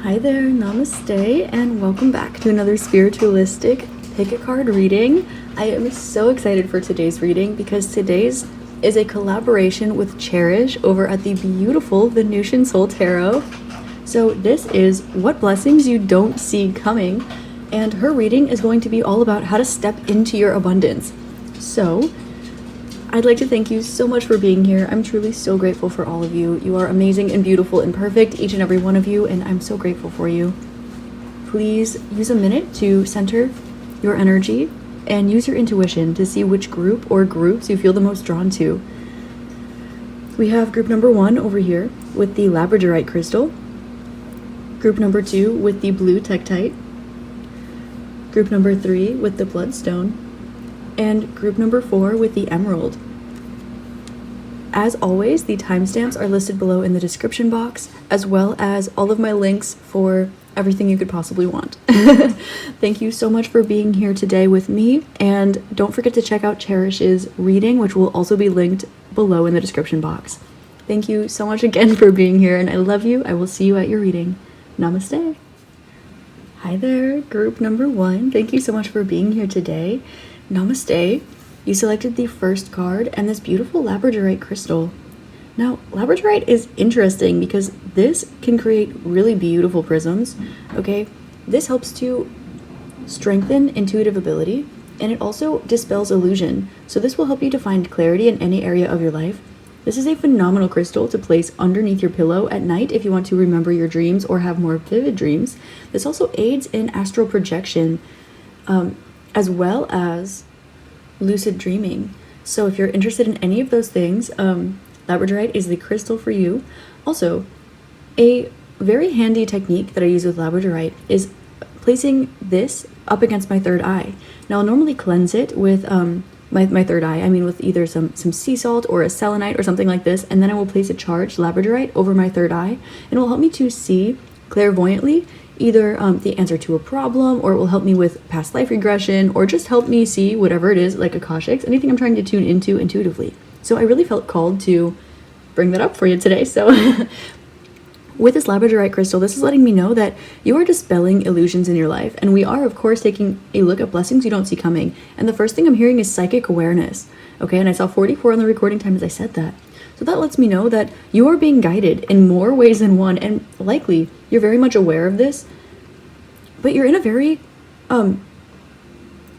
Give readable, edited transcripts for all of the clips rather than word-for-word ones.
Hi there, namaste, and welcome back to another spiritualistic pick a card reading. I am so excited for today's reading because today's is a collaboration with Cherish over at the beautiful Venusian Soul Tarot. So this is What Blessings You Don't See Coming, and her reading is going to be all about how to step into your abundance. So I'd like to thank you so much for being here. I'm truly so grateful for all of you. You are amazing and beautiful and perfect, each and every one of you, and I'm so grateful for you. Please use a minute to center your energy and use your intuition to see which group or groups you feel the most drawn to. We have group number 1 over here with the Labradorite crystal, group number 2 with the blue Tektite, group number 3 with the Bloodstone, and group number 4 with the emerald. As always, the timestamps are listed below in the description box, as well as all of my links for everything you could possibly want. Thank you so much for being here today with me, and don't forget to check out Cherish's reading, which will also be linked below in the description box. Thank you so much again for being here, and I love you. I will see you at your reading. Namaste. Hi there, group number 1. Thank you so much for being here today. Namaste. You selected the first card and this beautiful Labradorite crystal. Now, Labradorite is interesting because this can create really beautiful prisms, okay? This helps to strengthen intuitive ability, and it also dispels illusion. So this will help you to find clarity in any area of your life. This is a phenomenal crystal to place underneath your pillow at night if you want to remember your dreams or have more vivid dreams. This also aids in astral projection, as well as lucid dreaming. So if you're interested in any of those things, Labradorite is the crystal for you. Also, a very handy technique that I use with Labradorite is placing this up against my third eye. Now I'll normally cleanse it with my third eye, with either some sea salt or a selenite or something like this, and then I will place a charged Labradorite over my third eye, and it will help me to see clairvoyantly either the answer to a problem, or it will help me with past life regression, or just help me see whatever it is, like Akashics, anything I'm trying to tune into intuitively. So I really felt called to bring that up for you today. So with this Labradorite crystal, this is letting me know that you are dispelling illusions in your life, and we are, of course, taking a look at blessings you don't see coming. And the first thing I'm hearing is psychic awareness. Okay, and I saw 44 on the recording time as I said that. So that lets me know that you are being guided in more ways than one, and likely you're very much aware of this, but you're in a very, the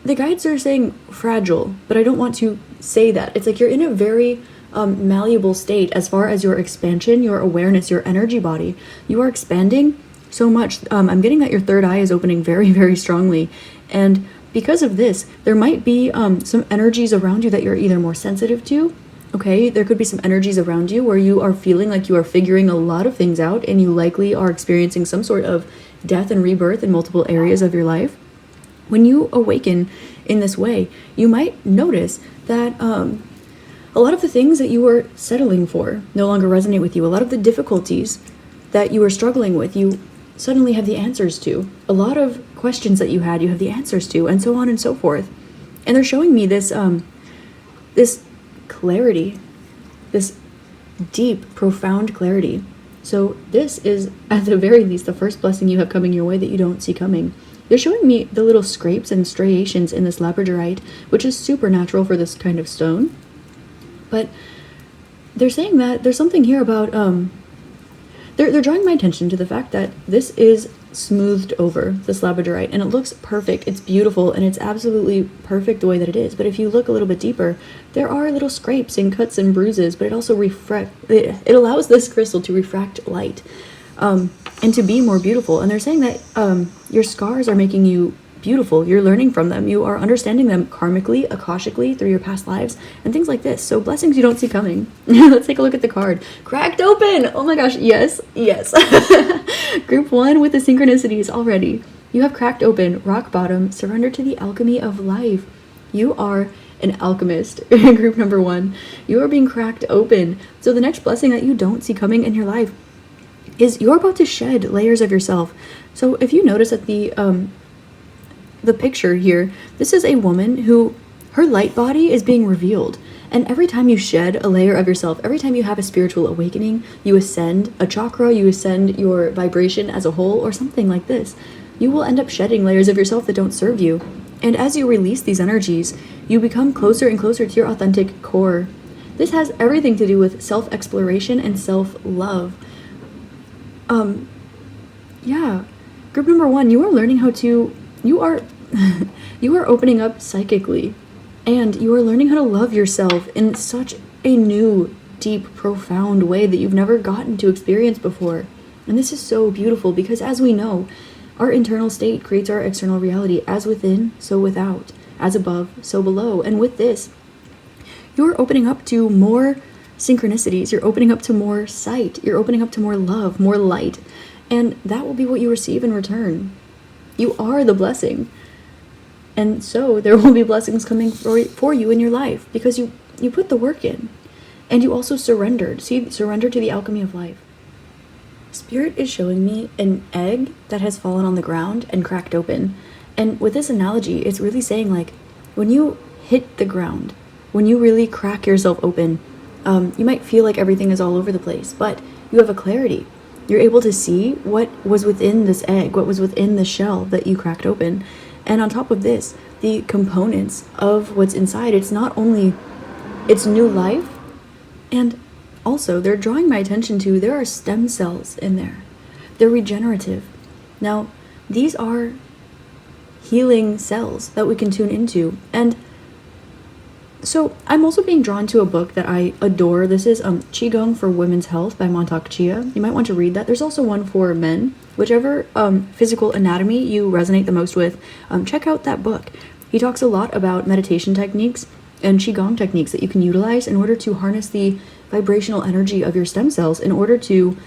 guides are saying fragile, but I don't want to say that. It's like you're in a very malleable state as far as your expansion, your awareness, your energy body. You are expanding so much. I'm getting that your third eye is opening very, very strongly, and because of this, there might be some energies around you that you're either more sensitive to. Okay, there could be some energies around you where you are feeling like you are figuring a lot of things out, and you likely are experiencing some sort of death and rebirth in multiple areas of your life. When you awaken in this way, you might notice that a lot of the things that you were settling for no longer resonate with you. A lot of the difficulties that you were struggling with, you suddenly have the answers to. A lot of questions that you had, you have the answers to, and so on and so forth. And they're showing me this this clarity, this deep, profound clarity. So this is, at the very least, the first blessing you have coming your way that you don't see coming. They're showing me the little scrapes and striations in this Labradorite, which is supernatural for this kind of stone. But they're saying that there's something here about, they're drawing my attention to the fact that this is smoothed over, this Labradorite, and it looks perfect. It's beautiful, and it's absolutely perfect the way that it is. But if you look a little bit deeper, there are little scrapes and cuts and bruises, but it also it allows this crystal to refract light, and to be more beautiful. And they're saying that your scars are making you beautiful. You're learning from them. You are understanding them karmically, akashically, through your past lives, and things like this. So blessings you don't see coming. Let's take a look at the card. Cracked open! Oh my gosh, yes, yes. Group 1 with the synchronicities already. You have cracked open, rock bottom, surrender to the alchemy of life. You are an alchemist. Group number 1. You are being cracked open. So the next blessing that you don't see coming in your life is you're about to shed layers of yourself. So if you notice at the picture here, this is a woman who, her light body is being revealed, And every time you shed a layer of yourself, every time you have a spiritual awakening, you ascend a chakra, you ascend your vibration as a whole, or something like this, you will end up shedding layers of yourself that don't serve you. And as you release these energies, you become closer and closer to your authentic core. This has everything to do with self-exploration and self-love. Yeah. Group number 1, you are learning how to, you are opening up psychically, and you are learning how to love yourself in such a new, deep, profound way that you've never gotten to experience before. And this is so beautiful because, as we know, our internal state creates our external reality, as within, so without, as above, so below. And with this, you're opening up to more synchronicities, you're opening up to more sight, you're opening up to more love, more light, and that will be what you receive in return. You are the blessing. And so there will be blessings coming for you in your life because you put the work in. And you also surrendered. See, surrender to the alchemy of life. Spirit is showing me an egg that has fallen on the ground and cracked open. And with this analogy, it's really saying, like, when you hit the ground, when you really crack yourself open, you might feel like everything is all over the place, but you have a clarity. You're able to see what was within this egg, what was within the shell that you cracked open. And on top of this, the components of what's inside, it's not only, it's new life, and also they're drawing my attention to, there are stem cells in there. They're regenerative. Now, these are healing cells that we can tune into. And so I'm also being drawn to a book that I adore. This is Qigong for Women's Health by Montauk Chia. You might want to read that. There's also one for men. Whichever physical anatomy you resonate the most with, check out that book. He talks a lot about meditation techniques and Qigong techniques that you can utilize in order to harness the vibrational energy of your stem cells, in order to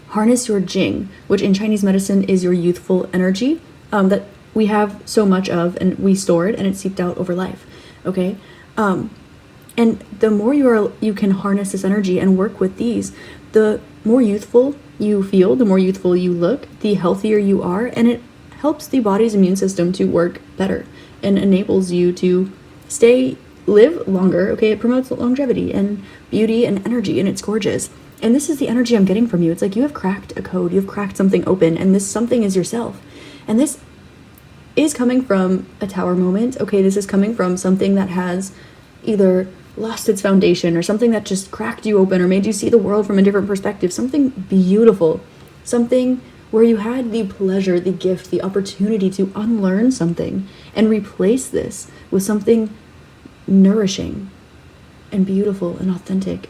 harness your Jing, which in Chinese medicine is your youthful energy that we have so much of, and we store it, and it's seeped out over life. Okay, and the more you can harness this energy and work with these, the more youthful you feel, the more youthful you look, the healthier you are, and it helps the body's immune system to work better and enables you to live longer. Okay, it promotes longevity and beauty and energy, and it's gorgeous. And this is the energy I'm getting from you. It's like you have cracked a code, you've cracked something open, and this something is yourself. And this is coming from a tower moment. Okay, this is coming from something that has either lost its foundation or something that just cracked you open or made you see the world from a different perspective. Something beautiful. Something where you had the pleasure, the gift, the opportunity to unlearn something and replace this with something nourishing and beautiful and authentic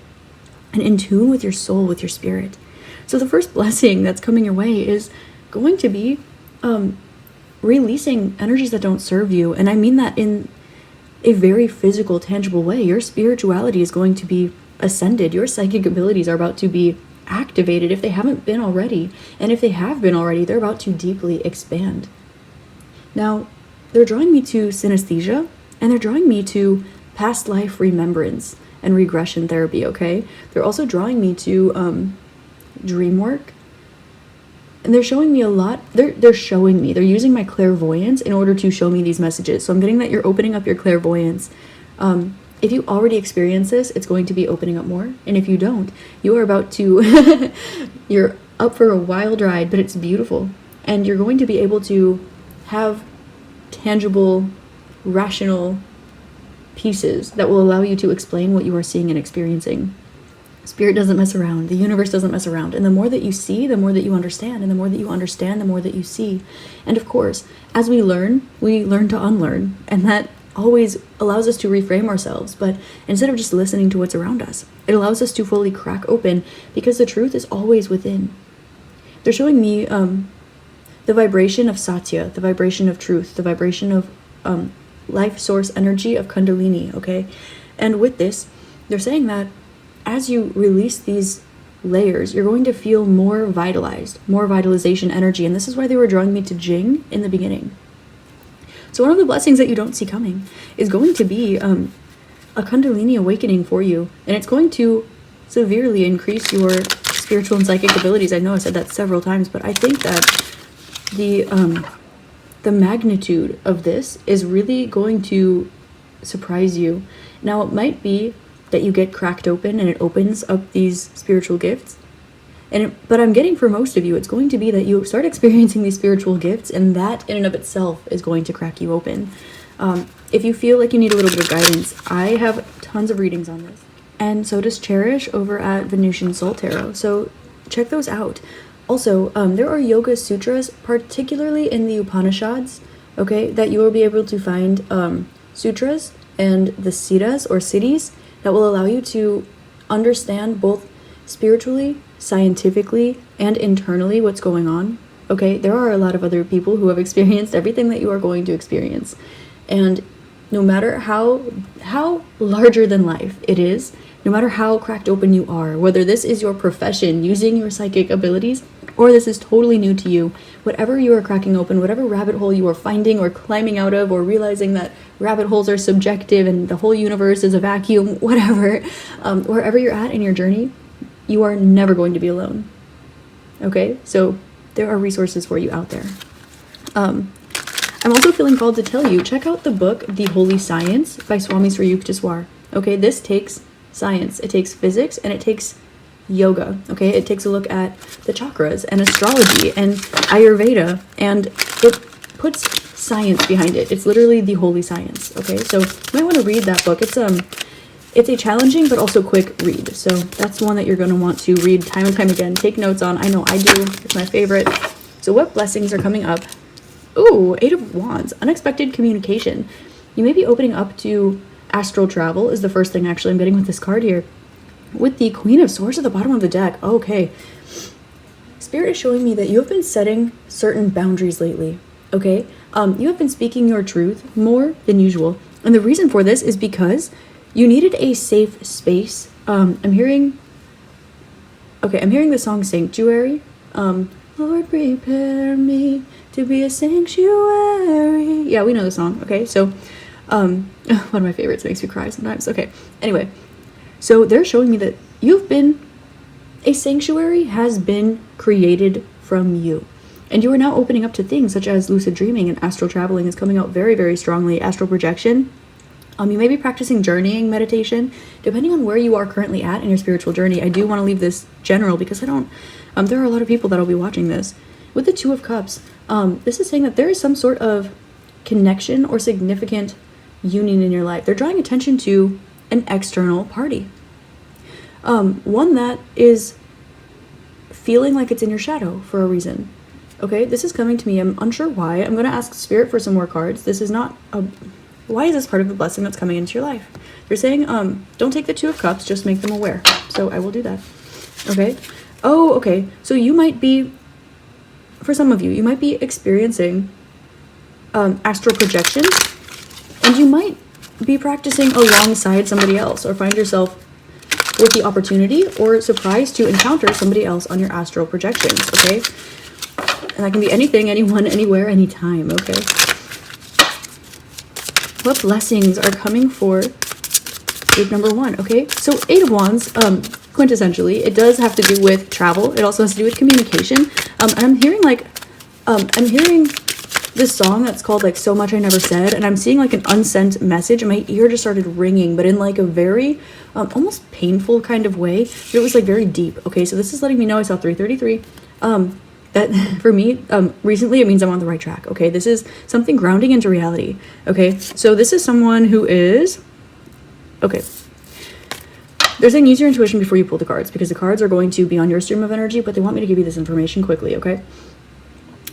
and in tune with your soul, with your spirit. So the first blessing that's coming your way is going to be releasing energies that don't serve you. And I mean that in a very physical, tangible way. Your spirituality is going to be ascended. Your psychic abilities are about to be activated if they haven't been already. And if they have been already, they're about to deeply expand. Now, they're drawing me to synesthesia, and they're drawing me to past life remembrance and regression therapy, okay? They're also drawing me to dream work. And they're showing me a lot. They're using my clairvoyance in order to show me these messages. So I'm getting that you're opening up your clairvoyance. If you already experience this, it's going to be opening up more. And if you don't, you are about to, you're up for a wild ride, but it's beautiful. And you're going to be able to have tangible, rational pieces that will allow you to explain what you are seeing and experiencing. Spirit doesn't mess around. The universe doesn't mess around. And the more that you see, the more that you understand. And the more that you understand, the more that you see. And of course, as we learn to unlearn. And that always allows us to reframe ourselves. But instead of just listening to what's around us, it allows us to fully crack open, because the truth is always within. They're showing me the vibration of Satya, the vibration of truth, the vibration of life source energy of Kundalini, okay? And with this, they're saying that as you release these layers, you're going to feel more vitalized, more vitalization energy. And this is why they were drawing me to Jing in the beginning. So one of the blessings that you don't see coming is going to be a Kundalini awakening for you. And it's going to severely increase your spiritual and psychic abilities. I know I said that several times, but I think that the magnitude of this is really going to surprise you, Now, it might be that you get cracked open and it opens up these spiritual gifts. But I'm getting for most of you, it's going to be that you start experiencing these spiritual gifts, and that in and of itself is going to crack you open. If you feel like you need a little bit of guidance, I have tons of readings on this. And so does Cherish over at Venusian Soul Tarot. So check those out. Also, there are yoga sutras, particularly in the Upanishads, okay, that you will be able to find sutras and the siddhas or siddhis that will allow you to understand both spiritually, scientifically, and internally what's going on. Okay, there are a lot of other people who have experienced everything that you are going to experience. And no matter how larger than life it is, no matter how cracked open you are, whether this is your profession, using your psychic abilities, or this is totally new to you, whatever you are cracking open, whatever rabbit hole you are finding or climbing out of, or realizing that rabbit holes are subjective and the whole universe is a vacuum, whatever, wherever you're at in your journey, you are never going to be alone. Okay, so there are resources for you out there. I'm also feeling called to tell you, check out the book, The Holy Science by Swami Sri Yukteswar. Okay, this takes science, it takes physics, and it takes yoga. Okay, it takes a look at the chakras and astrology and Ayurveda, and it puts science behind it. It's literally the holy science. Okay, so you might want to read that book. It's a challenging but also quick read, so that's one that you're going to want to read time and time again. Take notes on. I know I do. It's my favorite. So what blessings are coming up? Ooh, 8 of Wands. Unexpected communication. You may be opening up to astral travel is the first thing actually I'm getting with this card here. With the Queen of Swords at the bottom of the deck. Okay. Spirit is showing me that you have been setting certain boundaries lately. Okay? You have been speaking your truth more than usual. And the reason for this is because you needed a safe space. I'm hearing the song Sanctuary. Lord, prepare me to be a sanctuary. Yeah, we know the song. Okay, so one of my favorites, makes me cry sometimes. Okay, anyway, so they're showing me that a sanctuary has been created from you. And you are now opening up to things such as lucid dreaming, and astral traveling is coming out very, very strongly. Astral projection. You may be practicing journeying meditation, depending on where you are currently at in your spiritual journey. I do want to leave this general because there are a lot of people that will be watching this. With the Two of Cups, this is saying that there is some sort of connection or significant union in your life. They're drawing attention to an external party. One that is feeling like it's in your shadow for a reason. Okay, this is coming to me. I'm unsure why. I'm going to ask Spirit for some more cards. This is not why is this part of the blessing that's coming into your life? They're saying, don't take the Two of Cups, just make them aware. So I will do that. Okay. Oh, okay. So you might be, for some of you, you might be experiencing astral projection, and you might be practicing alongside somebody else, or find yourself with the opportunity or surprise to encounter somebody else on your astral projections. Okay. And that can be anything, anyone, anywhere, anytime. Okay. What blessings are coming for group number 1? Okay, so 8 of Wands, quintessentially, it does have to do with travel. It also has to do with communication. And I'm hearing this song that's called like So Much I Never Said, and I'm seeing like an unsent message, and my ear just started ringing, but in like a very almost painful kind of way. It was like very deep. Okay, so this is letting me know I saw 333. That for me, recently, it means I'm on the right track. Okay, this is something grounding into reality. Okay, so this is someone who is, okay, they're saying use your intuition before you pull the cards, because the cards are going to be on your stream of energy, but they want me to give you this information quickly. Okay,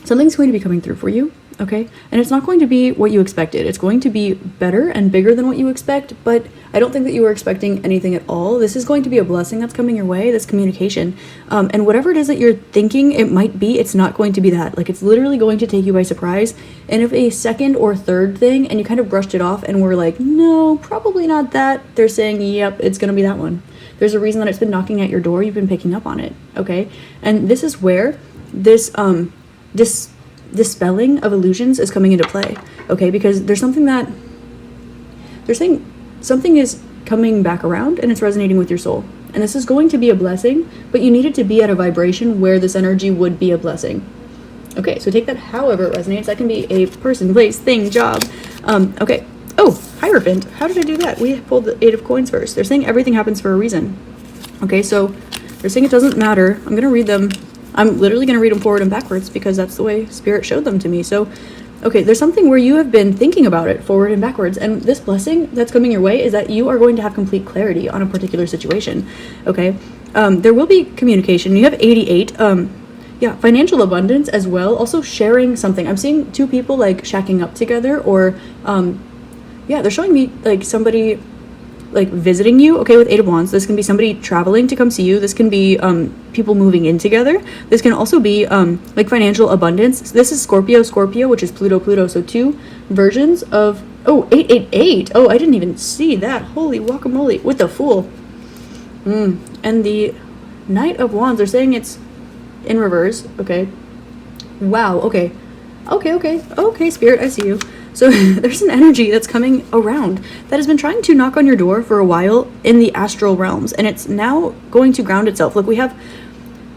something's going to be coming through for you. Okay, and it's not going to be what you expected. It's going to be better and bigger than what you expect, but I don't think that you were expecting anything at all. This is going to be a blessing that's coming your way, this communication. And whatever it is that you're thinking it might be, it's not going to be that. Like, it's literally going to take you by surprise. And if a second or third thing, and you kind of brushed it off and were like, no, probably not that, they're saying, yep, it's going to be that one. There's a reason that it's been knocking at your door. You've been picking up on it. Okay, and this is where this dispelling of illusions is coming into play. Okay, because there's something that they're saying, something is coming back around and it's resonating with your soul, and this is going to be a blessing, but you needed to be at a vibration where this energy would be a blessing. Okay, so take that however it resonates. That can be a person, place, thing, job. Okay. Oh, Hierophant. How did I do that? We pulled the 8 of Coins first. They're saying everything happens for a reason. Okay, so they're saying it doesn't matter. I'm going to read them. I'm literally going to read them forward and backwards because that's the way Spirit showed them to me. So, okay, there's something where you have been thinking about it forward and backwards. And this blessing that's coming your way is that you are going to have complete clarity on a particular situation. Okay, there will be communication. You have 88. Yeah, financial abundance as well. Also sharing something. I'm seeing 2 people like shacking up together, or yeah, they're showing me like somebody like visiting you. Okay, with 8 of Wands, this can be somebody traveling to come see you. This can be people moving in together. This can also be like financial abundance. This is Scorpio, which is Pluto. So 2 versions of 888. Oh, I didn't even see that. Holy guacamole. With the Fool. And the Knight of Wands, they're saying it's in reverse. Okay. Wow. Okay, Spirit, I see you. So there's an energy that's coming around that has been trying to knock on your door for a while in the astral realms, and it's now going to ground itself. Look, we have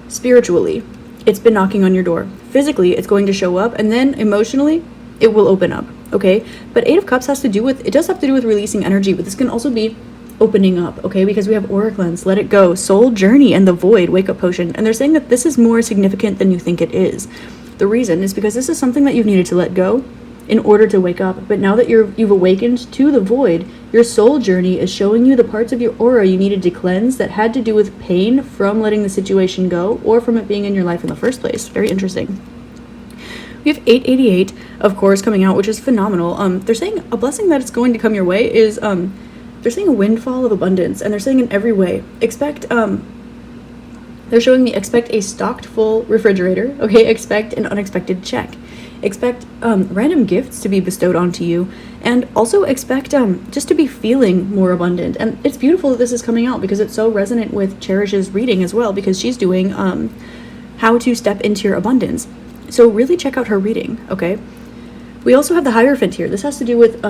spiritually, it's been knocking on your door. Physically, it's going to show up, and then emotionally, it will open up. Okay. But 8 of Cups has to do with, it does have to do with releasing energy, but this can also be opening up, okay, because we have Auric Lens, Let It Go, Soul Journey, and the Void, Wake Up Potion. And they're saying that this is more significant than you think it is. The reason is because this is something that you've needed to let go in order to wake up. But now that you've awakened to the Void, your soul journey is showing you the parts of your aura you needed to cleanse that had to do with pain from letting the situation go, or from it being in your life in the first place. Very interesting. We have 888, of course, coming out, which is phenomenal. They're saying a blessing that is going to come your way is they're saying a windfall of abundance, and they're saying in every way. Expect, they're showing me expect a stocked full refrigerator, okay? Expect an unexpected check. Expect random gifts to be bestowed onto you, and also expect just to be feeling more abundant. And it's beautiful that this is coming out because it's so resonant with Cherish's reading as well, because she's doing how to step into your abundance. So really check out her reading, okay? We also have the Hierophant here. This has to do with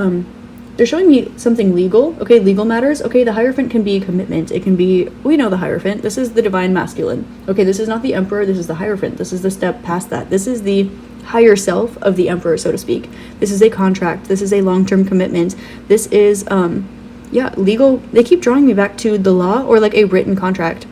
they're showing me something legal, okay, legal matters. Okay, the Hierophant can be commitment. It can be, we know the Hierophant. This is the divine masculine. Okay, this is not the Emperor. This is the Hierophant. This is the step past that. This is the higher self of the Emperor, so to speak. This is a contract. This is a long-term commitment. This is, yeah, legal. They keep drawing me back to the law or like a written contract.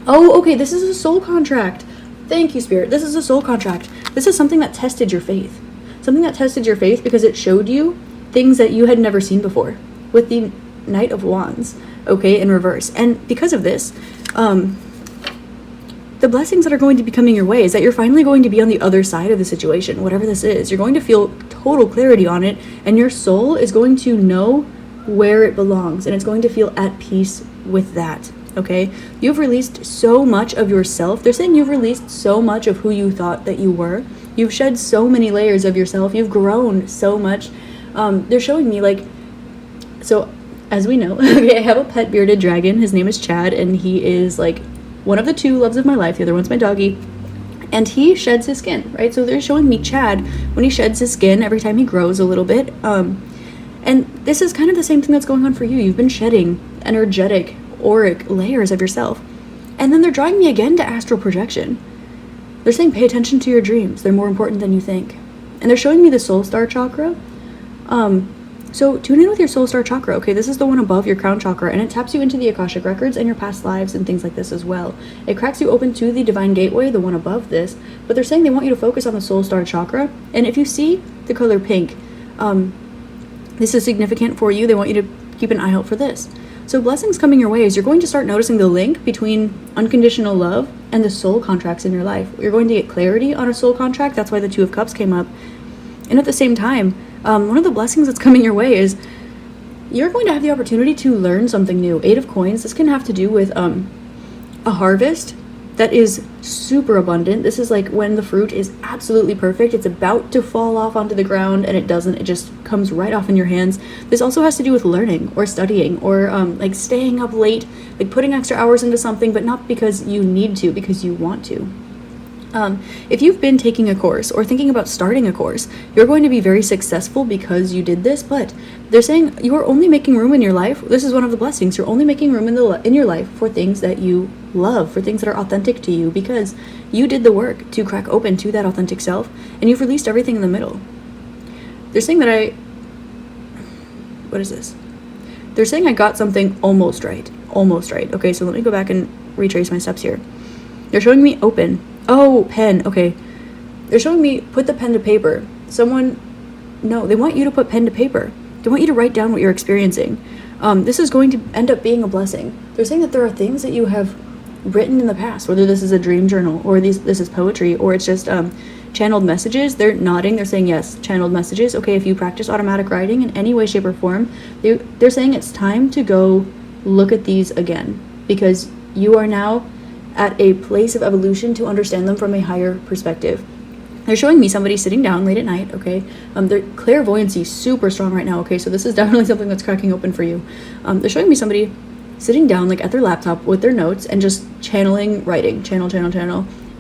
Oh, okay, this is a soul contract. Thank you, Spirit. This is a soul contract. This is something that tested your faith. Something that tested your faith because it showed you things that you had never seen before with the Knight of Wands, okay, in reverse. And because of this, the blessings that are going to be coming your way is that you're finally going to be on the other side of the situation, whatever this is. You're going to feel total clarity on it, and your soul is going to know where it belongs, and it's going to feel at peace with that, okay? You've released so much of yourself. They're saying you've released so much of who you thought that you were. You've shed so many layers of yourself. You've grown so much. They're showing me like, so as we know, okay, I have a pet bearded dragon. His name is Chad, and he is like one of the 2 loves of my life. The other one's my doggy, and he sheds his skin, right? So they're showing me Chad when he sheds his skin every time he grows a little bit. And this is kind of the same thing that's going on for you. You've been shedding energetic, auric layers of yourself. And then they're drawing me again to astral projection. They're saying pay attention to your dreams. They're more important than you think. And they're showing me the soul star chakra. So tune in with your soul star chakra, okay? This is the one above your crown chakra, and it taps you into the Akashic records and your past lives and things like this as well. It cracks you open to the divine gateway, the one above this, but they're saying they want you to focus on the soul star chakra. And if you see the color pink, this is significant for you. They want you to keep an eye out for this. So blessings coming your way is you're going to start noticing the link between unconditional love and the soul contracts in your life. You're going to get clarity on a soul contract. That's why the 2 of Cups came up. And at the same time, one of the blessings that's coming your way is you're going to have the opportunity to learn something new. 8 of Coins, this can have to do with a harvest that is super abundant. This is like when the fruit is absolutely perfect. It's about to fall off onto the ground, and it doesn't. It just comes right off in your hands. This also has to do with learning or studying or like staying up late, like putting extra hours into something, but not because you need to, because you want to. If you've been taking a course or thinking about starting a course, you're going to be very successful because you did this, but they're saying you're only making room in your life. This is one of the blessings. You're only making room in your life for things that you love, for things that are authentic to you, because you did the work to crack open to that authentic self, and you've released everything in the middle. They're saying that what is this? They're saying I got something almost right. Almost right. Okay, so let me go back and retrace my steps here. They're showing me open. Oh, pen. Okay. They're showing me put the pen to paper. No, they want you to put pen to paper. They want you to write down what you're experiencing. This is going to end up being a blessing. They're saying that there are things that you have written in the past, whether this is a dream journal or this is poetry or it's just channeled messages. They're nodding. They're saying yes, channeled messages. Okay, if you practice automatic writing in any way, shape, or form, they're saying it's time to go look at these again because you are now at a place of evolution to understand them from a higher perspective. They're showing me somebody sitting down late at night, okay? Their clairvoyancy super strong right now, okay? So this is definitely something that's cracking open for you. They're showing me somebody sitting down like at their laptop with their notes and just channeling writing, channel,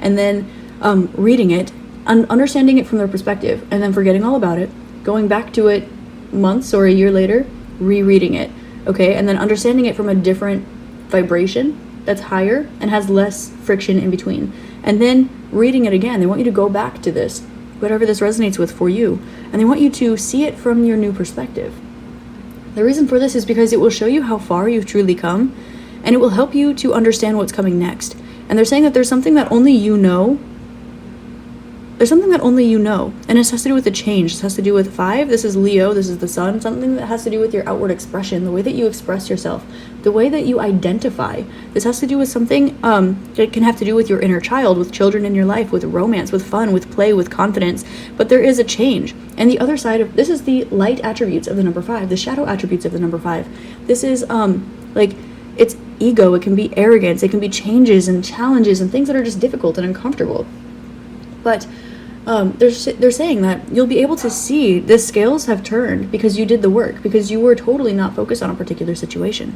and then reading it, understanding it from their perspective, and then forgetting all about it, going back to it months or a year later, rereading it, okay? And then understanding it from a different vibration that's higher and has less friction in between. And then reading it again. They want you to go back to this, whatever this resonates with for you. And they want you to see it from your new perspective. The reason for this is because it will show you how far you've truly come, and it will help you to understand what's coming next. And they're saying that there's something that only you know. There's something that only you know, and it has to do with the change. This has to do with 5. This is Leo. This is the sun. Something that has to do with your outward expression, the way that you express yourself, the way that you identify. This has to do with something that can have to do with your inner child, with children in your life, with romance, with fun, with play, with confidence. But there is a change. And the other side of this is the light attributes of the number 5, the shadow attributes of the number 5. This is like it's ego. It can be arrogance. It can be changes and challenges and things that are just difficult and uncomfortable. But they're saying that you'll be able to see the scales have turned because you did the work, because you were totally not focused on a particular situation.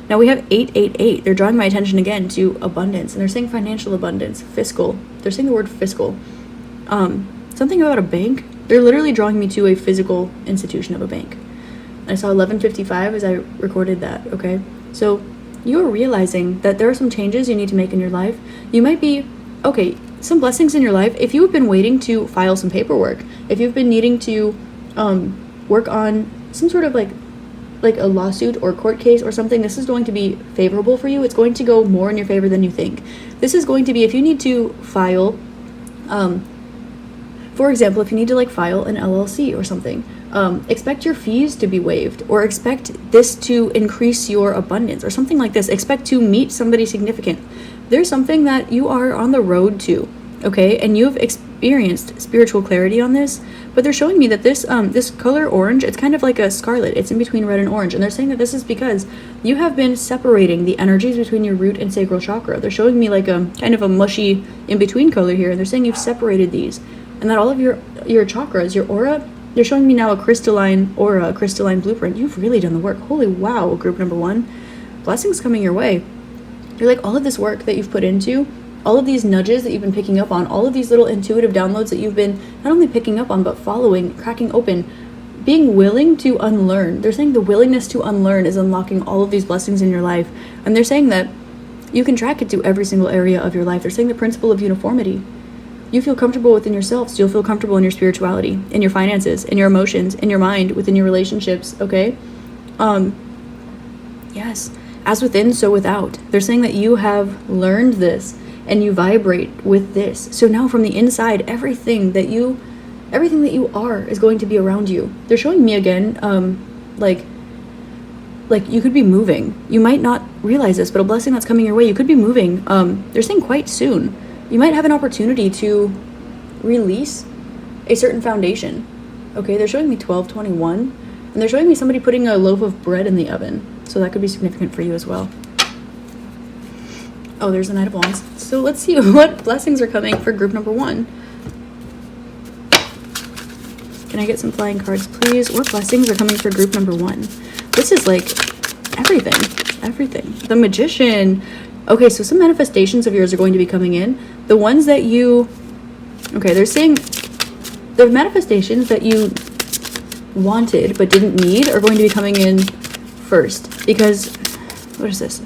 Now we have 888. They're drawing my attention again to abundance, and they're saying financial abundance, fiscal. They're saying the word fiscal. Something about a bank. They're literally drawing me to a physical institution of a bank. I saw 1155 as I recorded that, okay? So you're realizing that there are some changes you need to make in your life. You might be, okay, some blessings in your life. If you have been waiting to file some paperwork, if you've been needing to work on some sort of like a lawsuit or court case or something, this is going to be favorable for you. It's going to go more in your favor than you think. This is going to be, if you need to file, for example, if you need to like file an LLC or something, expect your fees to be waived, or expect this to increase your abundance or something like this. Expect to meet somebody significant. There's something that you are on the road to, okay? And you've experienced spiritual clarity on this, but they're showing me that this this color orange, it's kind of like a scarlet. It's in between red and orange, and they're saying that this is because you have been separating the energies between your root and sacral chakra. They're showing me like a kind of a mushy in-between color here, and they're saying you've separated these, and that all of your chakras, your aura, they're showing me now a crystalline aura, a crystalline blueprint. You've really done the work. Holy wow, group number 1. Blessings coming your way. You're like, all of this work that you've put into, all of these nudges that you've been picking up on, all of these little intuitive downloads that you've been not only picking up on, but following, cracking open, being willing to unlearn. They're saying the willingness to unlearn is unlocking all of these blessings in your life. And they're saying that you can track it to every single area of your life. They're saying the principle of uniformity. You feel comfortable within yourself, so you'll feel comfortable in your spirituality, in your finances, in your emotions, in your mind, within your relationships, okay? Yes. As within, so without. They're saying that you have learned this and you vibrate with this. So now from the inside, everything that you are is going to be around you. They're showing me again, like you could be moving. You might not realize this, but a blessing that's coming your way, you could be moving. They're saying quite soon. You might have an opportunity to release a certain foundation. Okay, they're showing me 1221, and they're showing me somebody putting a loaf of bread in the oven. So that could be significant for you as well. Oh, there's the Knight of Wands. So let's see what blessings are coming for group number 1. Can I get some flying cards, please? What blessings are coming for group number 1? This is like everything. The Magician. Okay, so some manifestations of yours are going to be coming in. The ones that you... Okay, they're saying the manifestations that you wanted but didn't need are going to be coming in first, because what is this?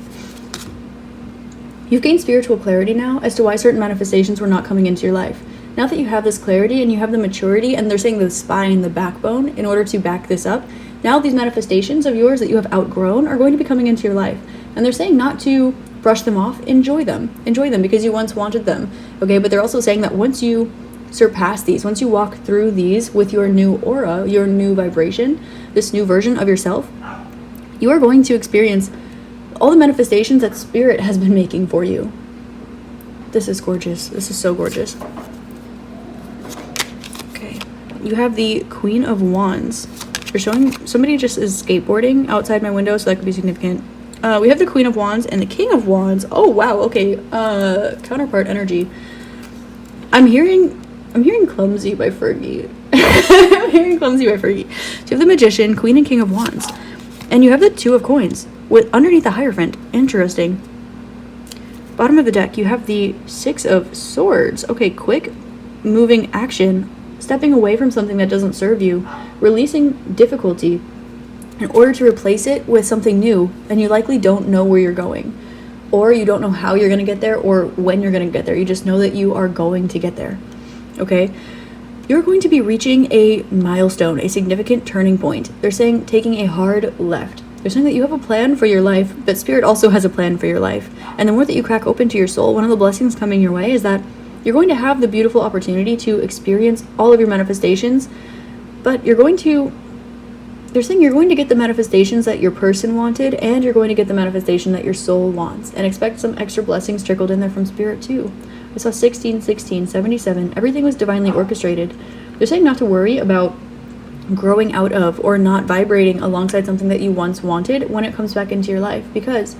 You've gained spiritual clarity now as to why certain manifestations were not coming into your life. Now that you have this clarity and you have the maturity, and they're saying the spine, the backbone, in order to back this up, now these manifestations of yours that you have outgrown are going to be coming into your life. And they're saying not to brush them off, enjoy them because you once wanted them, okay? But they're also saying that once you surpass these, once you walk through these with your new aura, your new vibration, this new version of yourself, you are going to experience all the manifestations that spirit has been making for you. This is gorgeous. This is so gorgeous. Okay. You have the Queen of Wands. You're showing somebody just is skateboarding outside my window, so that could be significant. We have the Queen of Wands and the King of Wands. Oh, wow. Okay. Counterpart energy. I'm hearing clumsy by Fergie. I'm hearing clumsy by Fergie. So you have the Magician, Queen and King of Wands. And you have the Two of Coins with underneath the Hierophant. Interesting. Bottom of the deck, you have the Six of Swords. Okay, quick moving action, stepping away from something that doesn't serve you, releasing difficulty in order to replace it with something new, and you likely don't know where you're going, or you don't know how you're going to get there or when you're going to get there. You just know that you are going to get there. Okay? You're going to be reaching a milestone, a significant turning point. They're saying taking a hard left. They're saying that you have a plan for your life, but spirit also has a plan for your life. And the more that you crack open to your soul, one of the blessings coming your way is that you're going to have the beautiful opportunity to experience all of your manifestations, but they're saying you're going to get the manifestations that your person wanted, and you're going to get the manifestation that your soul wants, and expect some extra blessings trickled in there from spirit too. I saw 16, 16, 77. Everything was divinely orchestrated. They're saying not to worry about growing out of or not vibrating alongside something that you once wanted when it comes back into your life, because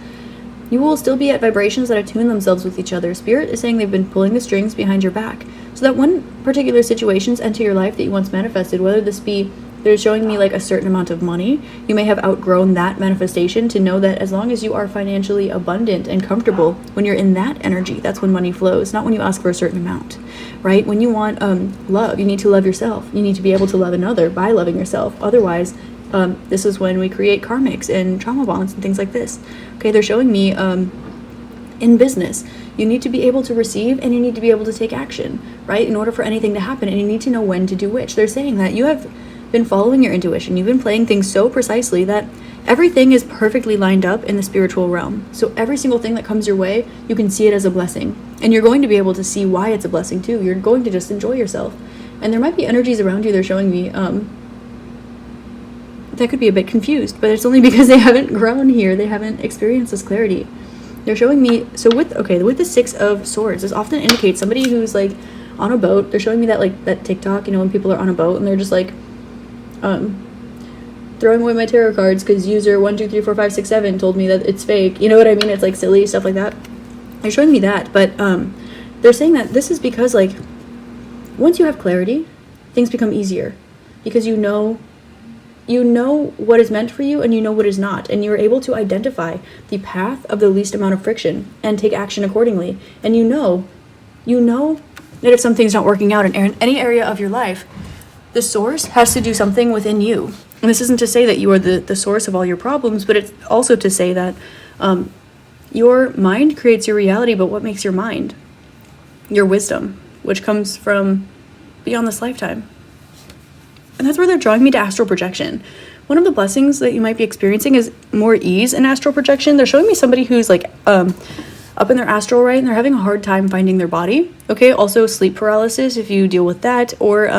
you will still be at vibrations that attune themselves with each other. Spirit is saying they've been pulling the strings behind your back, so that when particular situations enter your life that you once manifested, whether this be they're showing me like a certain amount of money, you may have outgrown that manifestation to know that as long as you are financially abundant and comfortable, when you're in that energy, that's when money flows, not when you ask for a certain amount, right? When you want love, you need to love yourself. You need to be able to love another by loving yourself. Otherwise, this is when we create karmics and trauma bonds and things like this. Okay, they're showing me in business, you need to be able to receive and you need to be able to take action, right? In order for anything to happen, and you need to know when to do which. They're saying that you have been following your intuition. You've been playing things so precisely that everything is perfectly lined up in the spiritual realm. So every single thing that comes your way, you can see it as a blessing. And you're going to be able to see why it's a blessing too. You're going to just enjoy yourself. And there might be energies around you, they're showing me, that could be a bit confused, but it's only because they haven't grown here. They haven't experienced this clarity. They're showing me, so with the Six of Swords, this often indicates somebody who's like on a boat. They're showing me that like that TikTok, when people are on a boat and they're just like, throwing away my tarot cards because user 123456 told me that it's fake. You know what I mean? It's like silly stuff like that. They're showing me that, but they're saying that this is because like once you have clarity, things become easier because you know what is meant for you and you know what is not, and you're able to identify the path of the least amount of friction and take action accordingly. And you know that if something's not working out in any area of your life, the source has to do something within you. And this isn't to say that you are the source of all your problems, but it's also to say that your mind creates your reality, but what makes your mind? Your wisdom, which comes from beyond this lifetime. And that's where they're drawing me to astral projection. One of the blessings that you might be experiencing is more ease in astral projection. They're showing me somebody who's like up in their astral, right? And they're having a hard time finding their body. Okay, also sleep paralysis if you deal with that, or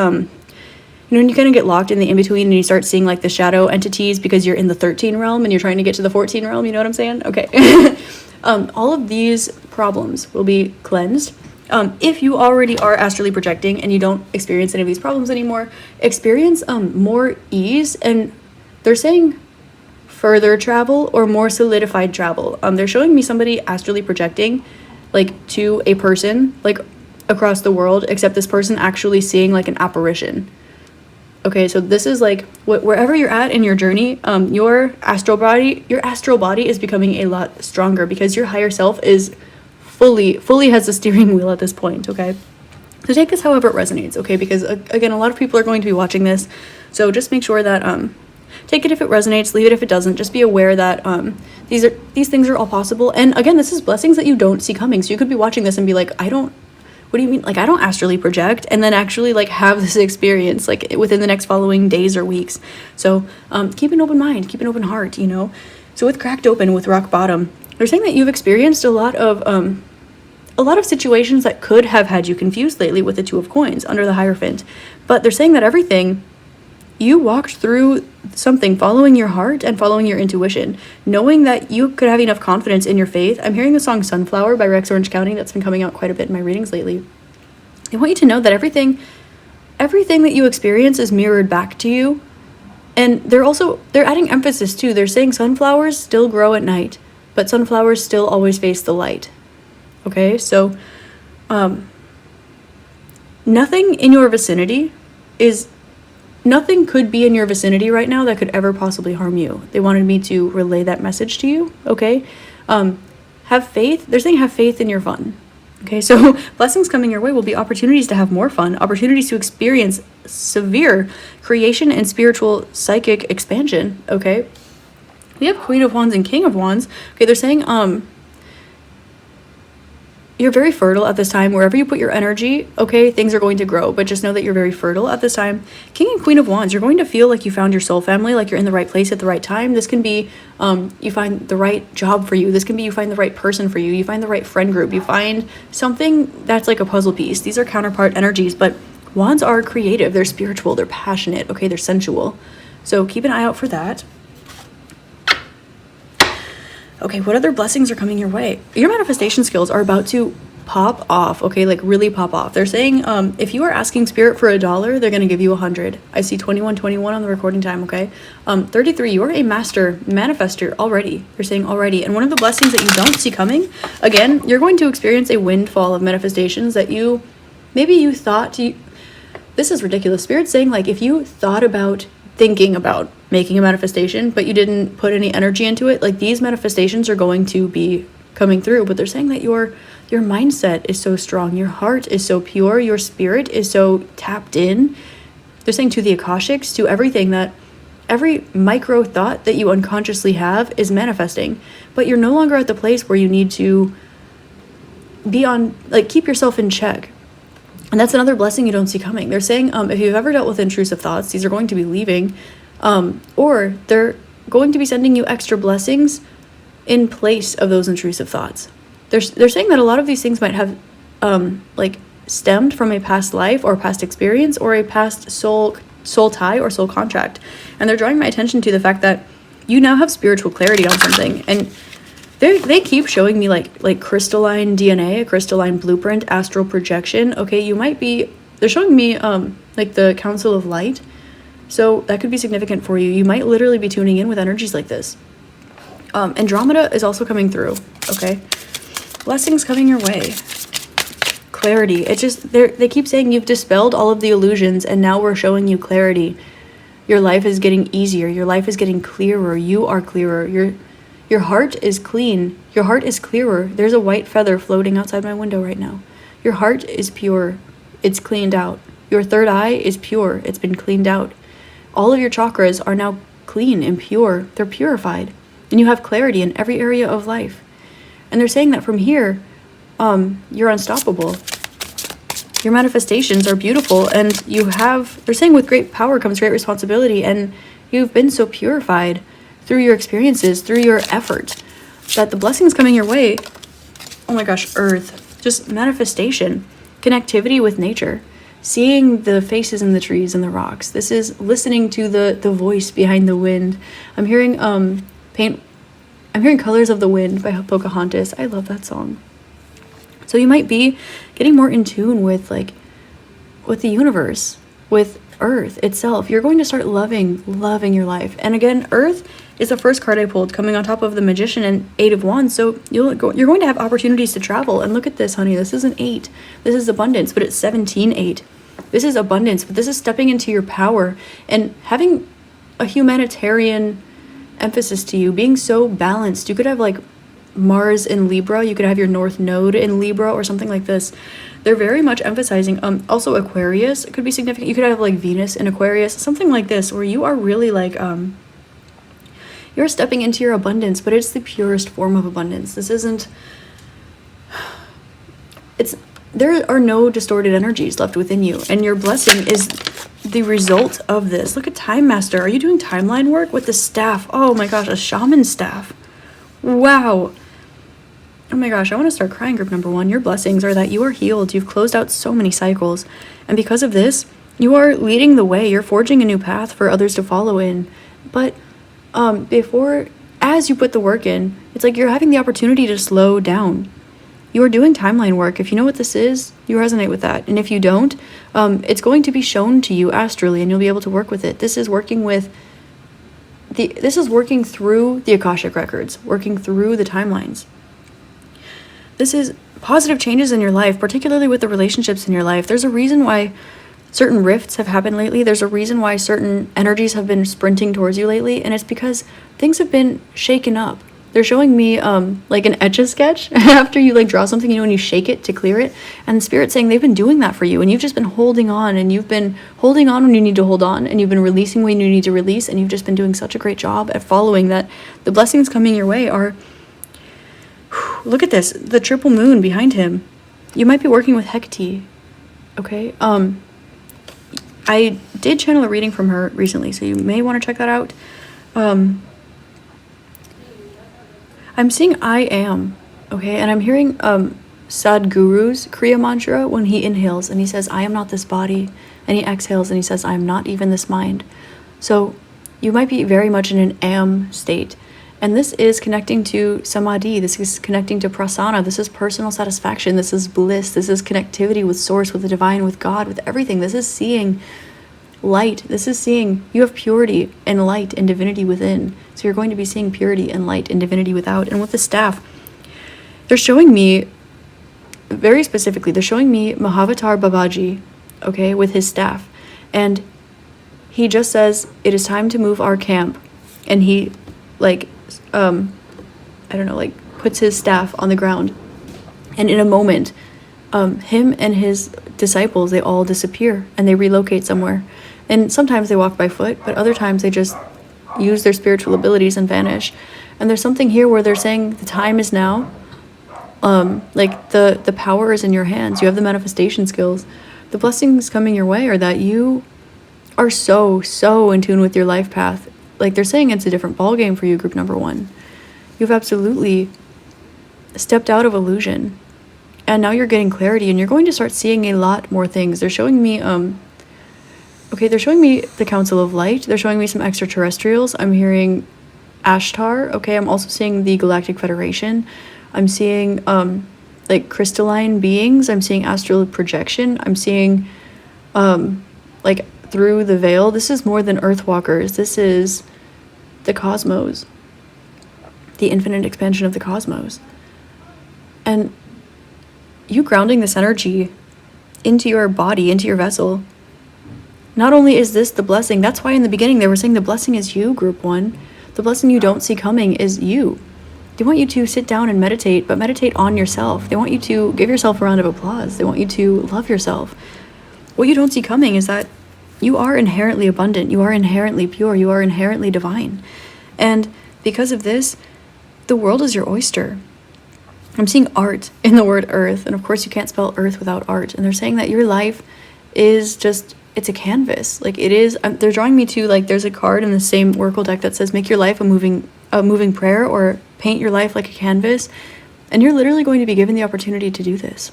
when you kind of get locked in the in-between and you start seeing like the shadow entities because you're in the 13 realm and you're trying to get to the 14 realm, you know what I'm saying? Okay. All of these problems will be cleansed. If you already are astrally projecting and you don't experience any of these problems anymore, experience more ease, and they're saying further travel or more solidified travel. They're showing me somebody astrally projecting like to a person like across the world, except this person actually seeing like an apparition. Okay, so this is like wherever you're at in your journey, your astral body is becoming a lot stronger because your higher self is fully has the steering wheel at this point. Okay, so take this however it resonates. Okay, because again, a lot of people are going to be watching this, so just make sure that take it if it resonates, leave it if it doesn't. Just be aware that these things are all possible. And again, this is blessings that you don't see coming. So you could be watching this and be like, what do you mean? Like, I don't astrally project and then actually like have this experience like within the next following days or weeks. So keep an open mind, keep an open heart, you know. So with cracked open, with rock bottom, they're saying that you've experienced a lot of situations that could have had you confused lately with the Two of Coins under the Hierophant. But they're saying that everything, you walked through something following your heart and following your intuition, knowing that you could have enough confidence in your faith. I'm hearing the song Sunflower by Rex Orange County. That's been coming out quite a bit in my readings lately. I want you to know that everything that you experience is mirrored back to you. And they're adding emphasis too. They're saying sunflowers still grow at night, but sunflowers still always face the light. Okay, so nothing could be in your vicinity right now that could ever possibly harm you. They wanted me to relay that message to you, okay? Have faith. They're saying have faith in your fun. Okay, so blessings coming your way will be opportunities to have more fun, opportunities to experience severe creation and spiritual psychic expansion, okay? We have Queen of Wands and King of Wands. Okay, they're saying you're very fertile at this time. Wherever you put your energy, okay, things are going to grow, but just know that you're very fertile at this time. King and Queen of Wands, you're going to feel like you found your soul family, like you're in the right place at the right time. This can be you find the right job for you. This can be you find the right person for you. You find the right friend group. You find something that's like a puzzle piece. These are counterpart energies, but Wands are creative. They're spiritual. They're passionate. Okay, they're sensual. So keep an eye out for that. Okay, what other blessings are coming your way? Your manifestation skills are about to pop off, okay, like really pop off. They're saying if you are asking spirit for $1, they're going to give you 100. I see 2121 on the recording time, okay? 33, you are a master manifester already. They're saying already. And one of the blessings that you don't see coming, again, you're going to experience a windfall of manifestations that maybe you thought this is ridiculous. Spirit's saying like if you thought about thinking about making a manifestation, but you didn't put any energy into it, like these manifestations are going to be coming through. But they're saying that your mindset is so strong, your heart is so pure, your spirit is so tapped in. They're saying to the Akashics, to everything, that every micro thought that you unconsciously have is manifesting, but you're no longer at the place where you need to be on, like, keep yourself in check. And that's another blessing you don't see coming. They're saying if you've ever dealt with intrusive thoughts, these are going to be leaving, or they're going to be sending you extra blessings in place of those intrusive thoughts. They're saying that a lot of these things might have like stemmed from a past life or past experience or a past soul tie or soul contract. And they're drawing my attention to the fact that you now have spiritual clarity on something. And they keep showing me like crystalline DNA, a crystalline blueprint, astral projection. Okay, they're showing me like the Council of Light. So that could be significant for you. You might literally be tuning in with energies like this. Andromeda is also coming through, okay? Blessings coming your way. Clarity. It's just, they keep saying you've dispelled all of the illusions and now we're showing you clarity. Your life is getting easier. Your life is getting clearer. You are clearer. Your heart is clean. Your heart is clearer. There's a white feather floating outside my window right now. Your heart is pure. It's cleaned out. Your third eye is pure. It's been cleaned out. All of your chakras are now clean and pure. They're purified. And you have clarity in every area of life. And they're saying that from here, you're unstoppable. Your manifestations are beautiful, and they're saying with great power comes great responsibility, and you've been so purified through your experiences, through your effort, that the blessings coming your way, oh my gosh, earth, just manifestation, connectivity with nature, seeing the faces in the trees and the rocks. This is listening to the voice behind the wind. I'm hearing Colors of the Wind by Pocahontas. I love that song. So you might be getting more in tune with the universe, with Earth itself. You're going to start loving your life. And again, Earth is the first card I pulled, coming on top of the Magician and Eight of Wands. So you're going to have opportunities to travel. And look at this, honey. This isn't 8. This is abundance, but it's 17-8. This is abundance, but this is stepping into your power and having a humanitarian emphasis to you, being so balanced. You could have like Mars in Libra, you could have your North Node in Libra or something like this. They're very much emphasizing also Aquarius could be significant. You could have like Venus in Aquarius, something like this, where you are really like you're stepping into your abundance, but it's the purest form of abundance. This isn't, there are no distorted energies left within you, and your blessing is the result of this. Look at Time Master. Are you doing timeline work with the staff? Oh my gosh, a shaman staff. Wow. Oh my gosh, I want to start crying, group number 1. Your blessings are that you are healed. You've closed out so many cycles. And because of this, you are leading the way. You're forging a new path for others to follow in. But as you put the work in, it's like you're having the opportunity to slow down. You are doing timeline work. If you know what this is, you resonate with that. And if you don't, it's going to be shown to you astrally, and you'll be able to work with it. This is working through the Akashic records, working through the timelines. This is positive changes in your life, particularly with the relationships in your life. There's a reason why certain rifts have happened lately. There's a reason why certain energies have been sprinting towards you lately, and it's because things have been shaken up. They're showing me like an Etch-a-Sketch after you like draw something, when you shake it to clear it, and the Spirit's saying they've been doing that for you, and you've just been holding on, and you've been holding on when you need to hold on, and you've been releasing when you need to release, and you've just been doing such a great job at following that. The blessings coming your way are, look at this, the triple moon behind him. You might be working with Hecate, okay? I did channel a reading from her recently, so you may want to check that out. I'm seeing I am, okay? And I'm hearing Sadhguru's Kriya mantra when he inhales and he says, I am not this body. And he exhales and he says, I am not even this mind. So you might be very much in an am state. And this is connecting to samadhi. This is connecting to prasana. This is personal satisfaction. This is bliss. This is connectivity with source, with the divine, with God, with everything. This is seeing light. This is seeing you have purity and light and divinity within. So you're going to be seeing purity and light and divinity without. And with the staff, they're showing me, very specifically, they're showing me Mahavatar Babaji, okay, with his staff. And he just says, it is time to move our camp. And he, puts his staff on the ground. And in a moment, him and his disciples, they all disappear and they relocate somewhere. And sometimes they walk by foot, but other times they just use their spiritual abilities and vanish. And there's something here where they're saying the time is now. The power is in your hands. You have the manifestation skills. The blessings coming your way are that you are so in tune with your life path. Like they're saying it's a different ball game for you, group number 1. You've absolutely stepped out of illusion. And now you're getting clarity and you're going to start seeing a lot more things. They're showing me, they're showing me the Council of Light. They're showing me some extraterrestrials. I'm hearing Ashtar. Okay, I'm also seeing the Galactic Federation. I'm seeing, crystalline beings. I'm seeing astral projection. I'm seeing, through the veil. This is more than Earthwalkers. This is the cosmos. The infinite expansion of the cosmos. And you grounding this energy into your body, into your vessel. Not only is this the blessing, that's why in the beginning they were saying the blessing is you, group 1. The blessing you don't see coming is you. They want you to sit down and meditate, but meditate on yourself. They want you to give yourself a round of applause. They want you to love yourself. What you don't see coming is that you are inherently abundant. You are inherently pure. You are inherently divine. And because of this, the world is your oyster. I'm seeing art in the word earth. And of course you can't spell earth without art. And they're saying that your life is just, it's a canvas. Like it is, they're drawing me to, there's a card in the same Oracle deck that says, make your life a moving prayer, or paint your life like a canvas. And you're literally going to be given the opportunity to do this.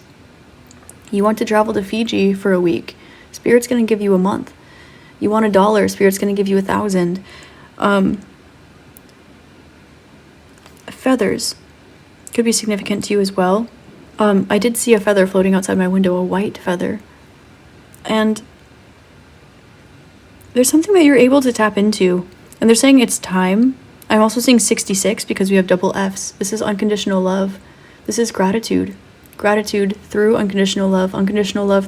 You want to travel to Fiji for a week. Spirit's going to give you a month. You want $1, Spirit's going to give you 1,000. Feathers could be significant to you as well. I did see a feather floating outside my window, a white feather. And there's something that you're able to tap into. And they're saying it's time. I'm also seeing 66 because we have double Fs. This is unconditional love. This is gratitude. Gratitude through unconditional love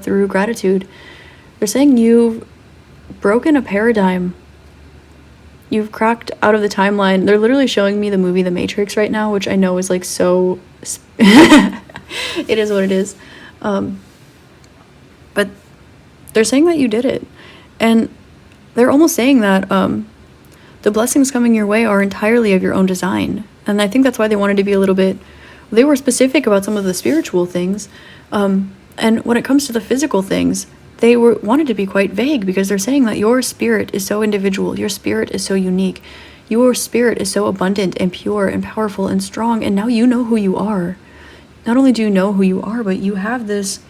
through gratitude. They're saying you've broken a paradigm. You've cracked out of the timeline. They're literally showing me the movie The Matrix right now, which I know is so... it is what it is. But they're saying that you did it. And they're almost saying that the blessings coming your way are entirely of your own design. And I think that's why they wanted to be a little bit... They were specific about some of the spiritual things. And when it comes to the physical things, they wanted to be quite vague because they're saying that your spirit is so individual, your spirit is so unique, your spirit is so abundant and pure and powerful and strong, and now you know who you are. Not only do you know who you are, but you have this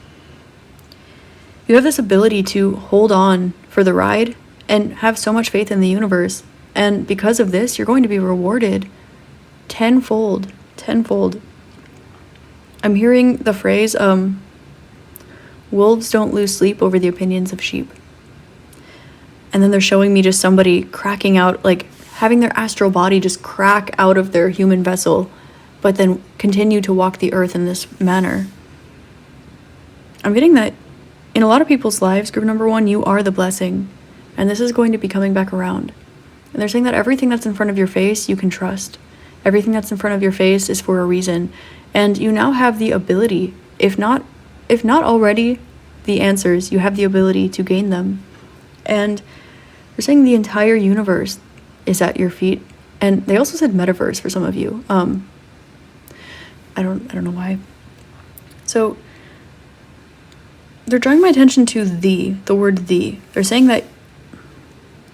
ability to hold on for the ride and have so much faith in the universe. And because of this, you're going to be rewarded tenfold. I'm hearing the phrase, wolves don't lose sleep over the opinions of sheep. And then they're showing me just somebody cracking out, like having their astral body just crack out of their human vessel, but then continue to walk the earth in this manner. I'm getting that in a lot of people's lives, group number 1, you are the blessing. And this is going to be coming back around. And they're saying that everything that's in front of your face, you can trust. Everything that's in front of your face is for a reason. And you now have the ability, if not already the answers, you have the ability to gain them. And they're saying the entire universe is at your feet. And they also said metaverse for some of you. I don't know why. So they're drawing my attention to the word the. They're saying that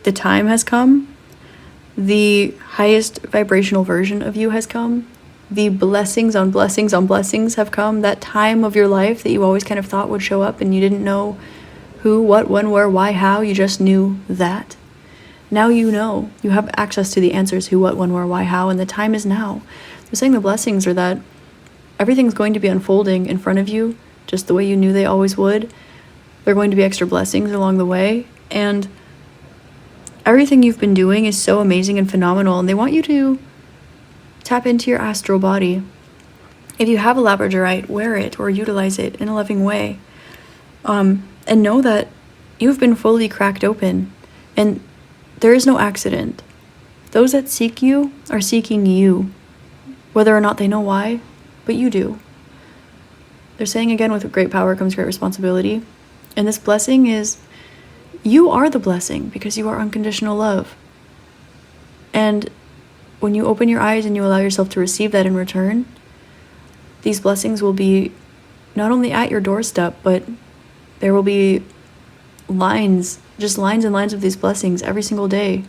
the time has come, the highest vibrational version of you has come, the blessings on blessings on blessings have come, that time of your life that you always kind of thought would show up and you didn't know who, what, when, where, why, how, you just knew that. Now you know. You have access to the answers who, what, when, where, why, how, and the time is now. They're saying the blessings are that everything's going to be unfolding in front of you just the way you knew they always would. There are going to be extra blessings along the way, and everything you've been doing is so amazing and phenomenal, and they want you to tap into your astral body. If you have a Labradorite, wear it or utilize it in a loving way. And know that you've been fully cracked open, and there is no accident. Those that seek you are seeking you, whether or not they know why, but you do. They're saying again, with great power comes great responsibility. And this blessing is, you are the blessing because you are unconditional love. And when you open your eyes and you allow yourself to receive that in return, these blessings will be not only at your doorstep, but there will be lines and lines of these blessings every single day.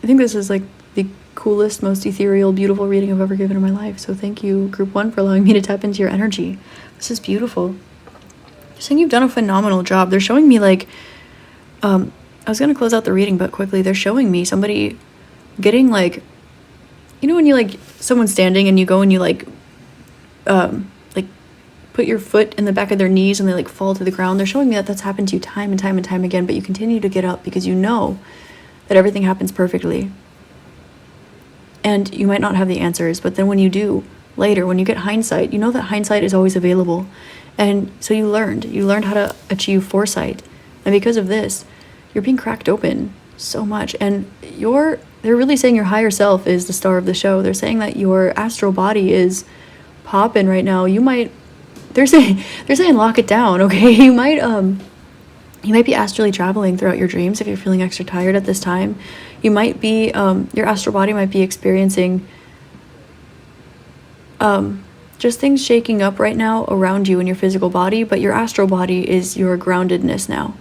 I think this is like the coolest, most ethereal, beautiful reading I've ever given in my life. So thank you, Group 1, for allowing me to tap into your energy. This is beautiful. They're saying you've done a phenomenal job. They're showing me like, I was going to close out the reading, but quickly, they're showing me somebody getting like, you know when you like, someone's standing and you go and you like put your foot in the back of their knees and they like fall to the ground. They're showing me that that's happened to you time and time and time again, but you continue to get up because you know that everything happens perfectly. And you might not have the answers, but then when you do, later, when you get hindsight, you know that hindsight is always available. And so you learned how to achieve foresight. And because of this, you're being cracked open so much. And they're really saying your higher self is the star of the show. They're saying that your astral body is popping right now. They're saying lock it down, okay? You might be astrally traveling throughout your dreams if you're feeling extra tired at this time. You might be, your astral body might be experiencing just things shaking up right now around you in your physical body, but your astral body is your groundedness now.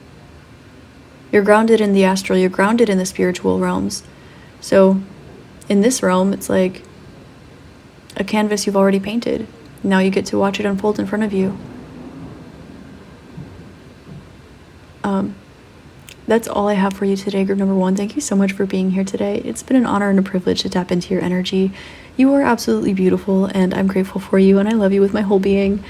You're grounded in the astral, you're grounded in the spiritual realms. So in this realm, it's like a canvas you've already painted. Now you get to watch it unfold in front of you. That's all I have for you today, Group number 1. Thank you so much for being here today. It's been an honor and a privilege to tap into your energy. You are absolutely beautiful, and I'm grateful for you, and I love you with my whole being.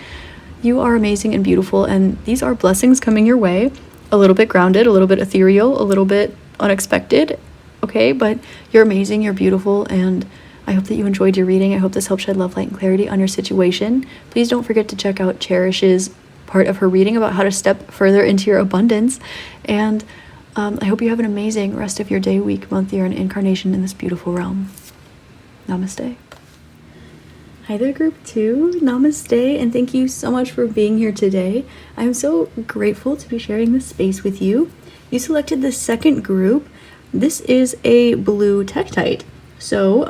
You are amazing and beautiful, and these are blessings coming your way. A little bit grounded, a little bit ethereal, a little bit unexpected, okay? But you're amazing, you're beautiful, and I hope that you enjoyed your reading. I hope this helped shed love, light, and clarity on your situation. Please don't forget to check out Cherish's part of her reading about how to step further into your abundance. And I hope you have an amazing rest of your day, week, month, year, and incarnation in this beautiful realm. Namaste. Hi there, Group 2. Namaste, and thank you so much for being here today. I'm so grateful to be sharing this space with you. You selected the second group. This is a blue Tektite. So,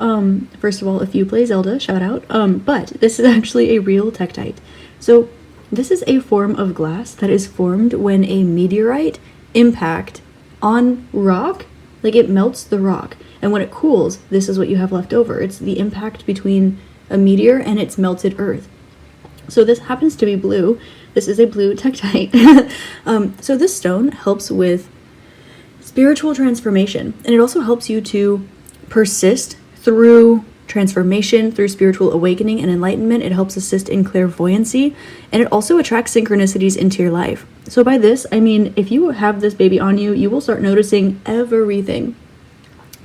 first of all, if you play Zelda, shout out. But this is actually a real Tektite. So, This is a form of glass that is formed when a meteorite impact on rock, like it melts the rock. And when it cools, this is what you have left over. It's the impact between a meteor and its melted earth. So this happens to be blue. This is a blue tektite. So this stone helps with spiritual transformation, and it also helps you to persist through transformation, through spiritual awakening and enlightenment. It helps assist in clairvoyancy, and it also attracts synchronicities into your life. So by this, I mean, if you have this baby on you, you will start noticing everything.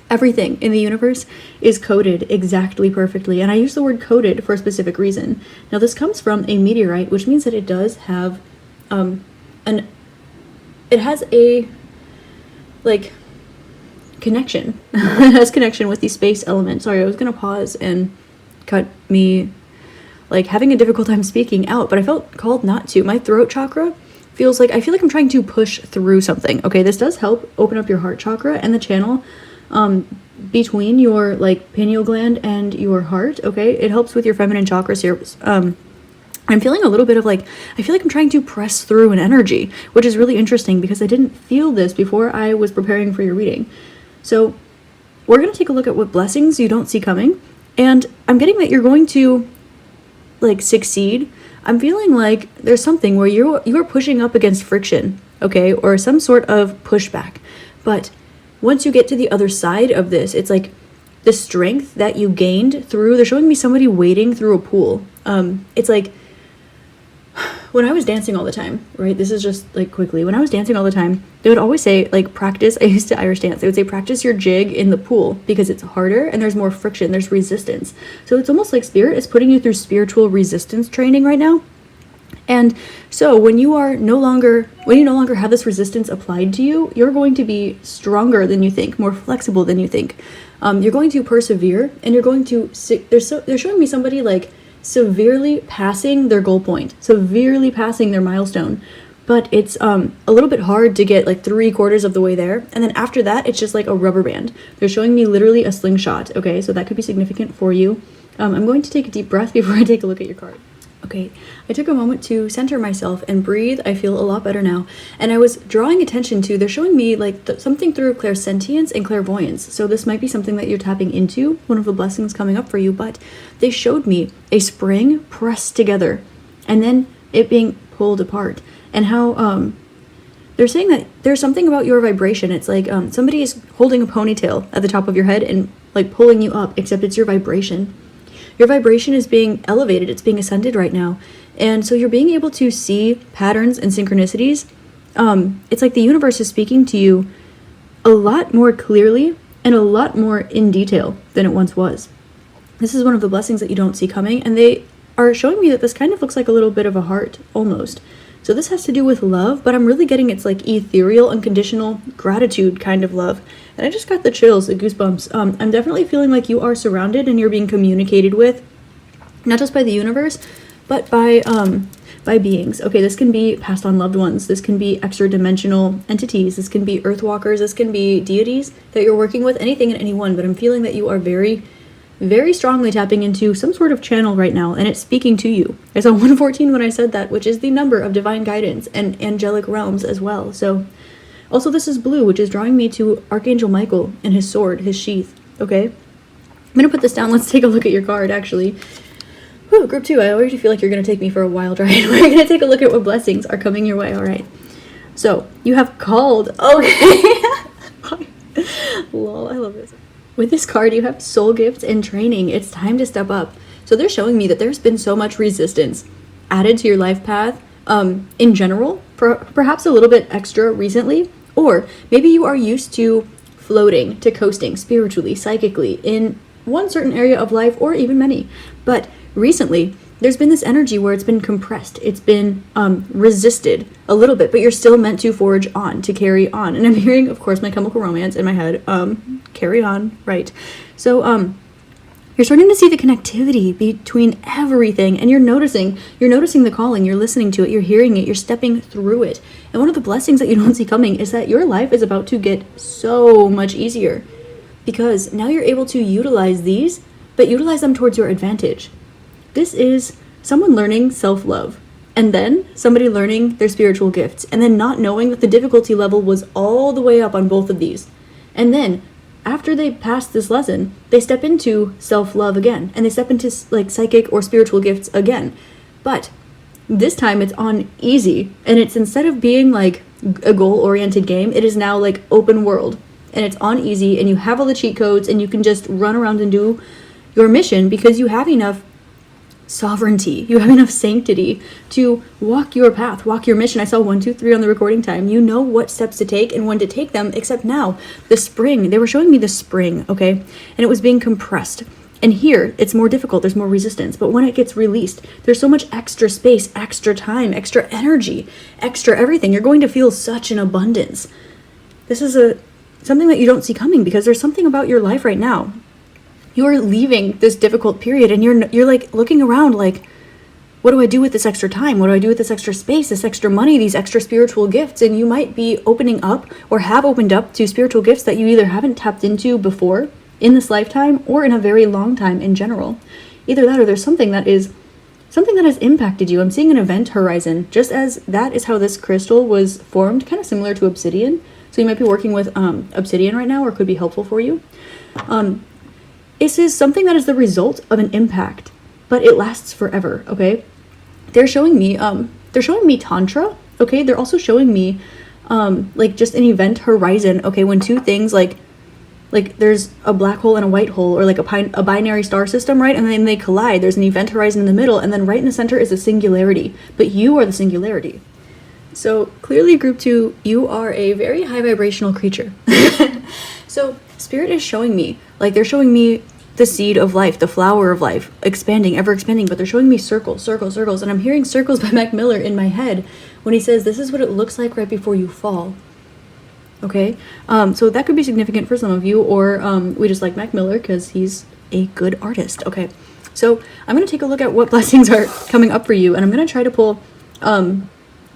Everything in the universe is coded exactly perfectly. And I use the word coded for a specific reason. Now, this comes from a meteorite, which means that it does have it has a connection. It has connection with the space element. Sorry, I was gonna pause and cut me having a difficult time speaking out, but I felt called not to. My throat chakra feels like I feel like I'm trying to push through something. Okay, this does help open up your heart chakra and the channel between your pineal gland and your heart. Okay, it helps with your feminine chakras here. I'm feeling a little bit of I feel like I'm trying to press through an energy, which is really interesting because I didn't feel this before I was preparing for your reading. So we're going to take a look at what blessings you don't see coming, and I'm getting that you're going to succeed. I'm feeling like there's something where you are pushing up against friction, okay, or some sort of pushback, but once you get to the other side of this, it's like the strength that you gained through, they're showing me somebody wading through a pool. It's like when I was dancing all the time, right? This is just quickly. When I was dancing all the time, they would always say practice. I used to Irish dance. They would say practice your jig in the pool because it's harder and there's more friction. There's resistance. So it's almost like spirit is putting you through spiritual resistance training right now. And so when you no longer have this resistance applied to you, you're going to be stronger than you think, more flexible than you think. You're going to persevere, and you're going to. They're showing me somebody severely passing their goal point, severely passing their milestone, but it's a little bit hard to get 3/4 of the way there, and then after that, it's just like a rubber band. They're showing me literally a slingshot. Okay, so that could be significant for you. I'm going to take a deep breath before I take a look at your card. Okay, I took a moment to center myself and breathe. I feel a lot better now. And I was drawing attention to, they're showing me something through clairsentience and clairvoyance. So this might be something that you're tapping into, one of the blessings coming up for you, but they showed me a spring pressed together and then it being pulled apart. And how they're saying that there's something about your vibration. It's like somebody is holding a ponytail at the top of your head and pulling you up, except it's your vibration. Your vibration is being elevated, it's being ascended right now. And so you're being able to see patterns and synchronicities. It's like the universe is speaking to you a lot more clearly and a lot more in detail than it once was. This is one of the blessings that you don't see coming, and they are showing me that this kind of looks like a little bit of a heart, almost. So this has to do with love, but I'm really getting it's ethereal, unconditional gratitude kind of love. And I just got the chills, the goosebumps. I'm definitely feeling like you are surrounded and you're being communicated with, not just by the universe, but by beings. Okay, this can be passed on loved ones. This can be extra dimensional entities. This can be earthwalkers. This can be deities that you're working with, anything and anyone. But I'm feeling that you are very, very strongly tapping into some sort of channel right now, and it's speaking to you. I saw 114 when I said that, which is the number of divine guidance and angelic realms as well. So also this is blue, which is drawing me to Archangel Michael and his sword, his sheath. Okay, I'm gonna put this down. Let's take a look at your card, actually. Whew, group 2, I already feel like you're gonna take me for a wild ride. We're gonna take a look at what blessings are coming your way. All right, so you have called. Okay. Lol, I love this. With this card, you have soul gifts and training. It's time to step up. So they're showing me that there's been so much resistance added to your life path in general, perhaps a little bit extra recently, or maybe you are used to floating, to coasting spiritually, psychically in one certain area of life, or even many. But recently, there's been this energy where it's been compressed, it's been resisted a little bit, but you're still meant to forge on, to carry on. And I'm hearing, of course, My Chemical Romance in my head, carry on, right? So you're starting to see the connectivity between everything, and you're noticing the calling, you're listening to it, you're hearing it, you're stepping through it. And one of the blessings that you don't see coming is that your life is about to get so much easier, because now you're able to utilize these, but utilize them towards your advantage. This is someone learning self-love. and then somebody learning their spiritual gifts, and then not knowing that the difficulty level was all the way up on both of these. And then after they pass this lesson, they step into self-love again, and they step into like psychic or spiritual gifts again. But this time it's on easy, and it's, instead of being like a goal-oriented game, it is now like open world, and it's on easy, and you have all the cheat codes, and you can just run around and do your mission because you have enough sovereignty, you have enough sanctity to walk your path, walk your mission. I saw 1, 2, 3 on the recording time. You know what steps to take and when to take them, except now the spring, they were showing me the spring, okay, and it was being compressed. And here it's more difficult, there's more resistance, but when it gets released, there's so much extra space, extra time, extra energy, extra everything. You're going to feel such an abundance. This is something that you don't see coming, because there's something about your life right now. You're leaving this difficult period, and you're like looking around like, what do I do with this extra time? What do I do with this extra space, this extra money, these extra spiritual gifts? And you might be opening up or have opened up to spiritual gifts that you either haven't tapped into before in this lifetime or in a very long time in general. Either that, or there's something that has impacted you. I'm seeing an event horizon, just as that is how this crystal was formed, kind of similar to obsidian. So you might be working with obsidian right now, or could be helpful for you. This is something that is the result of an impact, but it lasts forever, okay? They're showing me tantra, okay? They're also showing me like just an event horizon, okay? When two things like there's a black hole and a white hole, or like a binary star system, right? And then they collide. There's an event horizon in the middle, and then right in the center is a singularity, but you are the singularity. So clearly, group 2, you are a very high vibrational creature. So Spirit is showing me, like they're showing me the seed of life, the flower of life, expanding, ever expanding, but they're showing me circles, circles, circles. And I'm hearing circles by Mac Miller in my head when he says, this is what it looks like right before you fall. Okay, so that could be significant for some of you, or we just like Mac Miller because he's a good artist. Okay, so I'm going to take a look at what blessings are coming up for you, and I'm going to try to pull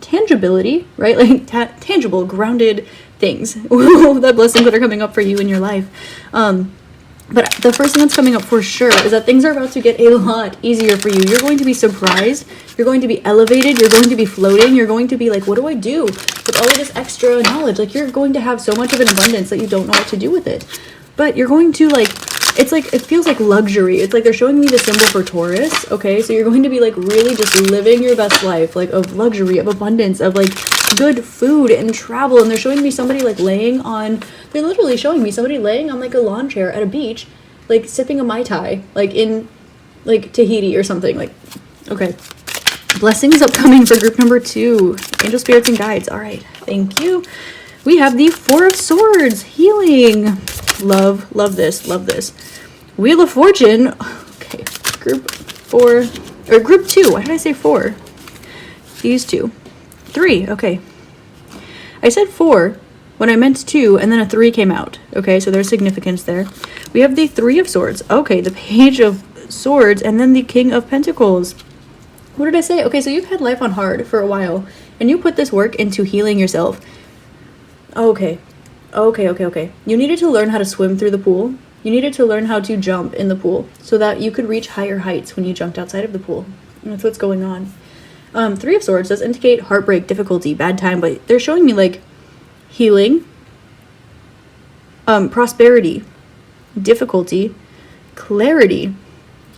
tangibility, right? Like tangible, grounded things, the blessings that are coming up for you in your life. But the first thing that's coming up for sure is that things are about to get a lot easier for you. You're going to be surprised. You're going to be elevated. You're going to be floating. You're going to be like, what do I do with all of this extra knowledge? Like, you're going to have so much of an abundance that you don't know what to do with it. But you're going to like, it's like, it feels like luxury. It's like they're showing me the symbol for Taurus. Okay, so you're going to be like really just living your best life, like of luxury, of abundance, of like good food and travel. And they're showing me somebody like they're literally showing me somebody laying on like a lawn chair at a beach, like sipping a Mai Tai, like in like Tahiti or something. Like, okay, blessings upcoming for group number 2, angel spirits and guides. All right, thank you. We have the 4 of Swords, healing. Love this, love this. Wheel of Fortune. Okay, group 4, or group 2. Why did I say 4? These 2. 3, okay. I said 4 when I meant 2, and then a 3 came out. Okay, so there's significance there. We have the 3 of Swords. Okay, the Page of Swords, and then the King of Pentacles. What did I say? Okay, so you've had life on hard for a while, and you put this work into healing yourself. Okay. You needed to learn how to swim through the pool. You needed to learn how to jump in the pool so that you could reach higher heights when you jumped outside of the pool. And that's what's going on. 3 of Swords does indicate heartbreak, difficulty, bad time, but they're showing me like healing, prosperity, difficulty, clarity,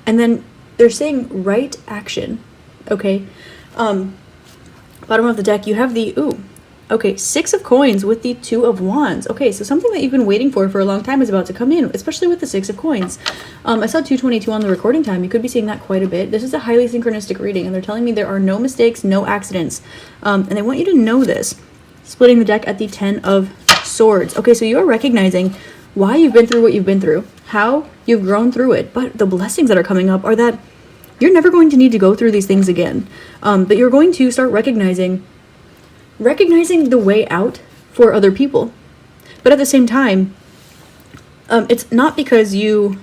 and then they're saying right action. Okay. Bottom of the deck, you have the okay, 6 of Coins with the 2 of Wands. Okay, so something that you've been waiting for a long time is about to come in, especially with the 6 of Coins. I saw 222 on the recording time. You could be seeing that quite a bit. This is a highly synchronistic reading, and they're telling me there are no mistakes, no accidents. And they want you to know this. Splitting the deck at the 10 of Swords. Okay, so you are recognizing why you've been through what you've been through, how you've grown through it. But the blessings that are coming up are that you're never going to need to go through these things again. But you're going to start recognizing the way out for other people. But at the same time, it's not because you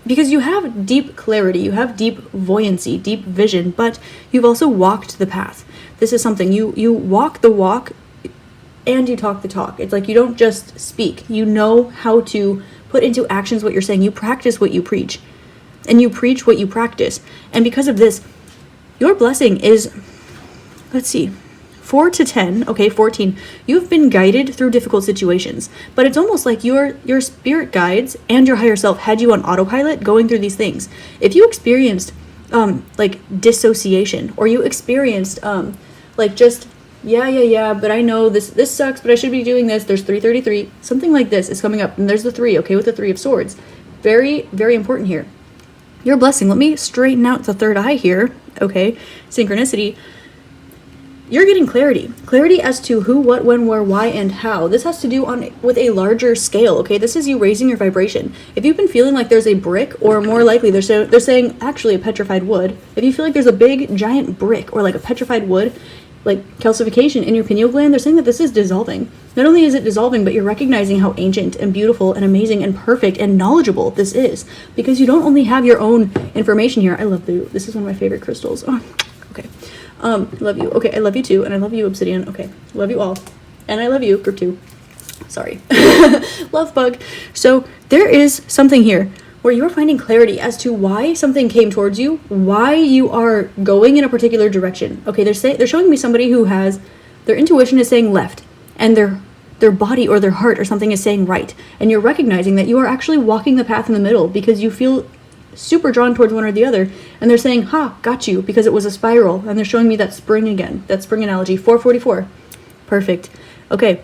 have deep clarity, you have deep buoyancy, deep vision, but you've also walked the path. This is something you walk the walk and you talk the talk. It's like you don't just speak, you know how to put into actions what you're saying. You practice what you preach, and you preach what you practice. And because of this, your blessing is let's see, 4 to 10, okay, 14, you've been guided through difficult situations, but it's almost like your spirit guides and your higher self had you on autopilot going through these things. If you experienced like dissociation, or you experienced like just but I know this sucks, but I should be doing this, there's 333, something like this is coming up, and there's the 3, okay, with the 3 of swords. Very, very important here. Your blessing, let me straighten out the third eye here, okay, synchronicity. You're getting clarity as to who, what, when, where, why, and how. This has to do with a larger scale, okay? This is you raising your vibration. If you've been feeling like there's a brick, or more likely they're saying actually a petrified wood, if you feel like there's a big giant brick or like a petrified wood, like calcification in your pineal gland, they're saying that this is dissolving. Not only is it dissolving, but you're recognizing how ancient and beautiful and amazing and perfect and knowledgeable this is, because you don't only have your own information here. I love this is one of my favorite crystals. Oh, okay. Love you. Okay, I love you too, and I love you, Obsidian. Okay, love you all. And I love you, group 2. Sorry. Love bug. So there is something here where you're finding clarity as to why something came towards you, why you are going in a particular direction. Okay, they're showing me somebody who has, their intuition is saying left, and their body or their heart or something is saying right. And you're recognizing that you are actually walking the path in the middle because you feel super drawn towards one or the other, and they're saying, ha, got you, because it was a spiral. And they're showing me that spring again, that spring analogy. 444. Perfect. Okay,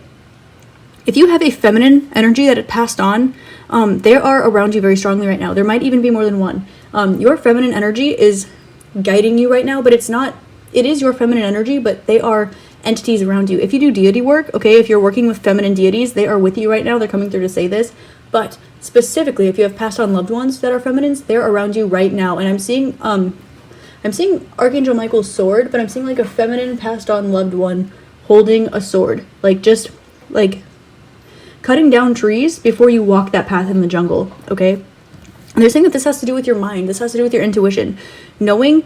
if you have a feminine energy that it passed on, they are around you very strongly right now. There might even be more than one. Your feminine energy is guiding you right now, but it is your feminine energy, but they are entities around you. If you do deity work, okay, if you're working with feminine deities, they are with you right now. They're coming through to say this. But specifically, if you have passed on loved ones that are feminines, they're around you right now. And I'm seeing Archangel Michael's sword, but I'm seeing like a feminine passed on loved one holding a sword, like just like cutting down trees before you walk that path in the jungle. Okay, and they're saying that this has to do with your mind. This has to do with your intuition, knowing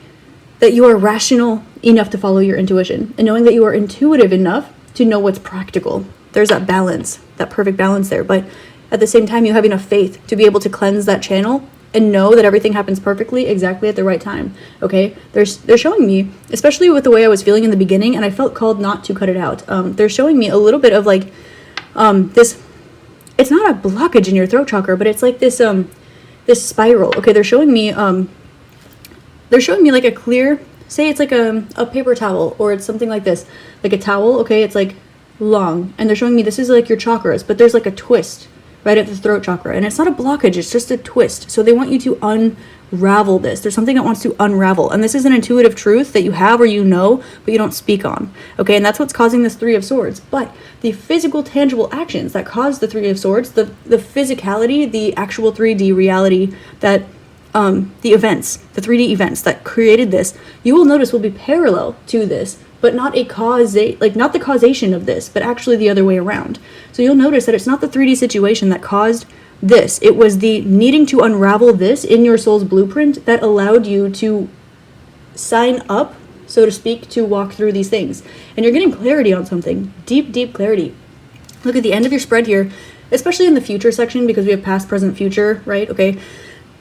that you are rational enough to follow your intuition, and knowing that you are intuitive enough to know what's practical. There's that balance, that perfect balance there, but at the same time, you have enough faith to be able to cleanse that channel and know that everything happens perfectly, exactly at the right time, okay? They're showing me, especially with the way I was feeling in the beginning, and I felt called not to cut it out. They're showing me a little bit of like this, it's not a blockage in your throat chakra, but it's like this spiral, okay? They're showing me like a clear, say it's like a paper towel, or it's something like this, like a towel, okay? It's like long, and they're showing me this is like your chakras, but there's like a twist right at the throat chakra, and it's not a blockage, it's just a twist. So they want you to unravel this. There's something that wants to unravel, and this is an intuitive truth that you have or you know, but you don't speak on, okay? And that's what's causing this 3 of swords. But the physical, tangible actions that cause the 3 of swords, the physicality, the actual 3D reality, that the events, the 3D events that created this, you will notice will be parallel to this, but not not the causation of this, but actually the other way around. So you'll notice that it's not the 3D situation that caused this. It was the needing to unravel this in your soul's blueprint that allowed you to sign up, so to speak, to walk through these things. And you're getting clarity on something, deep, deep clarity. Look at the end of your spread here, especially in the future section, because we have past, present, future, right? Okay.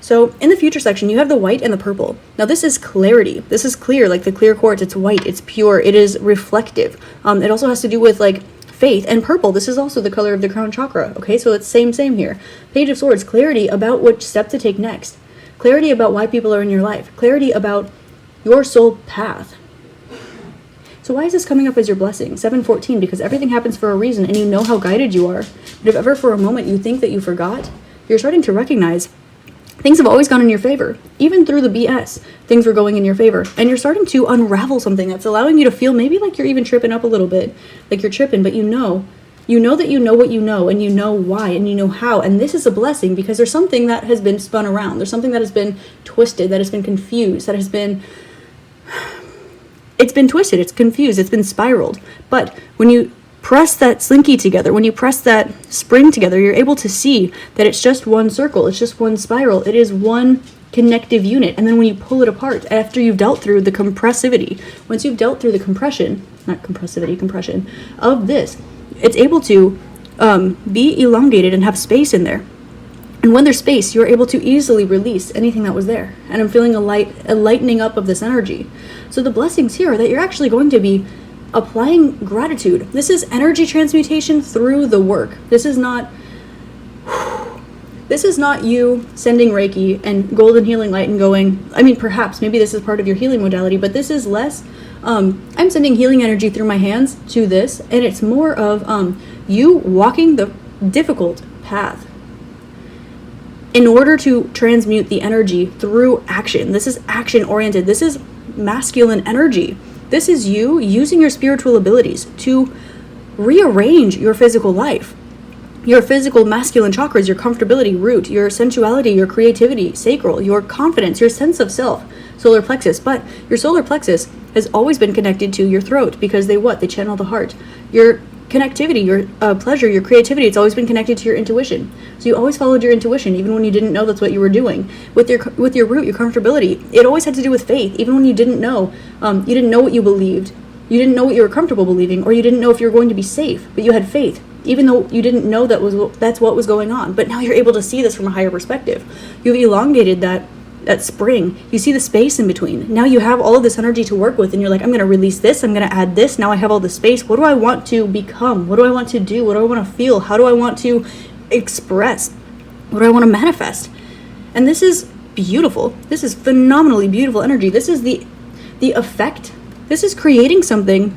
So in the future section, you have the white and the purple. Now this is clarity. This is clear, like the clear quartz. It's white, it's pure, it is reflective. It also has to do with like faith. And purple, this is also the color of the crown chakra. Okay, so it's same here. Page of Swords, clarity about which step to take next. Clarity about why people are in your life. Clarity about your soul path. So why is this coming up as your blessing? 714, because everything happens for a reason and you know how guided you are. But if ever for a moment you think that you forgot, you're starting to recognize things have always gone in your favor. Even through the BS, things were going in your favor. And you're starting to unravel something that's allowing you to feel maybe like you're even tripping up a little bit. Like you're tripping, but you know that you know what you know, and you know why, and you know how. And this is a blessing because there's something that has been spun around. There's something that has been twisted, that has been confused, that has been... It's been twisted, it's confused, it's been spiraled. But when you press that slinky together, when you press that spring together, you're able to see that it's just one circle, it's just one spiral, it is one connective unit. And then when you pull it apart, after you've dealt through the compressivity, once you've dealt through the compression of this, it's able to be elongated and have space in there. And when there's space, you're able to easily release anything that was there. And I'm feeling a lightening up of this energy. So the blessings here are that you're actually going to be applying gratitude. This is energy transmutation through the work. This is not you sending Reiki and golden healing light and going, I mean, perhaps, maybe this is part of your healing modality, but this is less, I'm sending healing energy through my hands to this, and it's more of you walking the difficult path in order to transmute the energy through action. This is action oriented. This is masculine energy. This is you using your spiritual abilities to rearrange your physical life. Your physical masculine chakras, your comfortability, root, your sensuality, your creativity, sacral, your confidence, your sense of self, solar plexus. But your solar plexus has always been connected to your throat because they channel the heart. Your connectivity, your pleasure, your creativity, it's always been connected to your intuition. So you always followed your intuition even when you didn't know that's what you were doing. With your root, your comfortability, it always had to do with faith, even when you didn't know what you believed, you didn't know what you were comfortable believing, or you didn't know if you were going to be safe, but you had faith, even though you didn't know that's what was going on. But now you're able to see this from a higher perspective. You've elongated that spring. You see the space in between. Now you have all of this energy to work with, and you're like, I'm going to release this, I'm going to add this. Now I have all the space. What do I want to become? What do I want to do? What do I want to feel? How do I want to express? What do I want to manifest? And this is beautiful. This is phenomenally beautiful energy. This is the effect. This is creating something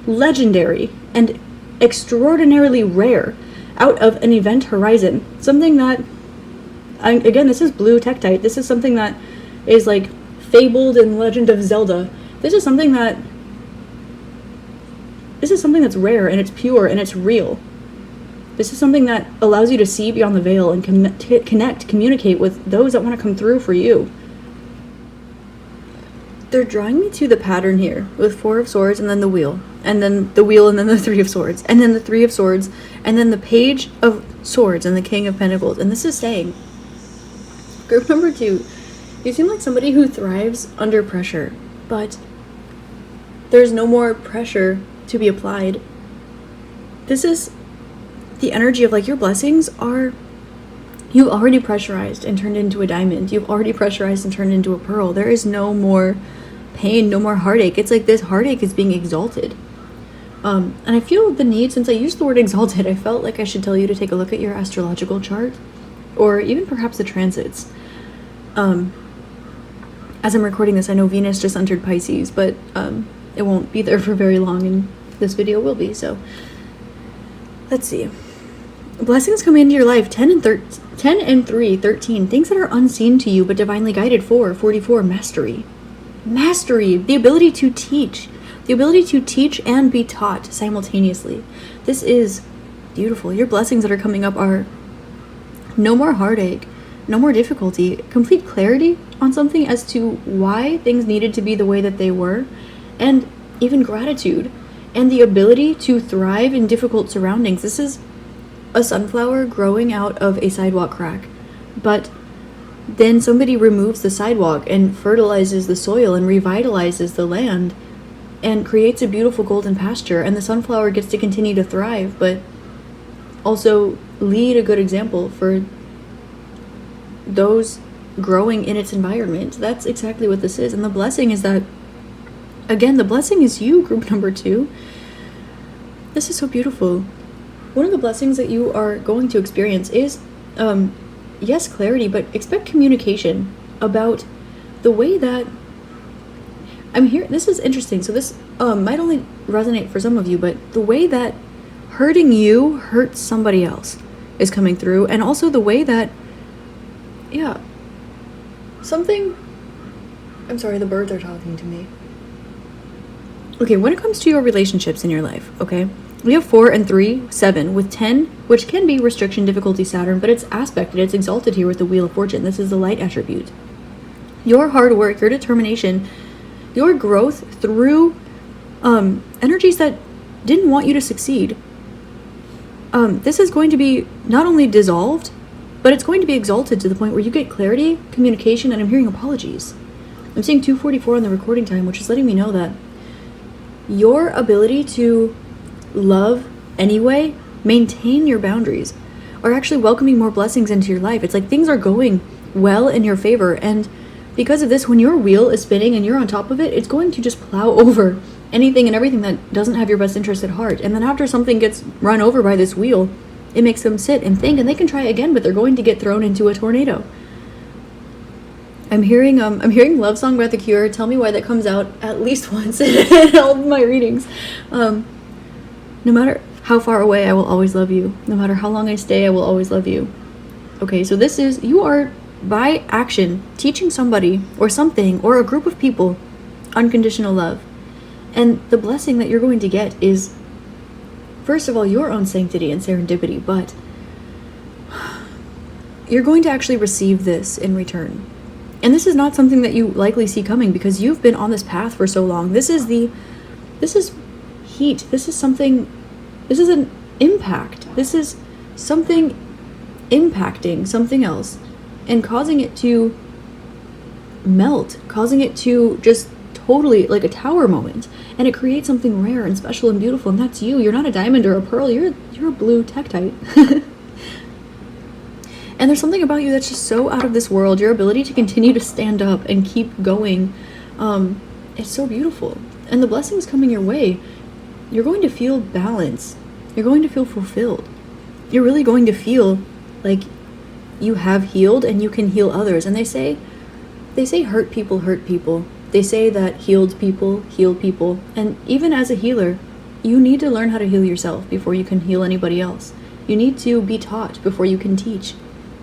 legendary and extraordinarily rare out of an event horizon. Something that, again, this is blue Tektite. This is something that is like fabled in Legend of Zelda. This is something that's rare, and it's pure, and it's real. This is something that allows you to see beyond the veil and communicate with those that want to come through for you. They're drawing me to the pattern here with 4 of Swords, and then the Wheel, and then the Wheel, and then the 3 of Swords, and then the 3 of Swords, and then the Page of Swords, and the King of Pentacles. And this is saying, group number 2, you seem like somebody who thrives under pressure, but there's no more pressure to be applied. This is the energy of like your blessings are, you already pressurized and turned into a diamond. You've already pressurized and turned into a pearl. There is no more pain, no more heartache. It's like this heartache is being exalted. And I feel the need, since I used the word exalted, I felt like I should tell you to take a look at your astrological chart, or even perhaps the transits. As I'm recording this, I know Venus just entered Pisces, but it won't be there for very long, and this video will be, so let's see. Blessings come into your life. 10 and 3, 13. Things that are unseen to you but divinely guided. 4, 44. Mastery. Mastery. The ability to teach. The ability to teach and be taught simultaneously. This is beautiful. Your blessings that are coming up are no more heartache, no more difficulty, complete clarity on something as to why things needed to be the way that they were, and even gratitude and the ability to thrive in difficult surroundings. This is a sunflower growing out of a sidewalk crack, but then somebody removes the sidewalk and fertilizes the soil and revitalizes the land and creates a beautiful golden pasture, and the sunflower gets to continue to thrive, but also lead a good example for those growing in its environment. That's exactly what this is. And the blessing is that, again, the blessing is you, group number 2. This is so beautiful. One of the blessings that you are going to experience is, yes, clarity, but expect communication about the way that I'm here. This is interesting. So this might only resonate for some of you, but the way that hurting you hurts somebody else is coming through. And also the way that, yeah, something, I'm sorry, the birds are talking to me. Okay, when it comes to your relationships in your life, okay, we have 4 and 3, 7, with 10, which can be restriction, difficulty, Saturn, but it's aspected, it's exalted here with the Wheel of Fortune. This is the light attribute. Your hard work, your determination, your growth through energies that didn't want you to succeed. This is going to be not only dissolved, but it's going to be exalted to the point where you get clarity, communication, and I'm hearing apologies. I'm seeing 244 on the recording time, which is letting me know that your ability to love anyway, maintain your boundaries, are actually welcoming more blessings into your life. It's like things are going well in your favor, and because of this, when your wheel is spinning and you're on top of it, it's going to just plow over anything and everything that doesn't have your best interest at heart. And then after something gets run over by this wheel, it makes them sit and think, and they can try again, but they're going to get thrown into a tornado. I'm hearing Love Song by The Cure. Tell me why that comes out at least once in all of my readings. No matter how far away, I will always love you. No matter how long I stay, I will always love you. Okay, so this is, you are, by action, teaching somebody or something or a group of people unconditional love. And the blessing that you're going to get is, first of all, your own sanctity and serendipity, but you're going to actually receive this in return. And this is not something that you likely see coming because you've been on this path for so long. This is heat. This is an impact. This is something impacting something else and causing it to melt, causing it to just totally, like a tower moment. And it creates something rare and special and beautiful, and that's you. You're not a diamond or a pearl, you're a blue Tektite. And there's something about you that's just so out of this world. Your ability to continue to stand up and keep going, it's so beautiful. And the blessings coming your way, you're going to feel balance. You're going to feel fulfilled. You're really going to feel like you have healed and you can heal others. And they say hurt people hurt people. They say that healed people heal people. And even as a healer, you need to learn how to heal yourself before you can heal anybody else. You need to be taught before you can teach.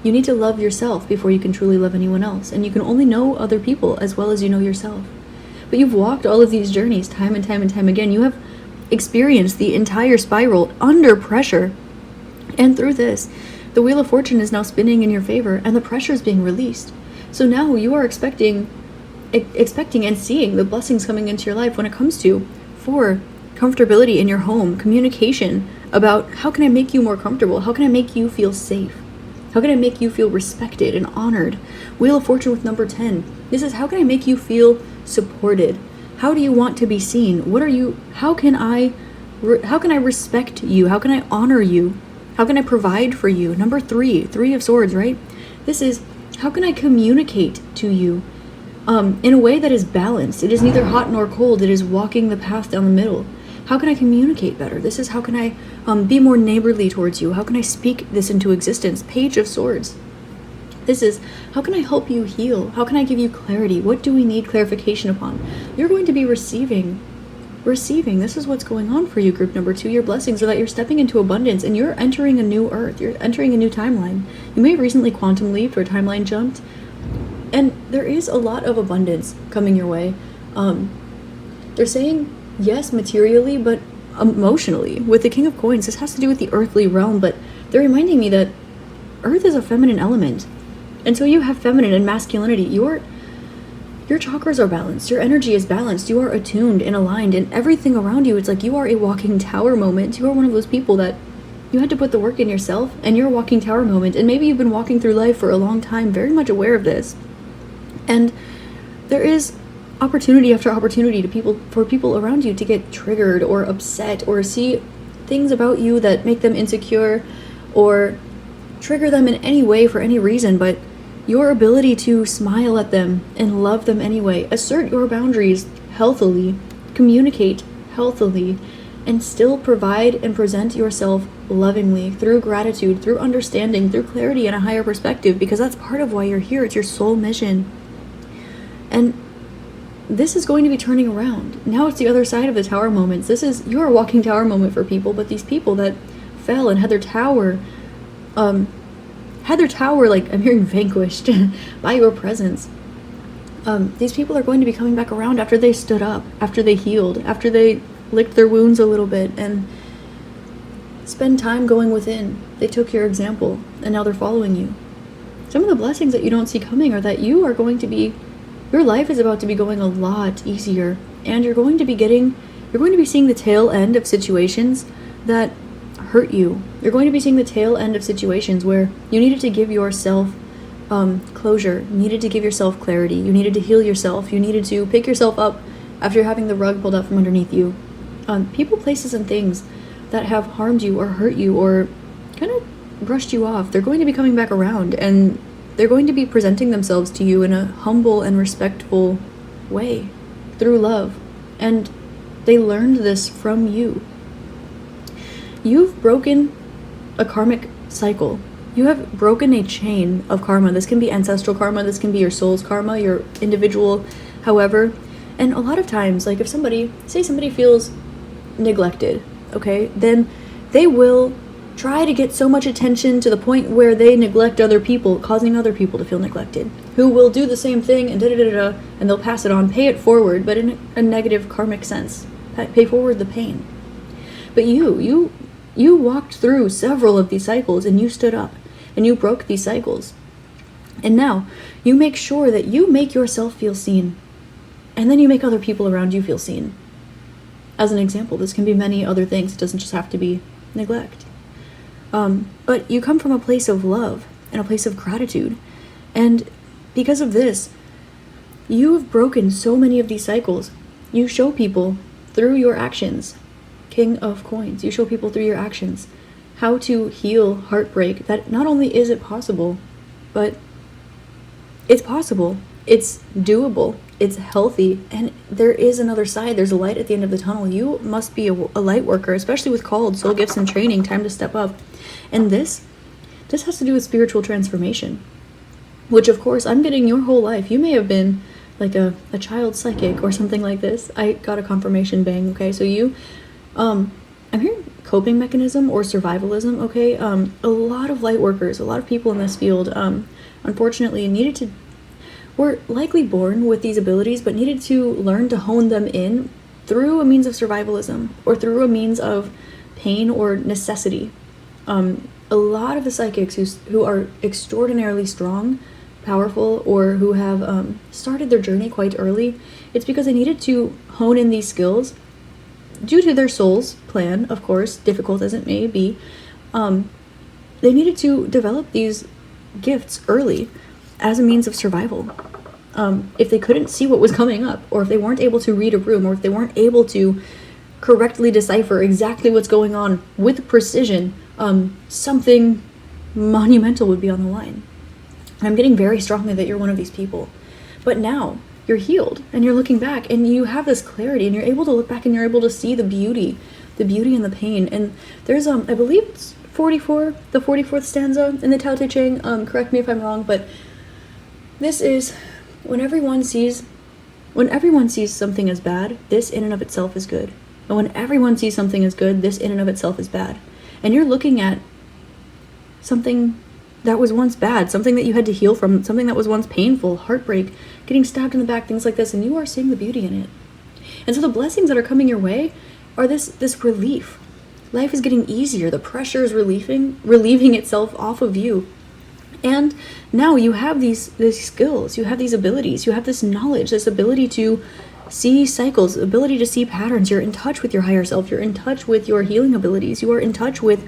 You need to love yourself before you can truly love anyone else. And you can only know other people as well as you know yourself. But you've walked all of these journeys time and time and time again. You have experienced the entire spiral under pressure. And through this, the Wheel of Fortune is now spinning in your favor and the pressure is being released. So now you are expecting and seeing the blessings coming into your life when it comes to, for comfortability in your home, communication about how can I make you more comfortable? How can I make you feel safe? How can I make you feel respected and honored? Wheel of Fortune with number 10. This is how can I make you feel supported? How do you want to be seen? How can I respect you? How can I honor you? How can I provide for you? Number 3 of Swords, right? This is how can I communicate to you in a way that is balanced? It is neither hot nor cold. It is walking the path down the middle. How can I communicate better? This is how can I be more neighborly towards you? How can I speak this into existence? Page of Swords. This is how can I help you heal? How can I give you clarity? What do we need clarification upon? You're going to be receiving. This is what's going on for you, group number 2. Your blessings are that you're stepping into abundance and you're entering a new earth. You're entering a new timeline. You may have recently quantum leaped or timeline jumped. And there is a lot of abundance coming your way. They're saying yes, materially, but emotionally. With the King of Coins, this has to do with the earthly realm, but they're reminding me that Earth is a feminine element. And so you have feminine and masculinity. Your chakras are balanced. Your energy is balanced. You are attuned and aligned, and everything around you, it's like you are a walking tower moment. You are one of those people that you had to put the work in yourself, and you're a walking tower moment. And maybe you've been walking through life for a long time, very much aware of this. And there is opportunity after opportunity for people around you to get triggered or upset or see things about you that make them insecure or trigger them in any way for any reason, but your ability to smile at them and love them anyway, assert your boundaries healthily, communicate healthily, and still provide and present yourself lovingly through gratitude, through understanding, through clarity and a higher perspective, because that's part of why you're here. It's your soul mission. And this is going to be turning around. Now it's the other side of the tower moments. You're a walking tower moment for people, but these people that fell and had their tower, like, I'm hearing vanquished by your presence. These people are going to be coming back around after they stood up, after they healed, after they licked their wounds a little bit and spend time going within. They took your example and now they're following you. Some of the blessings that you don't see coming are that your life is about to be going a lot easier, and you're going to be seeing the tail end of situations that hurt you. You're going to be seeing the tail end of situations where you needed to give yourself closure, you needed to give yourself clarity, you needed to heal yourself, you needed to pick yourself up after having the rug pulled out from underneath you. People, places, and things that have harmed you or hurt you or kind of brushed you off, they're going to be coming back around, and they're going to be presenting themselves to you in a humble and respectful way through love. And they learned this from you. You've broken a karmic cycle. You have broken a chain of karma. This can be ancestral karma, this can be your soul's karma, your individual, however. And a lot of times, like if somebody feels neglected, okay, then they will try to get so much attention to the point where they neglect other people, causing other people to feel neglected, who will do the same thing and and they'll pass it on, pay it forward, but in a negative karmic sense, pay forward the pain. But you walked through several of these cycles, and you stood up and you broke these cycles, and now you make sure that you make yourself feel seen, and then you make other people around you feel seen. As an example, this can be many other things. It doesn't just have to be neglect. But you come from a place of love and a place of gratitude. And because of this, you have broken so many of these cycles. You show people through your actions, King of Coins, you show people through your actions how to heal heartbreak. That not only is it possible, but it's possible. It's doable. It's healthy. And there is another side. There's a light at the end of the tunnel. You must be a light worker, especially with called soul gifts and training, time to step up. And this has to do with spiritual transformation, which of course I'm getting your whole life. You may have been like a child psychic or something like this. I got a confirmation bang. Okay. So you, I'm hearing coping mechanism or survivalism. Okay. A lot of light workers, a lot of people in this field, unfortunately were likely born with these abilities, but needed to learn to hone them in through a means of survivalism or through a means of pain or necessity. A lot of the psychics who are extraordinarily strong, powerful, or who have started their journey quite early, it's because they needed to hone in these skills due to their soul's plan, of course, difficult as it may be. They needed to develop these gifts early as a means of survival. If they couldn't see what was coming up, or if they weren't able to read a room, or if they weren't able to correctly decipher exactly what's going on with precision, something monumental would be on the line. And I'm getting very strongly that you're one of these people. But now you're healed, and you're looking back, and you have this clarity, and you're able to look back, and you're able to see the beauty and the pain. And there's I believe it's 44, the 44th stanza in the Tao Te Ching. Correct me if I'm wrong, but this is when everyone sees something as bad, this in and of itself is good. And when everyone sees something as good, this in and of itself is bad. And you're looking at something that was once bad, something that you had to heal from, something that was once painful, heartbreak, getting stabbed in the back, things like this, and you are seeing the beauty in it. And so the blessings that are coming your way are this relief. Life is getting easier. The pressure is relieving itself off of you. And now you have these skills, you have these abilities, you have this knowledge, this ability to see cycles, ability to see patterns. You're in touch with your higher self. You're in touch with your healing abilities. You are in touch with,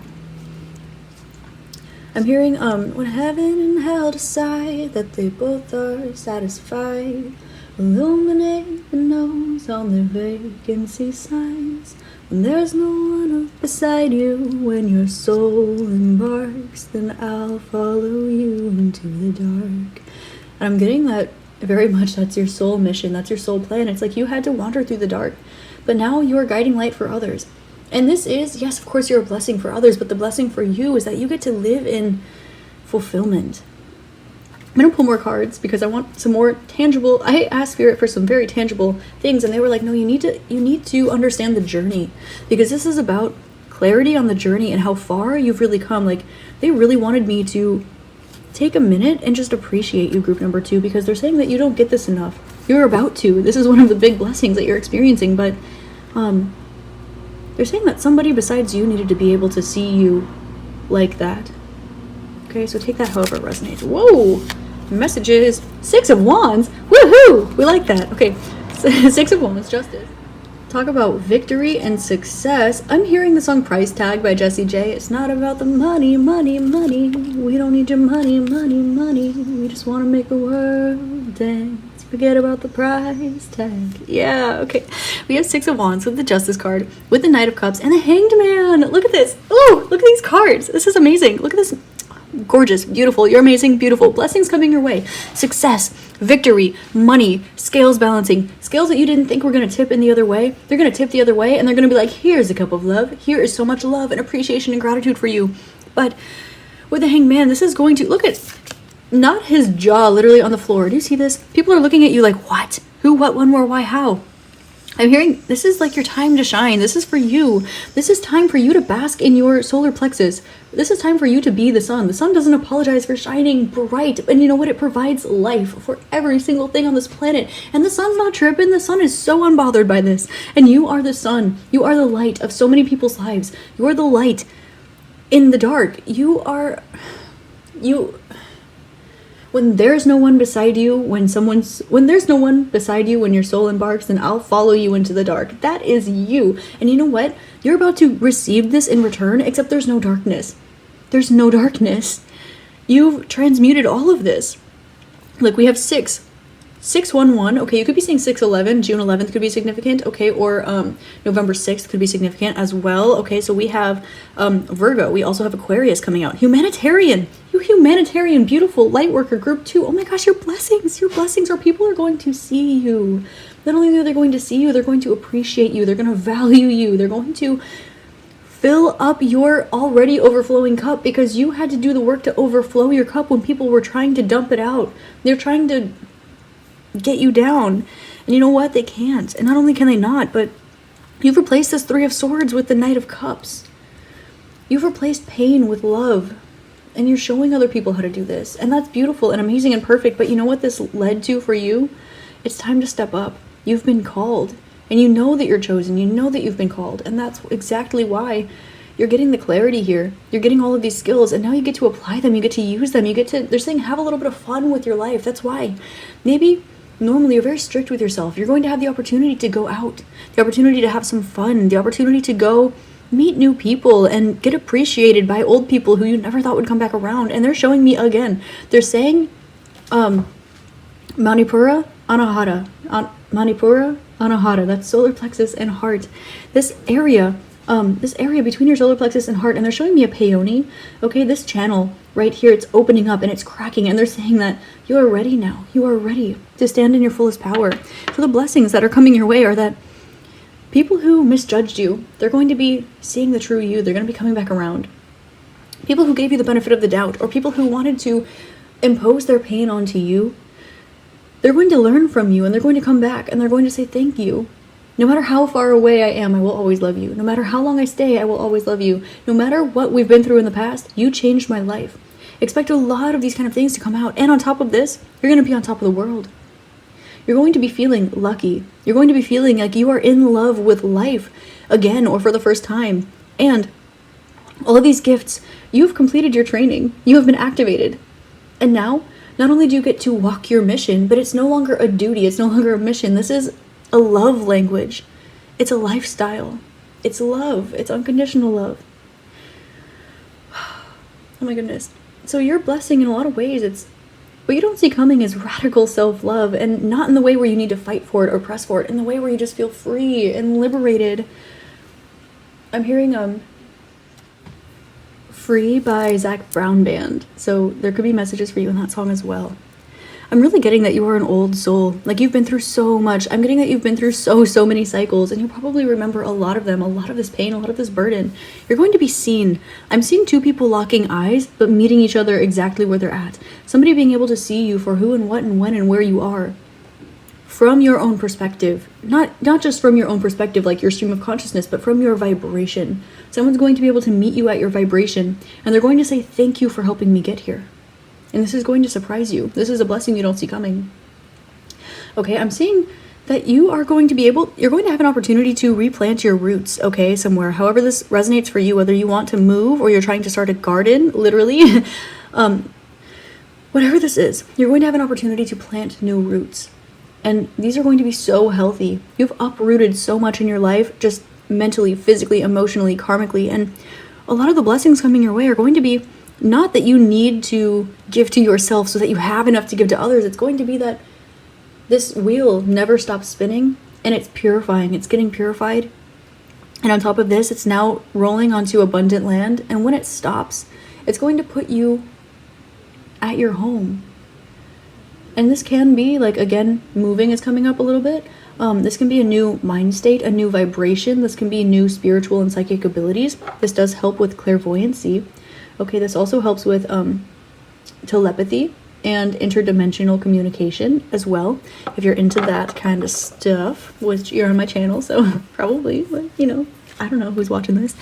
I'm hearing, when heaven and hell decide that they both are satisfied, illuminate the nose on their vacancy signs. When there's no one beside you, when your soul embarks, then I'll follow you into the dark. And I'm getting that very much that's your soul mission, that's your soul plan. It's like you had to wander through the dark, but now you are guiding light for others. And this is, yes, of course you're a blessing for others, but the blessing for you is that you get to live in fulfillment. I'm going to pull more cards because I want some more tangible. I asked Spirit for some very tangible things, and they were like, no, you need to understand the journey, because this is about clarity on the journey and how far you've really come. Like, they really wanted me to take a minute and just appreciate you, group number 2, because they're saying that you don't get this enough. You're about to. This is one of the big blessings that you're experiencing, but they're saying that somebody besides you needed to be able to see you like that. Okay, so take that however it resonates. Whoa! Messages. 6 of Wands. Woohoo! We like that. Okay, 6 of Wands, justice. Talk about victory and success. I'm hearing the song Price Tag by Jessie J. It's not about the money, money, money. We don't need your money, money, money. We just want to make the world dance. Forget about the price tag. Yeah, okay. We have Six of Wands with the Justice card, with the Knight of Cups, and the Hanged Man. Look at this. Oh, look at these cards. This is amazing. Look at this. Gorgeous, beautiful. You're amazing, beautiful. Blessings coming your way. Success, victory, money, scales balancing. Scales that you didn't think were going to tip in the other way. They're going to tip the other way, and they're going to be like, here's a cup of love. Here is so much love and appreciation and gratitude for you. But with the Hanged Man, this is going to, look at, not his jaw literally on the floor. Do you see this? People are looking at you like, what? Who, what, when, where, why, how? I'm hearing this is like your time to shine. This is for you. This is time for you to bask in your solar plexus. This is time for you to be the sun. The sun doesn't apologize for shining bright. And you know what? It provides life for every single thing on this planet. And the sun's not tripping. The sun is so unbothered by this. And you are the sun. You are the light of so many people's lives. You are the light in the dark. When there's no one beside you, when there's no one beside you when your soul embarks, then I'll follow you into the dark. That is you. And you know what? You're about to receive this in return, except there's no darkness. There's no darkness. You've transmuted all of this. Look, we have 611. Okay, you could be saying 611. June 11th could be significant. Okay, or November 6th could be significant as well. Okay, so we have Virgo. We also have Aquarius coming out. Humanitarian. You humanitarian, beautiful light worker group 2. Oh my gosh, your blessings. Your blessings are people are going to see you. Not only are they going to see you, they're going to appreciate you. They're going to value you. They're going to fill up your already overflowing cup because you had to do the work to overflow your cup when people were trying to dump it out. They're trying to get you down. And you know what? They can't. And not only can they not, but you've replaced this Three of Swords with the Knight of Cups. You've replaced pain with love. And you're showing other people how to do this. And that's beautiful and amazing and perfect. But you know what this led to for you? It's time to step up. You've been called. And you know that you're chosen. You know that you've been called. And that's exactly why you're getting the clarity here. You're getting all of these skills. And now you get to apply them. You get to use them. They're saying have a little bit of fun with your life. That's why. Maybe normally you're very strict with yourself. You're going to have the opportunity to go out. The opportunity to have some fun. The opportunity to go meet new people and get appreciated by old people who you never thought would come back around. And they're showing me again. They're saying Manipura Anahata. Manipura Anahata. That's solar plexus and heart. This area between your solar plexus and heart, and they're showing me a peony. Okay, this channel right here, it's opening up and it's cracking, and they're saying that you are ready now. You are ready to stand in your fullest power. So the blessings that are coming your way are that people who misjudged you, they're going to be seeing the true you. They're going to be coming back around. People who gave you the benefit of the doubt, or people who wanted to impose their pain onto you, they're going to learn from you, and they're going to come back, and they're going to say thank you. No matter how far away I am, I will always love you. No matter how long I stay, I will always love you. No matter what we've been through in the past, you changed my life. Expect a lot of these kind of things to come out. And on top of this, you're going to be on top of the world. You're going to be feeling lucky. You're going to be feeling like you are in love with life again or for the first time. And all of these gifts, you've completed your training. You have been activated. And now, not only do you get to walk your mission, but it's no longer a duty. It's no longer a mission. This is a love language. It's a lifestyle. It's love. It's unconditional love. Oh my goodness. So your blessing in a lot of ways, what you don't see coming is radical self-love, and not in the way where you need to fight for it or press for it, in the way where you just feel free and liberated. I'm hearing Free by Zach Brown Band. So there could be messages for you in that song as well. I'm really getting that you are an old soul. Like, you've been through so much. I'm getting that you've been through so many cycles, and you'll probably remember a lot of them, a lot of this pain, a lot of this burden. You're going to be seen. I'm seeing two people locking eyes, but meeting each other exactly where they're at. Somebody being able to see you for who and what and when and where you are. From your own perspective. Not just from your own perspective, like your stream of consciousness, but from your vibration. Someone's going to be able to meet you at your vibration, and they're going to say, thank you for helping me get here. And this is going to surprise you. This is a blessing you don't see coming. Okay, I'm seeing that you're going to have an opportunity to replant your roots, okay, somewhere. However this resonates for you, whether you want to move or you're trying to start a garden, literally. Whatever this is, you're going to have an opportunity to plant new roots. And these are going to be so healthy. You've uprooted so much in your life, just mentally, physically, emotionally, karmically. And a lot of the blessings coming your way are going to be not that you need to give to yourself so that you have enough to give to others. It's going to be that this wheel never stops spinning, and it's purifying. It's getting purified. And on top of this, it's now rolling onto abundant land. And when it stops, it's going to put you at your home. And this can be, like, again, moving is coming up a little bit. This can be a new mind state, a new vibration. This can be new spiritual and psychic abilities. This does help with clairvoyancy. Okay, this also helps with telepathy and interdimensional communication as well. If you're into that kind of stuff, which you're on my channel, so probably, but, you know, I don't know who's watching this.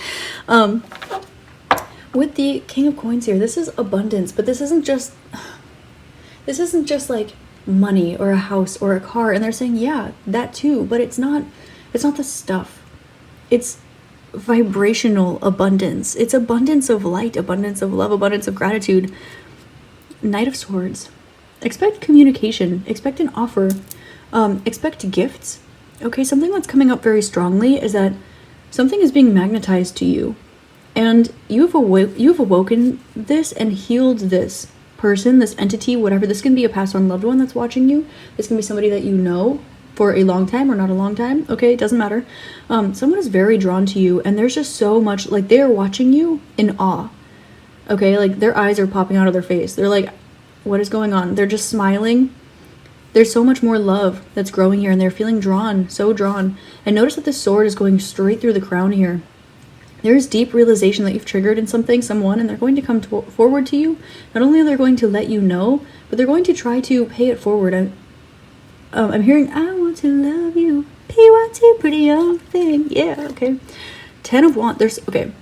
With the King of Coins here, this is abundance, but this isn't just like money or a house or a car. And they're saying, yeah, that too, but it's not the stuff. It's vibrational abundance. It's abundance of light, abundance of love, abundance of gratitude. Knight of Swords. Expect communication. Expect an offer. Expect gifts. Okay, something that's coming up very strongly is that something is being magnetized to you. And you've awoken this and healed this person, this entity, whatever. This can be a passed on loved one that's watching you. This can be somebody that you know for a long time or not a long time. Okay, it doesn't matter. Someone is very drawn to you, and there's just so much, like, they are watching you in awe. Okay, like, their eyes are popping out of their face. They're like, what is going on? They're just smiling. There's so much more love that's growing here, and they're feeling drawn, so drawn. And notice that this sword is going straight through the crown here. There's deep realization that you've triggered in someone, and they're going to come forward to you. Not only are they going to let you know, but they're going to try to pay it forward. I'm hearing, I want to love you, P-Y-T, pretty young thing. Yeah, okay. 10 of Wands. Okay.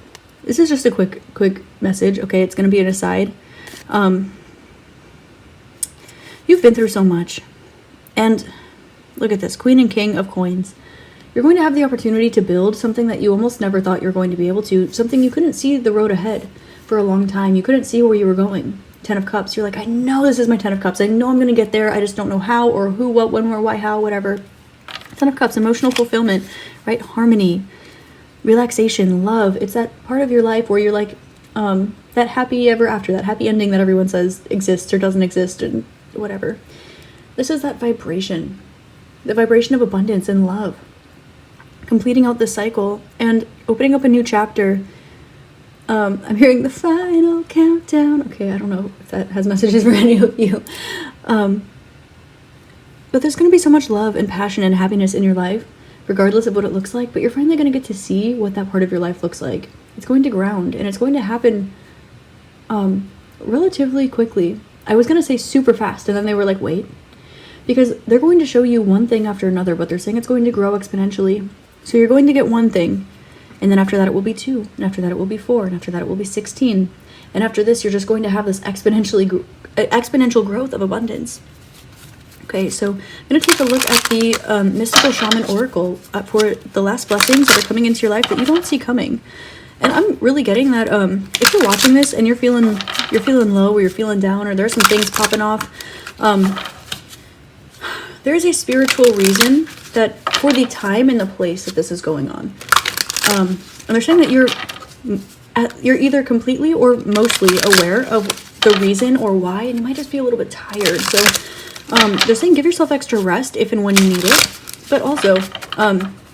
This is just a quick message. Okay, it's going to be an aside. You've been through so much. And look at this, Queen and King of Coins. You're going to have the opportunity to build something that you almost never thought you were going to be able to. Something you couldn't see the road ahead for a long time. You couldn't see where you were going. 10 of Cups. You're like, I know this is my 10 of Cups. I know I'm going to get there. I just don't know how or who, what, when, where, why, how, whatever. 10 of Cups, emotional fulfillment, right? Harmony, relaxation, love. It's that part of your life where you're like, that happy ever after, that happy ending that everyone says exists or doesn't exist and whatever. This is that vibration. The vibration of abundance and love. Completing out this cycle and opening up a new chapter. I'm hearing the final countdown. Okay, I don't know if that has messages for any of you. But there's going to be so much love and passion and happiness in your life, regardless of what it looks like. But you're finally going to get to see what that part of your life looks like. It's going to ground, and it's going to happen relatively quickly. I was going to say super fast, and then they were like, wait. Because they're going to show you one thing after another, but they're saying it's going to grow exponentially. So you're going to get one thing, and then after that it will be 2, and after that it will be 4, and after that it will be 16. And after this, you're just going to have this exponential growth of abundance. Okay, so I'm going to take a look at the Mystical Shaman Oracle for the last blessings that are coming into your life that you don't see coming. And I'm really getting that if you're watching this and you're feeling low or you're feeling down or there's some things popping off, there is a spiritual reason that for the time and the place that this is going on. And they're saying that you're either completely or mostly aware of the reason or why, and you might just be a little bit tired. So they're saying give yourself extra rest if and when you need it. But also,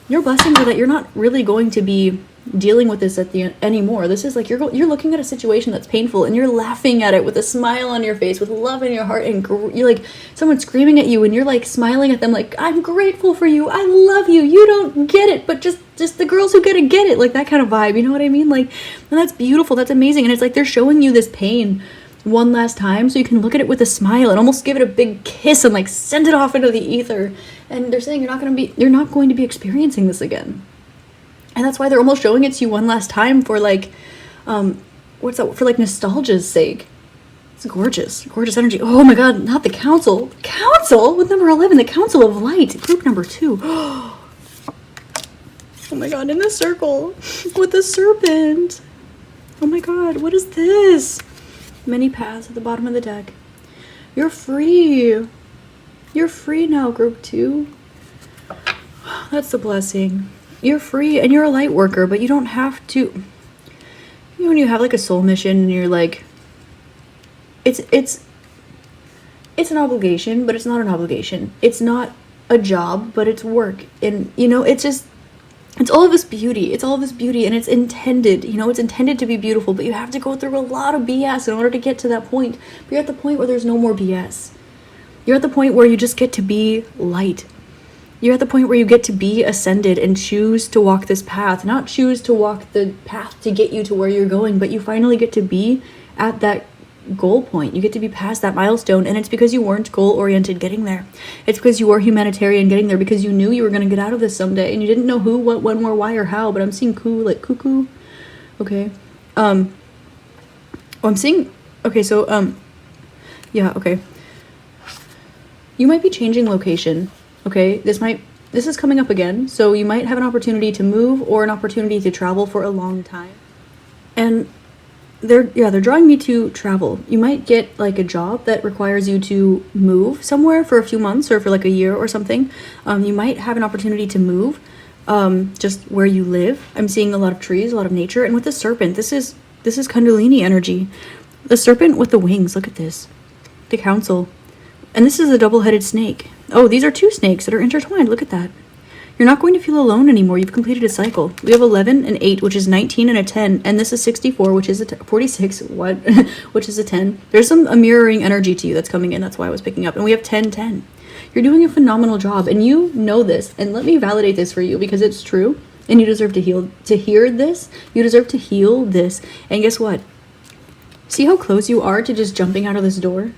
your blessings are that you're not really going to be dealing with this anymore. This is like you're looking at a situation that's painful and you're laughing at it with a smile on your face, with love in your heart, and you're like someone screaming at you and you're like smiling at them like, I'm grateful for you, I love you, you don't get it, but just the girls who get it, like that kind of vibe, you know what I mean? Like, and that's beautiful, that's amazing. And it's like they're showing you this pain one last time so you can look at it with a smile and almost give it a big kiss and like send it off into the ether. And they're saying you're not going to be experiencing this again. And that's why they're almost showing it to you one last time for like, what's that, for like nostalgia's sake. It's gorgeous energy. Oh my God, not the council. Council with number 11, the Council of Light, group number 2. Oh my God, in the circle with the serpent. Oh my God, what is this? Many paths at the bottom of the deck. You're free. You're free now, group 2. That's the blessing. You're free and you're a light worker, but you don't have to. You know when you have like a soul mission and you're like, it's it's an obligation, but it's not an obligation. It's not a job, but it's work. And, you know, it's just, it's all of this beauty. It's all of this beauty, and it's intended, you know, it's intended to be beautiful, but you have to go through a lot of BS in order to get to that point. But you're at the point where there's no more BS. You're at the point where you just get to be light. You're at the point where you get to be ascended and choose to walk this path, not choose to walk the path to get you to where you're going, but you finally get to be at that goal point. You get to be past that milestone, and it's because you weren't goal-oriented getting there. It's because you were humanitarian getting there, because you knew you were going to get out of this someday, and you didn't know who, what, when, where, why, or how, but I'm seeing like cuckoo. Okay. Oh, I'm seeing, okay, so, yeah, okay. You might be changing location. Okay, this is coming up again, so you might have an opportunity to move or an opportunity to travel for a long time. And they're drawing me to travel. You might get like a job that requires you to move somewhere for a few months or for like a year or something. You might have an opportunity to move just where you live. I'm seeing a lot of trees, a lot of nature, and with the serpent, this is Kundalini energy. The serpent with the wings, look at this. The council. And this is a double-headed snake. Oh, these are two snakes that are intertwined. Look at that. You're not going to feel alone anymore. You've completed a cycle. We have 11 and 8, which is 19 and a 10. And this is 64, which is a 46, what? Which is a 10. There's a mirroring energy to you that's coming in. That's why I was picking up. And we have 10, 10. You're doing a phenomenal job. And you know this. And let me validate this for you because it's true. And you deserve to hear this. You deserve to heal this. And guess what? See how close you are to just jumping out of this door?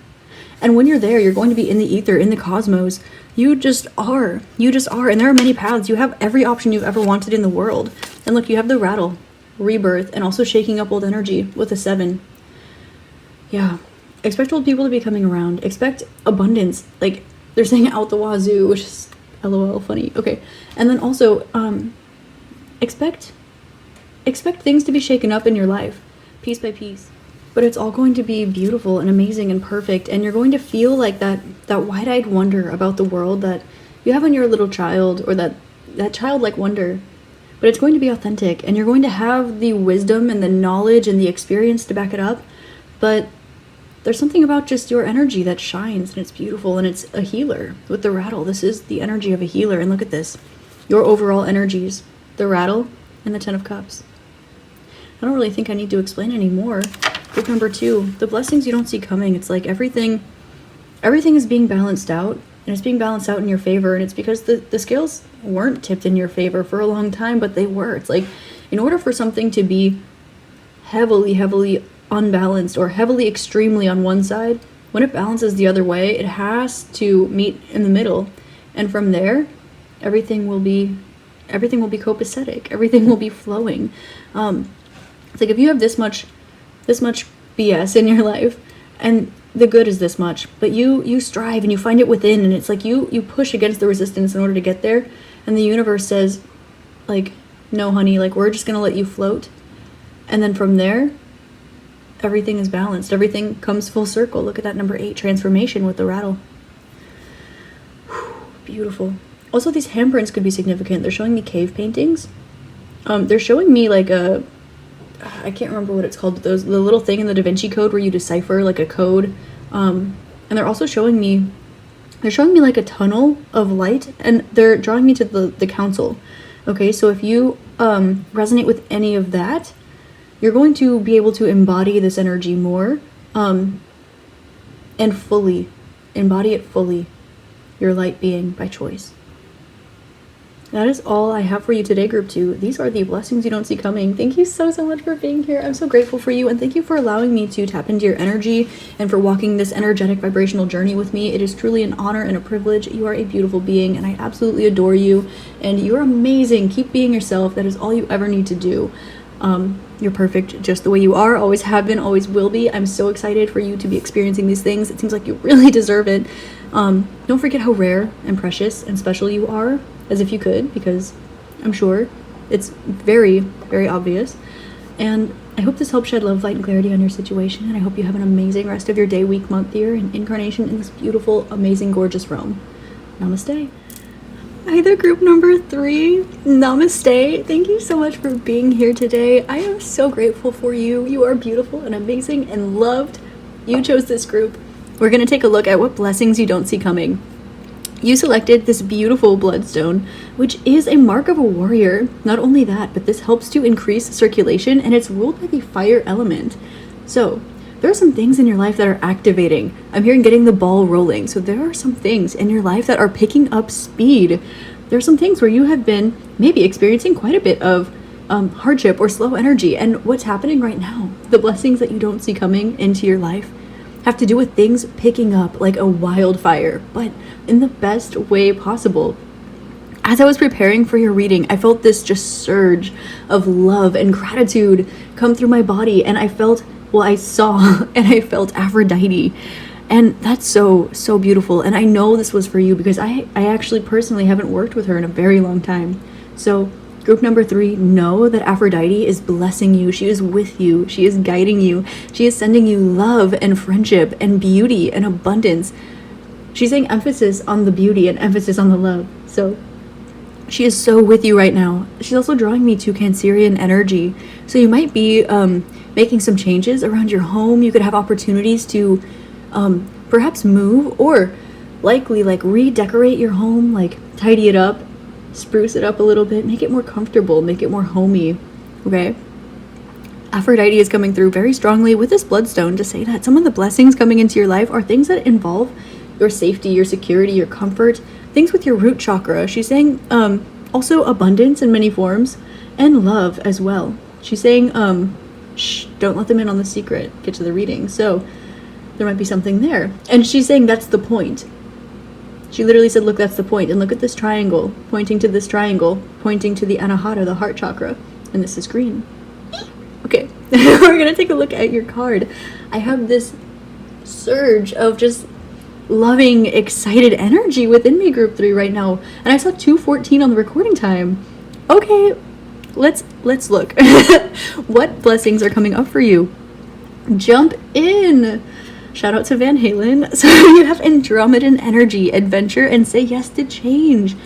And when you're there, you're going to be in the ether, in the cosmos. You just are. You just are. And there are many paths. You have every option you've ever wanted in the world. And look, you have the rattle, rebirth, and also shaking up old energy with a 7. Yeah. Expect old people to be coming around. Expect abundance. Like, they're saying out the wazoo, which is LOL funny. Okay. And then also, expect things to be shaken up in your life, piece by piece. But it's all going to be beautiful and amazing and perfect, and you're going to feel like that wide-eyed wonder about the world that you have when you're a little child, or that childlike wonder. But it's going to be authentic, and you're going to have the wisdom and the knowledge and the experience to back it up. But there's something about just your energy that shines, and it's beautiful, and it's a healer with the rattle. This is the energy of a healer, and look at this. Your overall energies, the rattle and the 10 of Cups. I don't really think I need to explain anymore. Group number 2, the blessings you don't see coming. It's like everything is being balanced out, and it's being balanced out in your favor, and it's because the scales weren't tipped in your favor for a long time, but they were. It's like, in order for something to be heavily unbalanced or heavily extremely on one side, when it balances the other way, it has to meet in the middle, and from there, everything will be copacetic. Everything will be flowing. It's like if you have this much BS in your life, and the good is this much, but you strive and you find it within, and it's like you push against the resistance in order to get there, and the universe says, like, no honey, like, we're just gonna let you float, and then from there everything is balanced, everything comes full circle. Look at that number 8, transformation with the rattle. Whew, beautiful. Also, these handprints could be significant. They're showing me cave paintings. They're showing me like I can't remember what it's called, but the little thing in the Da Vinci Code where you decipher like a code. And they're also showing me like a tunnel of light, and they're drawing me to the council. Okay, so if you resonate with any of that, you're going to be able to embody this energy more, and fully embody it fully, your light being by choice. That is all I have for you today, Group 2. These are the blessings you don't see coming. Thank you so much for being here. I'm so grateful for you, and thank you for allowing me to tap into your energy and for walking this energetic vibrational journey with me. It is truly an honor and a privilege. You are a beautiful being, and I absolutely adore you, and you're amazing. Keep being yourself. That is all you ever need to do. You're perfect just the way you are, always have been, always will be. I'm so excited for you to be experiencing these things. It seems like you really deserve it. Don't forget how rare and precious and special you are, as if you could, because I'm sure it's very, very obvious. And I hope this helps shed love, light, and clarity on your situation, and I hope you have an amazing rest of your day, week, month, year, and incarnation in this beautiful, amazing, gorgeous realm. Namaste. Hi there, group number 3. Namaste. Thank you so much for being here today. I am so grateful for you. You are beautiful and amazing and loved. You chose this group. we're going to take a look at what blessings you don't see coming. You selected this beautiful Bloodstone, which is a mark of a warrior. Not only that, but this helps to increase circulation, and it's ruled by the fire element. So there are some things in your life that are activating. I'm hearing getting the ball rolling. So there are some things in your life that are picking up speed. There are some things where you have been maybe experiencing quite a bit of hardship or slow energy. And what's happening right now, the blessings that you don't see coming into your life, have to do with things picking up like a wildfire, but in the best way possible. As I was preparing for your reading, I felt this just surge of love and gratitude come through my body, and I saw and I felt Aphrodite. And that's so beautiful. And I know this was for you because I actually personally haven't worked with her in a very long time. So group number 3, know that Aphrodite is blessing you. She is with you. She is guiding you. She is sending you love and friendship and beauty and abundance. She's saying emphasis on the beauty and emphasis on the love. So she is so with you right now. She's also drawing me to Cancerian energy. So you might be making some changes around your home. You could have opportunities to perhaps move, or likely like redecorate your home, like tidy it up, spruce it up a little bit, make it more comfortable, make it more homey. Okay, Aphrodite is coming through very strongly with this Bloodstone to say that some of the blessings coming into your life are things that involve your safety, your security, your comfort, things with your root chakra. She's saying also abundance in many forms and love as well. She's saying don't let them in on the secret, get to the reading. So there might be something there. And she's saying that's the point. She literally said, look, that's the point. And look at this triangle, pointing to this triangle, pointing to the Anahata, the heart chakra. And this is green. Okay, we're going to take a look at your card. I have this surge of just loving, excited energy within me, group 3 right now. And I saw 2:14 on the recording time. Okay, let's look. What blessings are coming up for you? Jump in. Shout out to Van Halen. So you have Andromedan energy, adventure, and say yes to change.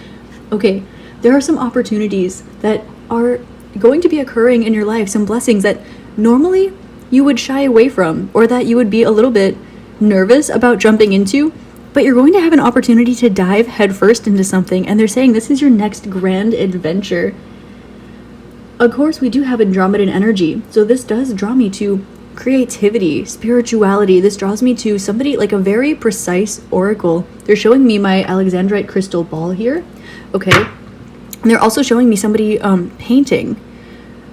Okay, there are some opportunities that are going to be occurring in your life, some blessings that normally you would shy away from, or that you would be a little bit nervous about jumping into, but you're going to have an opportunity to dive headfirst into something, and they're saying this is your next grand adventure. Of course, we do have Andromedan energy, so this does draw me to creativity, spirituality. This draws me to somebody like a very precise oracle. They're showing me my Alexandrite crystal ball here. Okay, and they're also showing me somebody painting,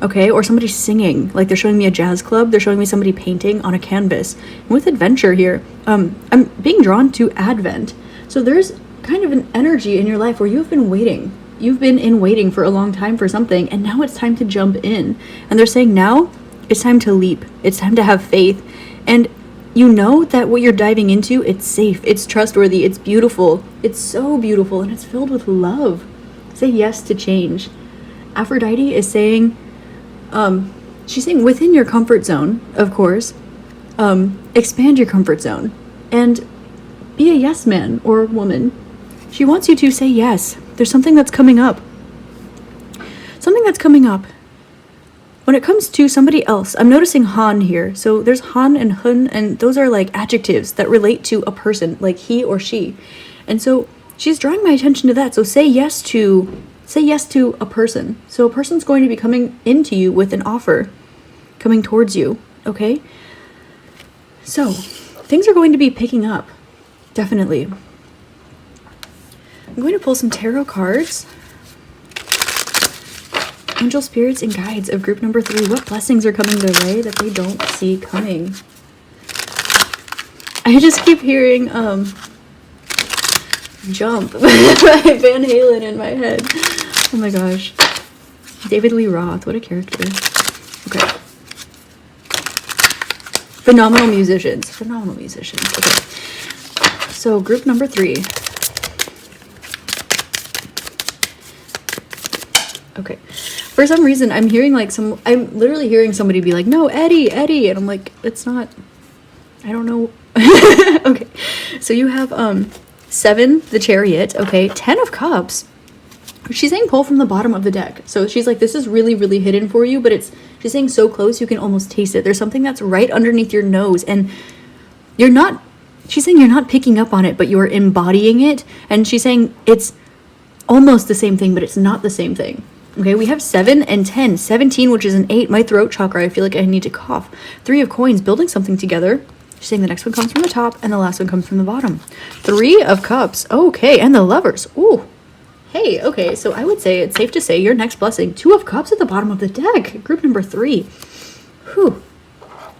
okay, or somebody singing. Like they're showing me a jazz club. They're showing me somebody painting on a canvas. And with adventure here, I'm being drawn to Advent. So there's kind of an energy in your life where you've been waiting. You've been in waiting for a long time for something, and now it's time to jump in. And they're saying now it's time to leap. It's time to have faith. And you know that what you're diving into, it's safe, it's trustworthy, it's beautiful. It's so beautiful, and it's filled with love. Say yes to change. Aphrodite is saying, she's saying within your comfort zone, of course, expand your comfort zone and be a yes man or woman. She wants you to say yes. There's something that's coming up. Something that's coming up. When it comes to somebody else, I'm noticing Han here. So there's Han and Hun, and those are like adjectives that relate to a person, like he or she. And so she's drawing my attention to that. So say yes to a person. So a person's going to be coming into you with an offer, coming towards you, okay? So things are going to be picking up, definitely. I'm going to pull some tarot cards. Angel spirits and guides of group number 3. What blessings are coming their way that they don't see coming? I just keep hearing Jump by Van Halen in my head. Oh my gosh. David Lee Roth, what a character. Okay. Phenomenal musicians. Phenomenal musicians. Okay. So group number 3. Okay. For some reason, I'm hearing like I'm literally hearing somebody be like, no, Eddie. And I'm like, it's not, I don't know. Okay. So you have 7, the Chariot. Okay. 10 of Cups. She's saying pull from the bottom of the deck. So she's like, this is really, really hidden for you, but she's saying so close you can almost taste it. There's something that's right underneath your nose, and you're not she's saying you're not picking up on it, but you're embodying it. And she's saying it's almost the same thing, but it's not the same thing. Okay, we have 7 and 10. 17, which is an 8, my throat chakra. I feel like I need to cough. 3 of coins, building something together. She's saying the next one comes from the top and the last one comes from the bottom. 3 of cups. Okay, and the lovers. Ooh. Hey, okay, so I would say it's safe to say your next blessing. 2 of cups at the bottom of the deck. Group number 3. Whew.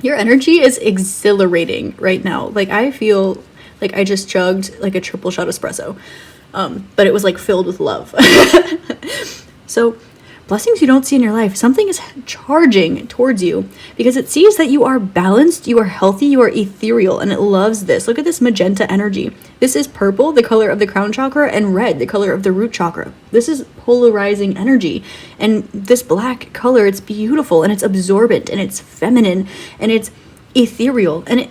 Your energy is exhilarating right now. Like, I feel like I just chugged like a triple shot espresso. But it was like filled with love. So blessings you don't see in your life, something is charging towards you because it sees that you are balanced, you are healthy, you are ethereal, and it loves this. Look at this magenta energy. This is purple, the color of the crown chakra, and red, the color of the root chakra. This is polarizing energy. And this black color, it's beautiful and it's absorbent and it's feminine and it's ethereal. And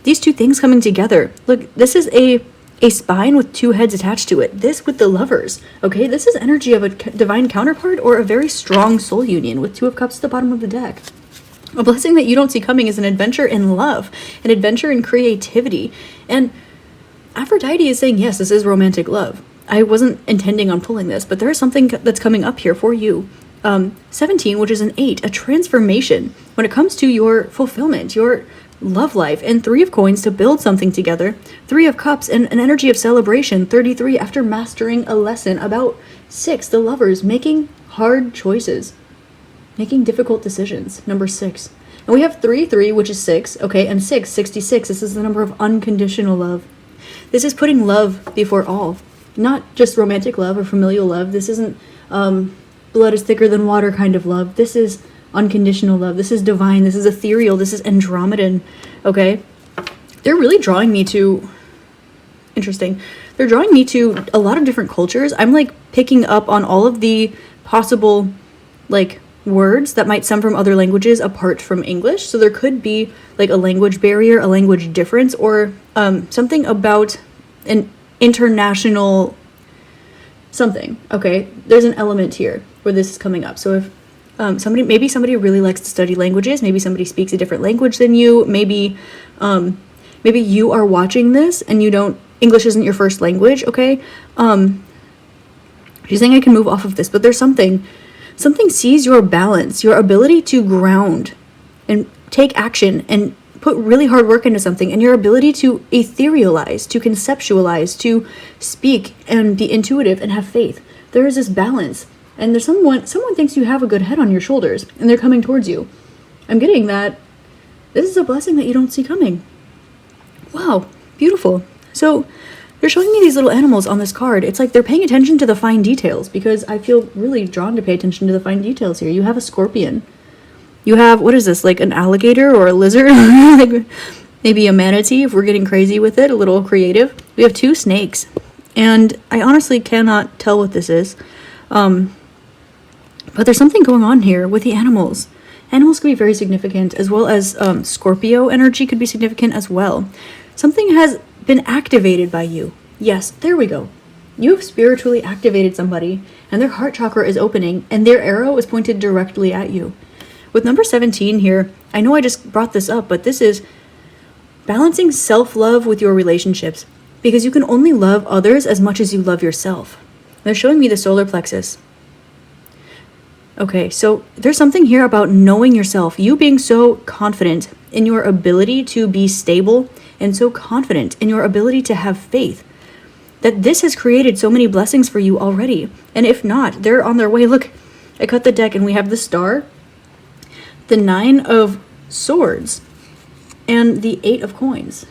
these two things coming together. Look, this is a spine with 2 heads attached to it. This with the lovers. Okay, this is energy of a divine counterpart or a very strong soul union with 2 of cups at the bottom of the deck. A blessing that you don't see coming is an adventure in love, an adventure in creativity. And Aphrodite is saying, yes, this is romantic love. I wasn't intending on pulling this, but there is something that's coming up here for you. 17, which is an 8, a transformation when it comes to your fulfillment, your love life, and 3 of coins to build something together. 3 of cups and an energy of celebration. 33, after mastering a lesson. About 6, the lovers making hard choices, making difficult decisions. Number 6. And we have 3, which is 6. Okay, and 6, 66. This is the number of unconditional love. This is putting love before all, not just romantic love or familial love. This isn't blood is thicker than water kind of love. This is unconditional love. This is divine. This is ethereal. This is Andromedan. Okay, they're really drawing me to interesting. They're drawing me to a lot of different cultures. I'm like picking up on all of the possible like words that might stem from other languages apart from English. So there could be like a language barrier, a language difference, or something about an international something. Okay, there's an element here where this is coming up. So if somebody really likes to study languages, maybe somebody speaks a different language than you, maybe you are watching this and English isn't your first language, okay? She's saying I can move off of this, but there's something sees your balance, your ability to ground and take action and put really hard work into something, and your ability to etherealize, to conceptualize, to speak and be intuitive and have faith. There is this balance. And there's someone thinks you have a good head on your shoulders, and they're coming towards you. I'm getting that this is a blessing that you don't see coming. Wow, beautiful. So they're showing me these little animals on this card. It's like they're paying attention to the fine details, because I feel really drawn to pay attention to the fine details here. You have a scorpion. You have, what is this, like an alligator or a lizard? Like maybe a manatee if we're getting crazy with it, a little creative. We have 2 snakes. And I honestly cannot tell what this is. But there's something going on here with the animals. Animals could be very significant, as well as Scorpio energy could be significant as well. Something has been activated by you. Yes, there we go. You have spiritually activated somebody, and their heart chakra is opening, and their arrow is pointed directly at you. With number 17 here, I know I just brought this up, but this is balancing self-love with your relationships, because you can only love others as much as you love yourself. They're showing me the solar plexus. Okay, so there's something here about knowing yourself, you being so confident in your ability to be stable and so confident in your ability to have faith, that this has created so many blessings for you already. And if not, they're on their way. Look, I cut the deck and we have the star, the 9 of swords, and the 8 of coins.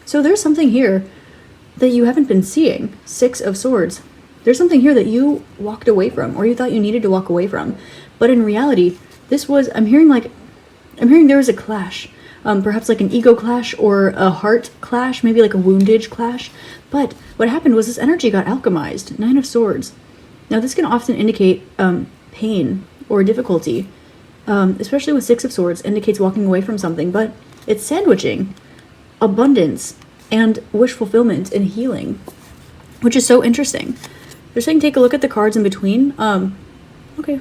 So there's something here that you haven't been seeing. 6 of swords. There's something here that you walked away from, or you thought you needed to walk away from. But in reality, this was, I'm hearing there was a clash. Perhaps like an ego clash or a heart clash, maybe like a woundage clash. But what happened was this energy got alchemized. 9 of swords. Now this can often indicate pain or difficulty, especially with 6 of swords, indicates walking away from something. But it's sandwiching abundance and wish fulfillment and healing, which is so interesting. They're saying take a look at the cards in between. Okay.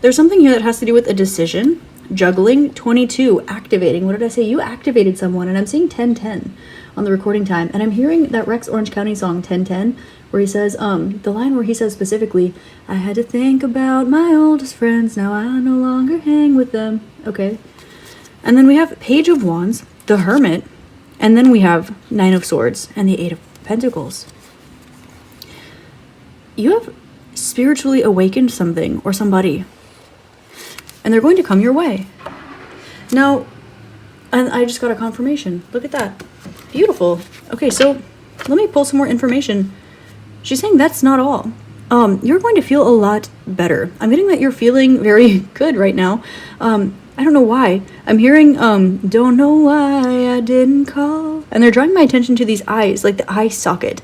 There's something here that has to do with a decision. Juggling, 22, activating. What did I say? You activated someone, and I'm seeing 1010 on the recording time, and I'm hearing that Rex Orange County song 1010, where he says, the line where he says specifically, I had to think about my oldest friends, now I no longer hang with them. Okay. And then we have Page of Wands, the Hermit, and then we have Nine of Swords and the Eight of Pentacles. You have spiritually awakened something or somebody, and they're going to come your way. Now, and I just got a confirmation. Look at that. Beautiful. Okay, so let me pull some more information. She's saying that's not all. You're going to feel a lot better. I'm getting that you're feeling very good right now. I don't know why. I'm hearing, don't know why I didn't call. And they're drawing my attention to these eyes, like the eye socket.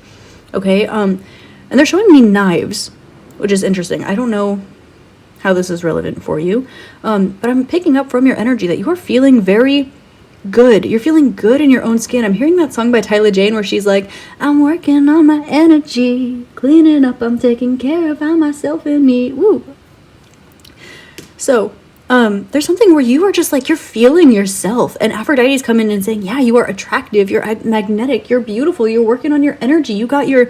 Okay, and they're showing me knives, which is interesting. I don't know how this is relevant for you. But I'm picking up from your energy that you are feeling very good. You're feeling good in your own skin. I'm hearing that song by Tyler Jane where she's like, I'm working on my energy, cleaning up, I'm taking care of myself and me. Woo. So, there's something where you are just like, you're feeling yourself, and Aphrodite's coming in and saying, yeah, you are attractive, you're magnetic, you're beautiful, you're working on your energy, you got your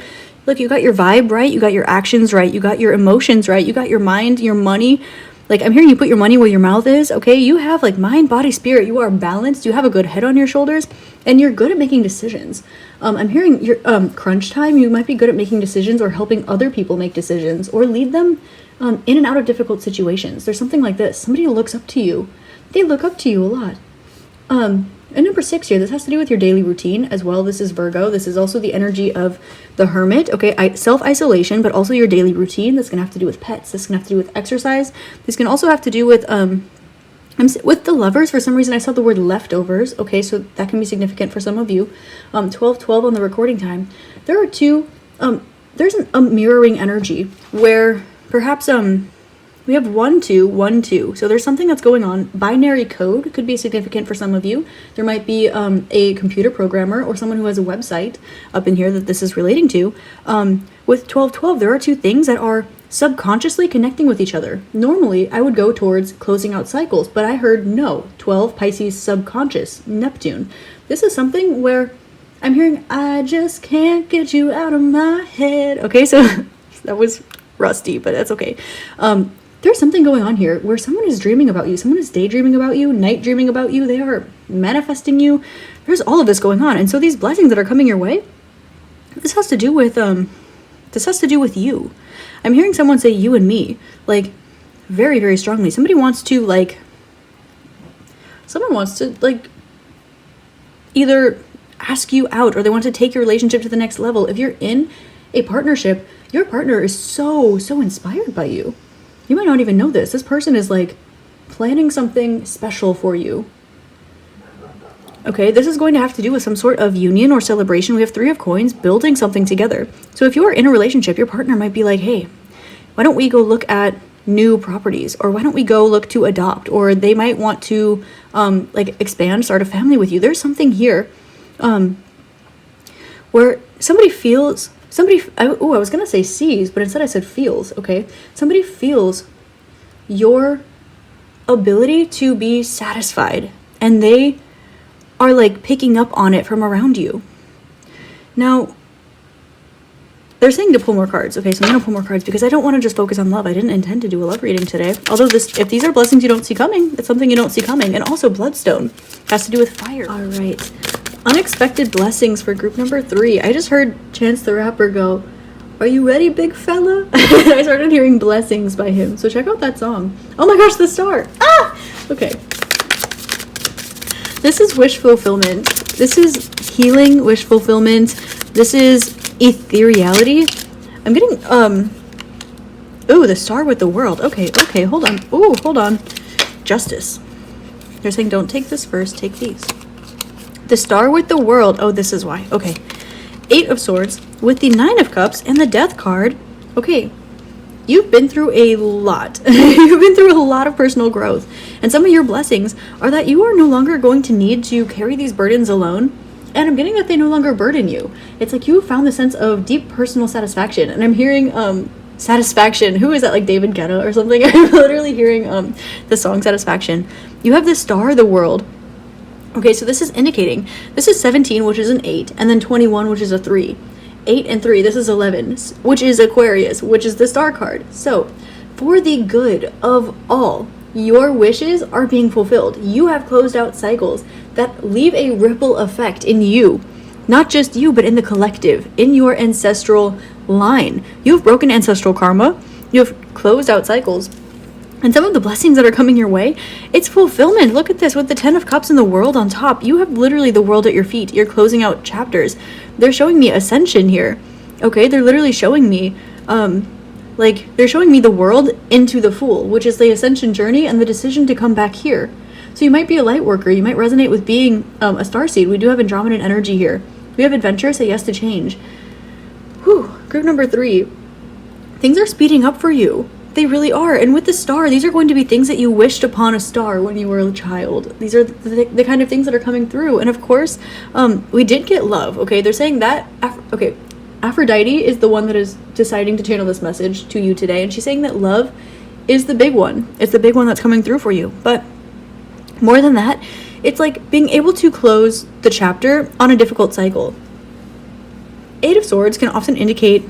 vibe right, you got your actions right, you got your emotions right, you got your mind, your money. Like, I'm hearing you put your money where your mouth is, okay? You have, like, mind, body, spirit. You are balanced. You have a good head on your shoulders, and you're good at making decisions. I'm hearing your crunch time. You might be good at making decisions or helping other people make decisions or lead them in and out of difficult situations. There's something like this. Somebody looks up to you. They look up to you a lot. And number 6 here, this has to do with your daily routine as well. This is Virgo. This is also the energy of the Hermit. Okay, self-isolation, but also your daily routine. That's going to have to do with pets. This can have to do with exercise. This can also have to do with, with the Lovers. For some reason, I saw the word leftovers. Okay, so that can be significant for some of you. 12:12 on the recording time. There are two, there's a mirroring energy where perhaps, we have 1, 2, 1, 2. So there's something that's going on. Binary code could be significant for some of you. There might be a computer programmer or someone who has a website up in here that this is relating to. With 12:12, there are two things that are subconsciously connecting with each other. Normally, I would go towards closing out cycles, but I heard no. 12, Pisces, subconscious, Neptune. This is something where I'm hearing, I just can't get you out of my head. Okay, so that was rusty, but that's okay. There's something going on here where someone is dreaming about you. Someone is daydreaming about you, night dreaming about you. They are manifesting you. There's all of this going on. And so these blessings that are coming your way, this has to do with you. I'm hearing someone say you and me, like, very, very strongly. Someone wants to either ask you out or they want to take your relationship to the next level. If you're in a partnership, your partner is so inspired by you. You might not even know this. This person is like planning something special for you. Okay, this is going to have to do with some sort of union or celebration. We have 3 of coins, building something together. So if you are in a relationship, your partner might be like, hey, why don't we go look at new properties? Or why don't we go look to adopt? Or they might want to expand, start a family with you. There's something here where somebody feels... I was going to say sees, but instead I said feels, okay? Somebody feels your ability to be satisfied, and they are, like, picking up on it from around you. Now, they're saying to pull more cards. Okay, so I'm going to pull more cards because I don't want to just focus on love. I didn't intend to do a love reading today. Although if these are blessings you don't see coming, it's something you don't see coming. And also Bloodstone has to do with fire. All right. Unexpected blessings for group number 3. I just heard Chance the Rapper go, are you ready, big fella? I started hearing blessings by him. So check out that song. Oh my gosh, the star. Ah! Okay. This is wish fulfillment. This is healing, wish fulfillment. This is ethereality. I'm getting, ooh, the star with the world. Okay, hold on. Ooh, hold on. Justice. They're saying don't take this first, take these. The star with the world. Oh, this is why. Okay. 8 of Swords with the 9 of Cups and the Death card. Okay. You've been through a lot. You've been through a lot of personal growth. And some of your blessings are that you are no longer going to need to carry these burdens alone. And I'm getting that they no longer burden you. It's like you found the sense of deep personal satisfaction. And I'm hearing Satisfaction. Who is that, like David Guetta or something? I'm literally hearing the song Satisfaction. You have the Star of the World. Okay, so this is indicating, this is 17, which is an 8, and then 21, which is a 3. 8 and 3, this is 11, which is Aquarius, which is the Star card. So, for the good of all, your wishes are being fulfilled. You have closed out cycles that leave a ripple effect in you. Not just you, but in the collective, in your ancestral line. You've broken ancestral karma. You have closed out cycles. And some of the blessings that are coming your way, it's fulfillment. Look at this, with the 10 of Cups and the World on top. You have literally the world at your feet. You're closing out chapters. They're showing me ascension here. Okay, they're literally showing me, they're showing me the world into the Fool, which is the ascension journey and the decision to come back here. So you might be a light worker. You might resonate with being a starseed. We do have Andromedan energy here. We have adventure, say yes to change. Whew, group number 3. Things are speeding up for you. They really are. And with the Star, these are going to be things that you wished upon a star when you were a child. These are the kind of things that are coming through. And of course, we did get love. Okay, they're saying that, Aphrodite is the one that is deciding to channel this message to you today. And she's saying that love is the big one. It's the big one that's coming through for you. But more than that, it's like being able to close the chapter on a difficult cycle. 8 of Swords can often indicate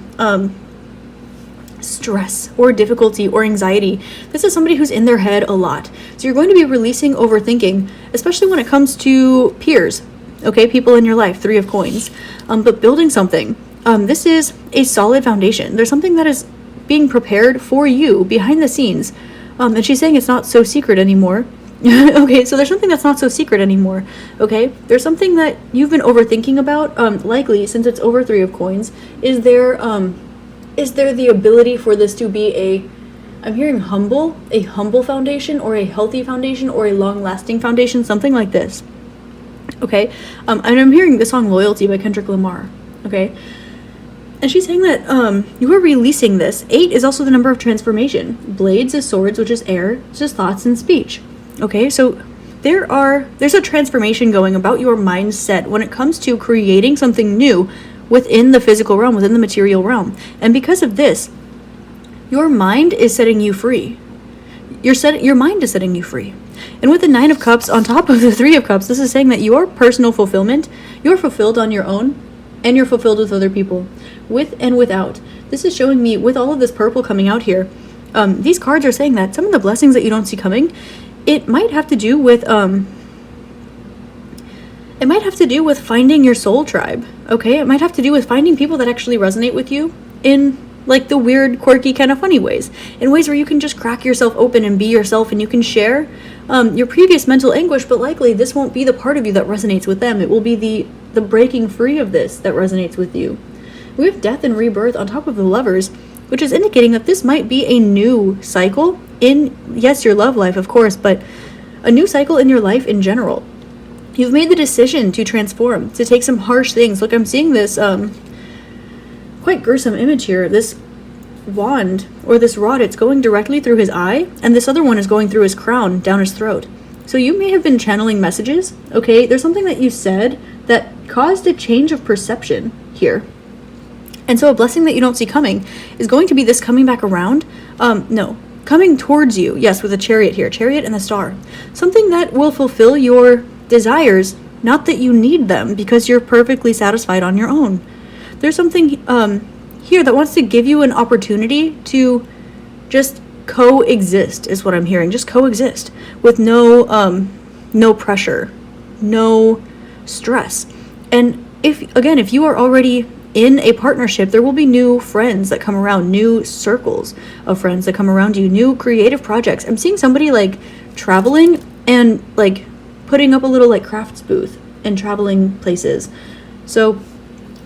stress or difficulty or anxiety. This is somebody who's in their head a lot. So you're going to be releasing overthinking, especially when it comes to peers, okay, people in your life. 3 of Coins. But building something. This is a solid foundation. There's something that is being prepared for you behind the scenes. And she's saying it's not so secret anymore. Okay, so there's something that's not so secret anymore. Okay, there's something that you've been overthinking about. Likely, since it's over 3 of Coins, is there the ability for this to be I'm hearing a humble foundation, or a healthy foundation, or a long-lasting foundation, something like this. Okay, and I'm hearing the song Loyalty by Kendrick Lamar. Okay, and she's saying that you are releasing this. 8 is also the number of transformation. Blades is swords, which is air. It's just thoughts and speech. Okay, so there's a transformation going about your mindset when it comes to creating something new within the physical realm, within the material realm. And because of this, your mind is setting you free. Your mind is setting you free. And with the 9 of Cups on top of the 3 of Cups, this is saying that your personal fulfillment, you're fulfilled on your own, and you're fulfilled with other people, with and without. This is showing me, with all of this purple coming out here, these cards are saying that some of the blessings that you don't see coming, it might have to do with finding your soul tribe. Okay, it might have to do with finding people that actually resonate with you in like the weird, quirky, kind of funny ways, in ways where you can just crack yourself open and be yourself, and you can share your previous mental anguish. But likely this won't be the part of you that resonates with them. It will be the breaking free of this that resonates with you. We have Death and Rebirth on top of the Lovers, which is indicating that this might be a new cycle in, yes, your love life, of course, but a new cycle in your life in general. You've made the decision to transform, to take some harsh things. Look, I'm seeing this quite gruesome image here. This wand, or this rod, it's going directly through his eye, and this other one is going through his crown, down his throat. So you may have been channeling messages, okay? There's something that you said that caused a change of perception here. And so a blessing that you don't see coming is going to be this coming back around. Coming towards you. Yes, with a Chariot here. Chariot and the Star. Something that will fulfill your desires, not that you need them, because you're perfectly satisfied on your own. There's something here that wants to give you an opportunity to just coexist, is what I'm hearing. Just coexist with no pressure, no stress. And if you are already in a partnership, there will be new friends that come around, new circles of friends that come around you, new creative projects. I'm seeing somebody like traveling and like putting up a little like crafts booth and traveling places. So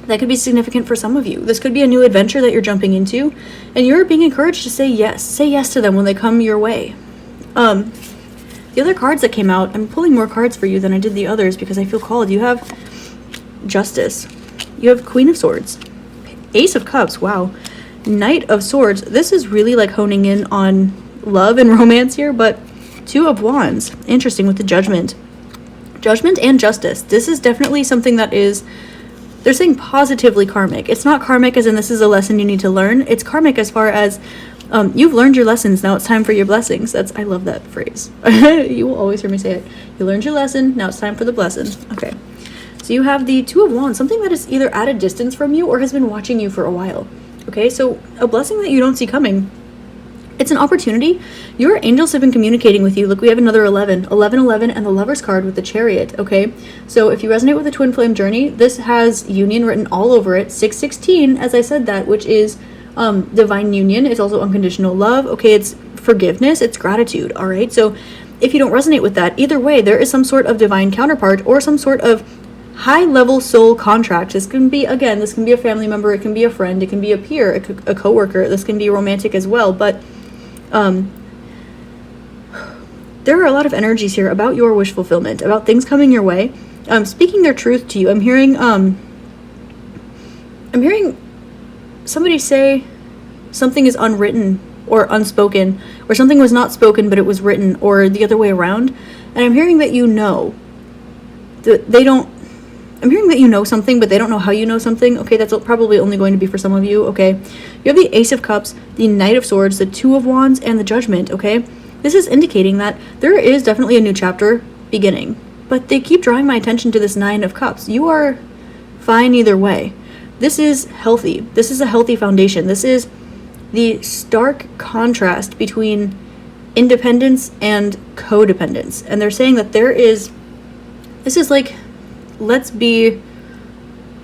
that could be significant for some of you. This could be a new adventure that you're jumping into, and you're being encouraged to say yes. Say yes to them when they come your way. The other cards that came out, I'm pulling more cards for you than I did the others because I feel called. You have Justice. You have Queen of Swords, Ace of Cups, wow, Knight of Swords. This is really like honing in on love and romance here, but 2 of Wands, interesting with the Judgment and Justice. This is definitely something that is they're saying positively karmic. It's not karmic as in this is a lesson you need to learn. It's karmic as far as you've learned your lessons. Now it's time for your blessings. I love that phrase. You will always hear me say it. You learned your lesson. Now it's time for the blessing. Okay. So you have the Two of Wands, something that is either at a distance from you or has been watching you for a while. Okay. So a blessing that you don't see coming. It's an opportunity. Your angels have been communicating with you. Look, we have another 11, 11, 11, and the Lover's card with the Chariot, okay? So if you resonate with the Twin Flame journey, this has union written all over it. 616, as I said that, which is divine union. It's also unconditional love, okay? It's forgiveness. It's gratitude, all right? So if you don't resonate with that, either way, there is some sort of divine counterpart or some sort of high-level soul contract. This can be, again, this can be a family member. It can be a friend. It can be a peer, a coworker. This can be romantic as well, but there are a lot of energies here about your wish fulfillment, about things coming your way, speaking their truth to you. I'm hearing somebody say something is unwritten or unspoken, or something was not spoken but it was written, or the other way around. And I'm hearing that I'm hearing that you know something, but they don't know how you know something. Okay, that's probably only going to be for some of you, okay? You have the Ace of Cups, the Knight of Swords, the Two of Wands, and the Judgment, okay? This is indicating that there is definitely a new chapter beginning, but they keep drawing my attention to this Nine of Cups. You are fine either way. This is healthy. This is a healthy foundation. This is the stark contrast between independence and codependence. And they're saying that this is like,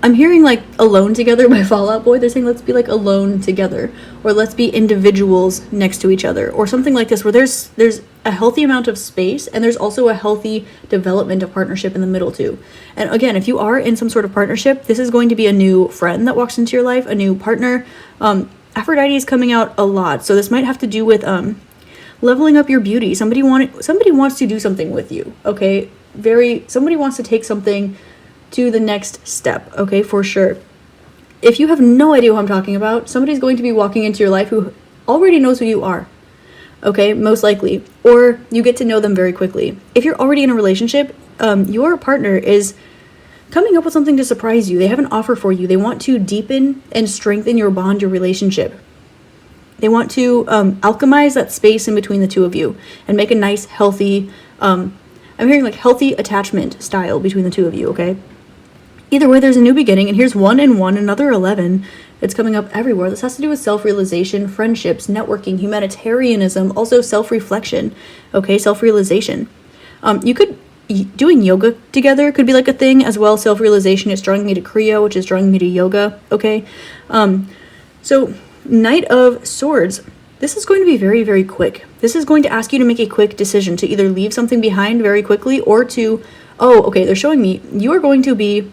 I'm hearing like Alone Together by Fall Out Boy. They're saying let's be like alone together, or let's be individuals next to each other, or something like this, where there's a healthy amount of space and there's also a healthy development of partnership in the middle too. And again, if you are in some sort of partnership, this is going to be a new friend that walks into your life, a new partner. Aphrodite is coming out a lot, so this might have to do with leveling up your beauty. Somebody wants to do something with you, okay? Somebody wants to take something to the next step, okay, for sure. If you have no idea what I'm talking about, somebody's going to be walking into your life who already knows who you are, okay, most likely, or you get to know them very quickly. If you're already in a relationship, your partner is coming up with something to surprise you. They have an offer for you. They want to deepen and strengthen your bond, your relationship. They want to alchemize that space in between the two of you and make a nice, healthy, I'm hearing like healthy attachment style between the two of you, okay? Either way, there's a new beginning, and here's 1 and 1, another 11. It's coming up everywhere. This has to do with self-realization, friendships, networking, humanitarianism, also self-reflection, okay, self-realization. Doing yoga together could be like a thing as well. Self-realization is drawing me to Kriya, which is drawing me to yoga, okay? So Knight of Swords. This is going to be very, very quick. This is going to ask you to make a quick decision to either leave something behind very quickly or to, they're showing me you are going to be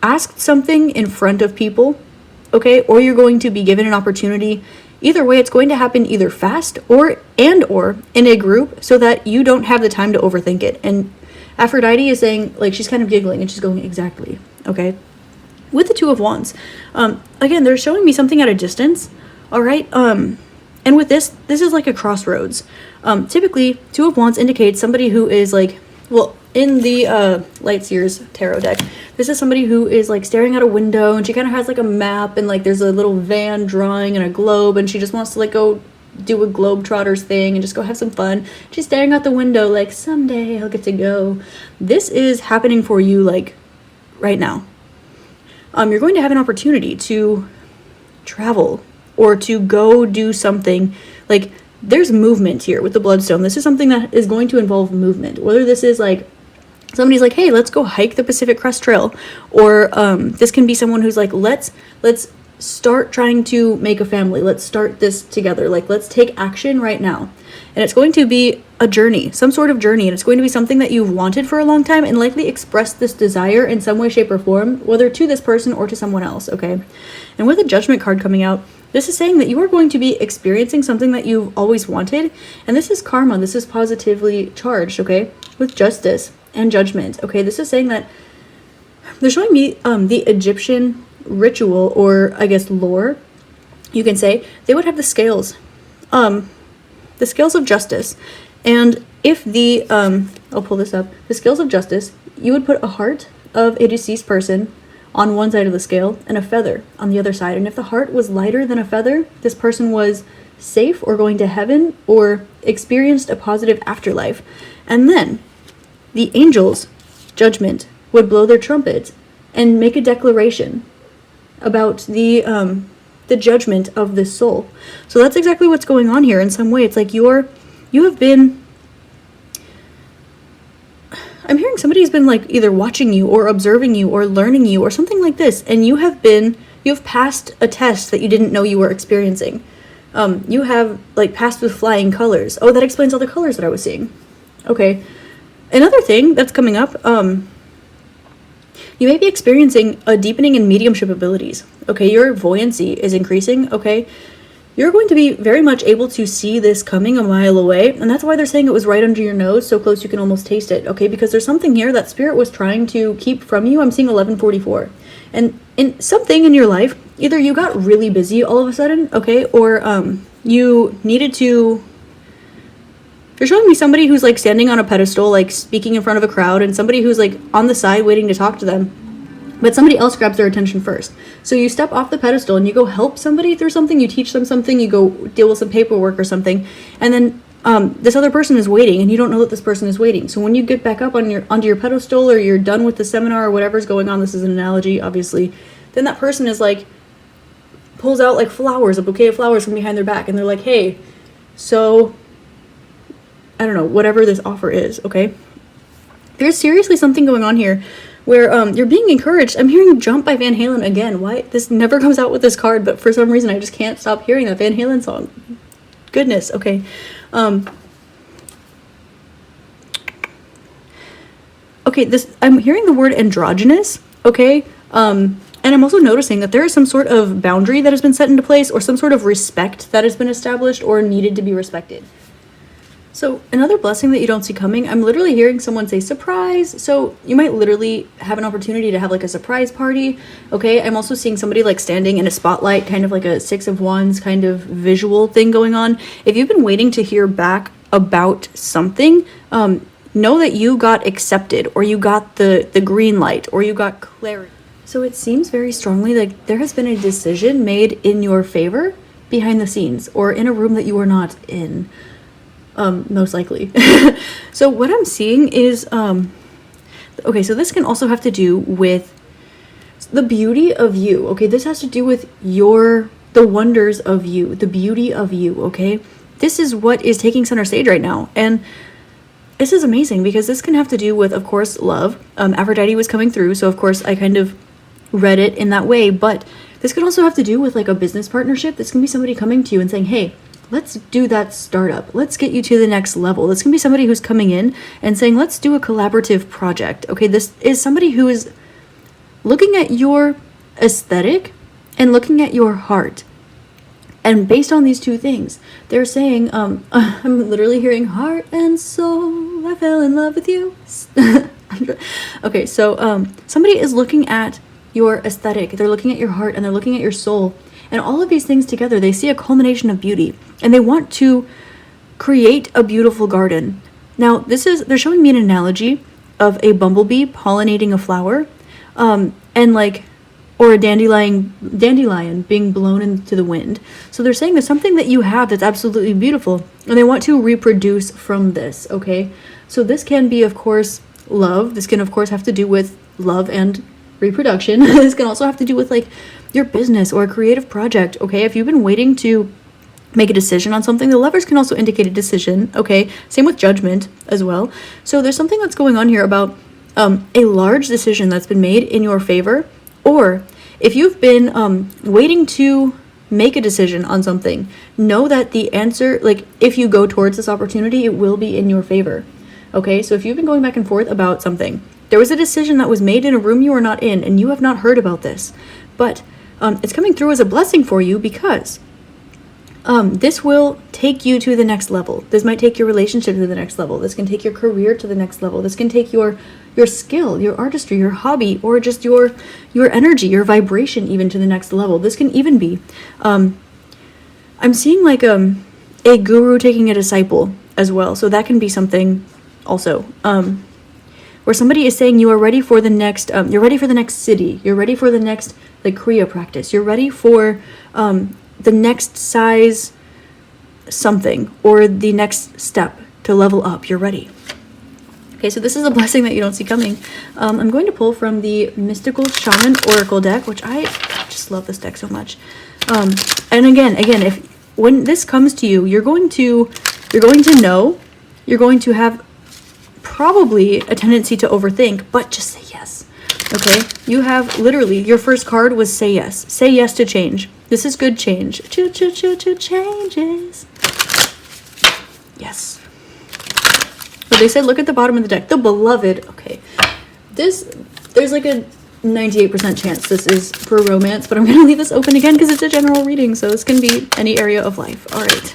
asked something in front of people, okay, or you're going to be given an opportunity. Either way, it's going to happen either fast or in a group so that you don't have the time to overthink it. And Aphrodite is saying, like, she's kind of giggling and she's going, exactly, okay? With the Two of Wands, again, they're showing me something at a distance, all right? And with this is like a crossroads. Typically, Two of Wands indicates somebody who is like, well, in the Light Seers tarot deck, this is somebody who is like staring out a window, and she kind of has like a map, and like there's a little van drawing and a globe, and she just wants to like go do a Globetrotters thing and just go have some fun. She's staring out the window like, someday I'll get to go. This is happening for you like right now. You're going to have an opportunity to travel or to go do something. Like, there's movement here with the Bloodstone. This is something that is going to involve movement. Whether this is like somebody's like, hey, let's go hike the Pacific Crest Trail, or this can be someone who's like, let's start trying to make a family. Let's start this together. Like, let's take action right now. And it's going to be a journey, some sort of journey, and it's going to be something that you've wanted for a long time and likely expressed this desire in some way, shape, or form, whether to this person or to someone else, okay? And with the Judgment card coming out, this is saying that you are going to be experiencing something that you've always wanted, and this is karma. This is positively charged, okay? With Justice and Judgment, okay? This is saying that they're showing me the Egyptian ritual, or I guess lore, you can say. They would have the scales of justice, and if the I'll pull this up, the scales of justice, you would put a heart of a deceased person on one side of the scale and a feather on the other side. And if the heart was lighter than a feather, this person was safe or going to heaven or experienced a positive afterlife. And then the angels, judgment, would blow their trumpets and make a declaration about the judgment of this soul. So that's exactly what's going on here in some way. It's like you have been, I'm hearing somebody's been like either watching you or observing you or learning you or something like this, and you have passed a test that you didn't know you were experiencing. You have like passed with flying colors. Oh, that explains all the colors that I was seeing. Okay. Another thing that's coming up, you may be experiencing a deepening in mediumship abilities. Okay, your voyancy is increasing. Okay, you're going to be very much able to see this coming a mile away, and that's why they're saying it was right under your nose, so close you can almost taste it. Okay, because there's something here that spirit was trying to keep from you. I'm seeing 1144, and in something in your life, either you got really busy all of a sudden, okay, or you needed to. You're showing me somebody who's like standing on a pedestal, like speaking in front of a crowd, and somebody who's like on the side waiting to talk to them, but somebody else grabs their attention first. So you step off the pedestal and you go help somebody through something, you teach them something, you go deal with some paperwork or something, and then this other person is waiting, and you don't know that this person is waiting. So when you get back up onto your pedestal, or you're done with the seminar or whatever's going on, this is an analogy, obviously, then that person is like, pulls out like flowers, a bouquet of flowers from behind their back, and they're like, hey, so I don't know, whatever this offer is, okay? There's seriously something going on here where you're being encouraged. I'm hearing Jump by Van Halen again. Why? This never comes out with this card, but for some reason I just can't stop hearing that Van Halen song. Goodness, okay. Okay, I'm hearing the word androgynous, okay? And I'm also noticing that there is some sort of boundary that has been set into place, or some sort of respect that has been established or needed to be respected. So another blessing that you don't see coming, I'm literally hearing someone say surprise. So you might literally have an opportunity to have like a surprise party. Okay, I'm also seeing somebody like standing in a spotlight, kind of like a Six of Wands kind of visual thing going on. If you've been waiting to hear back about something, know that you got accepted, or you got the green light, or you got clarity. So it seems very strongly like there has been a decision made in your favor behind the scenes, or in a room that you are not in. Most likely. So what I'm seeing is, okay, so this can also have to do with the beauty of you, okay? This has to do with the wonders of you, the beauty of you, okay? This is what is taking center stage right now, and this is amazing because this can have to do with, of course, love. Aphrodite was coming through, so of course I kind of read it in that way, but this could also have to do with like a business partnership. This can be somebody coming to you and saying, hey, let's do that startup. Let's get you to the next level. This can be somebody who's coming in and saying, let's do a collaborative project. Okay, this is somebody who is looking at your aesthetic and looking at your heart. And based on these two things, they're saying, I'm literally hearing heart and soul, I fell in love with you. Okay, so somebody is looking at your aesthetic, they're looking at your heart, and they're looking at your soul. And all of these things together, they see a culmination of beauty, and they want to create a beautiful garden. Now, they're showing me an analogy of a bumblebee pollinating a flower, or a dandelion being blown into the wind. So they're saying there's something that you have that's absolutely beautiful, and they want to reproduce from this, okay? So this can be, of course, love. This can, of course, have to do with love and reproduction. This can also have to do with like your business or a creative project, okay? If you've been waiting to make a decision on something, the Lovers can also indicate a decision, okay? Same with Judgment as well. So there's something that's going on here about a large decision that's been made in your favor, or if you've been waiting to make a decision on something, know that the answer, like if you go towards this opportunity, it will be in your favor, okay? So if you've been going back and forth about something, there was a decision that was made in a room you were not in, and you have not heard about this, but it's coming through as a blessing for you because this will take you to the next level. This might take your relationship to the next level. This can take your career to the next level. This can take your skill, your artistry, your hobby, or just your energy, your vibration even to the next level. This can even be, I'm seeing like a guru taking a disciple as well. So that can be something also. where somebody is saying you are ready for the next, you're ready for the next city, you're ready for the next like Kriya practice, you're ready for the next size something, or the next step to level up, you're ready. Okay, so this is a blessing that you don't see coming. I'm going to pull from the Mystical Shaman Oracle deck, which I just love this deck so much. And again, if when this comes to you, you're going to know, you're going to have probably a tendency to overthink, but just say yes. Okay, you have literally, your first card was say yes. Say yes to change. This is good change. Changes. Yes. So they said, look at the bottom of the deck. The Beloved. Okay. There's like a 98% chance this is for romance, but I'm going to leave this open again because it's a general reading, so this can be any area of life. All right.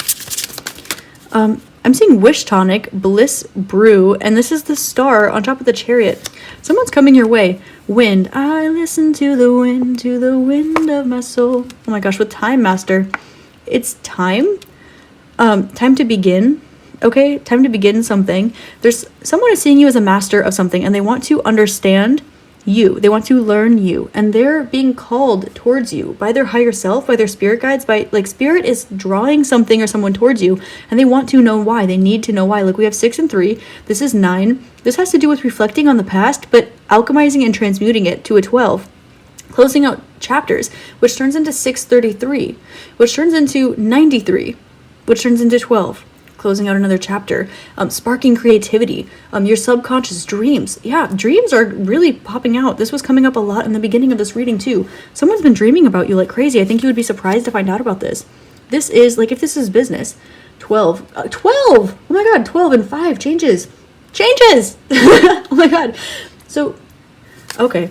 I'm seeing Wish Tonic, Bliss Brew, and this is the star on top of the Chariot. Someone's coming your way. Wind. I listen to the wind of my soul. Oh my gosh, with Time Master. It's time. Time to begin. Okay, time to begin something. There's someone is seeing you as a master of something, and they want to understand you. They want to learn you, and they're being called towards you by their higher self, by their spirit guides, by like spirit is drawing something or someone towards you, and they want to know why. They need to know why. Like we have 6 and 3. This is 9. This has to do with reflecting on the past, but alchemizing and transmuting it to a 12. Closing out chapters, which turns into 633, which turns into 93, which turns into 12. Closing out another chapter, sparking creativity, your subconscious dreams. Yeah, dreams are really popping out. This was coming up a lot in the beginning of this reading too. Someone's been dreaming about you like crazy. I think you would be surprised to find out about this. This is, like, if this is business, 12. 12! Oh my god, 12 and 5 changes. Changes! Oh my god. So, okay.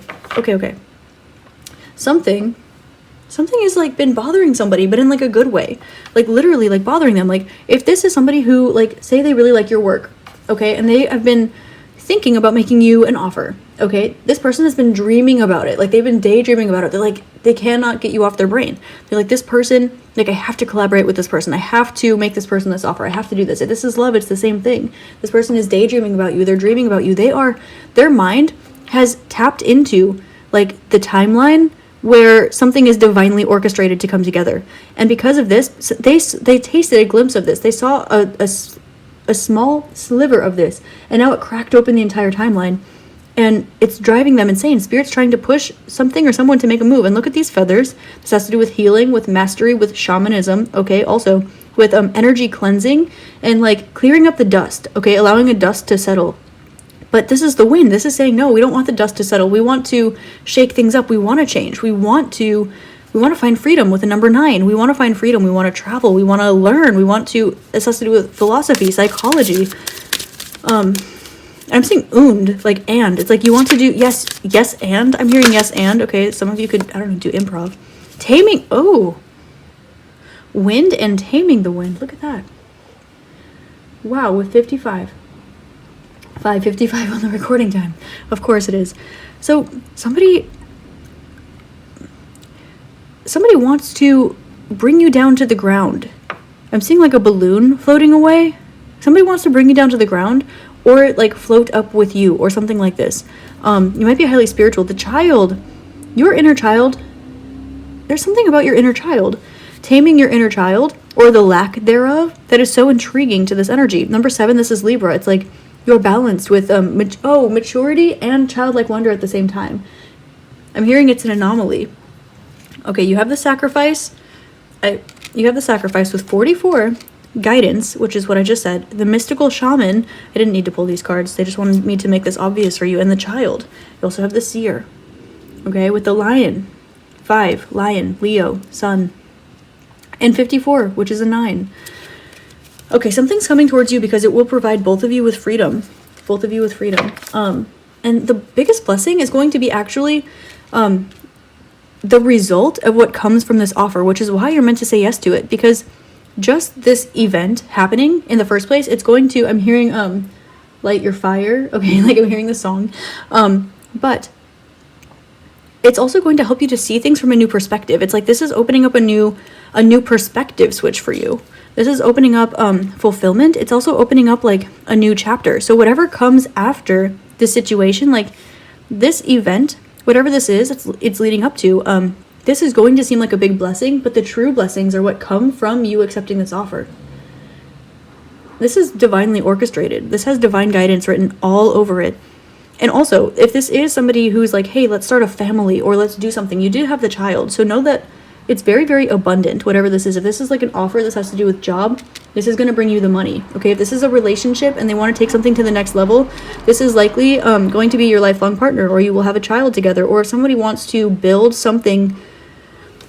Something has like been bothering somebody, but in like a good way, like literally like bothering them. Like if this is somebody who, like, say they really like your work, okay, and they have been thinking about making you an offer, okay, this person has been dreaming about it, like they've been daydreaming about it. They're like, they cannot get you off their brain. They're like, this person, like, I have to collaborate with this person, I have to make this person this offer, I have to do this. If this is love, it's the same thing. This person is daydreaming about you, they're dreaming about you. Their mind has tapped into like the timeline where something is divinely orchestrated to come together. And because of this, they tasted a glimpse of this. They saw a small sliver of this, and now it cracked open the entire timeline, and it's driving them insane. Spirit's trying to push something or someone to make a move. And look at these feathers. This has to do with healing, with mastery, with shamanism, okay, also with energy cleansing and like clearing up the dust, okay, allowing a dust to settle. But this is the wind. This is saying, no, we don't want the dust to settle. We want to shake things up. We want to change. We want to find freedom with a number 9. We want to find freedom. We want to travel. We want to learn. We want to, this has to do with philosophy, psychology. I'm seeing und, like, and. It's like you want to do yes, and. I'm hearing yes, and. Okay, some of you could, I don't know, do improv. Taming, oh. Wind and taming the wind. Look at that. Wow, with 55. 5:55 on the recording time. Of course it is. So somebody wants to bring you down to the ground. I'm seeing like a balloon floating away. Somebody wants to bring you down to the ground, or like float up with you, or something like this. You might be highly spiritual. The child, your inner child, there's something about your inner child. Taming your inner child, or the lack thereof, that is so intriguing to this energy. Number 7, this is Libra. It's like you're balanced with maturity and childlike wonder at the same time. I'm hearing it's an anomaly. Okay, you have the sacrifice. You have the sacrifice with 44, guidance, which is what I just said. The mystical shaman. I didn't need to pull these cards. They just wanted me to make this obvious for you. And the child. You also have the seer. Okay, with the lion. 5, lion, Leo, sun. And 54, which is a 9. Okay, something's coming towards you because it will provide both of you with freedom. Both of you with freedom. And the biggest blessing is going to be actually the result of what comes from this offer, which is why you're meant to say yes to it. Because just this event happening in the first place, it's going to, I'm hearing light your fire. Okay, like I'm hearing the song. But it's also going to help you to see things from a new perspective. It's like this is opening up a new perspective switch for you. This is opening up fulfillment. It's also opening up like a new chapter. So whatever comes after this situation, like this event, whatever this is, it's leading up to, this is going to seem like a big blessing, but the true blessings are what come from you accepting this offer. This is divinely orchestrated. This has divine guidance written all over it. And also, if this is somebody who's like, hey, let's start a family or let's do something, you did have the child. So know that it's very, very abundant, whatever this is. If this is like an offer, this has to do with job, this is going to bring you the money. Okay, if this is a relationship and they want to take something to the next level, this is likely going to be your lifelong partner, or you will have a child together. Or if somebody wants to build something,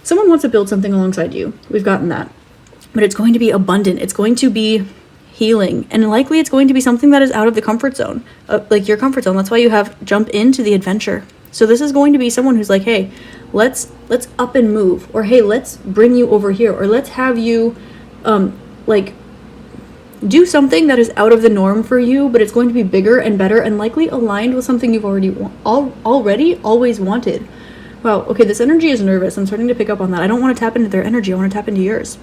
someone wants to build something alongside you. We've gotten that. But it's going to be abundant. It's going to be healing, and likely it's going to be something that is out of the comfort zone, like your comfort zone. That's why you have jump into the adventure. So this is going to be someone who's like, hey, let's up and move, or hey, let's bring you over here, or let's have you like do something that is out of the norm for you, but it's going to be bigger and better and likely aligned with something you've already always wanted. Wow, okay, this energy is nervous. I'm starting to pick up on that. I don't want to tap into their energy. I want to tap into yours.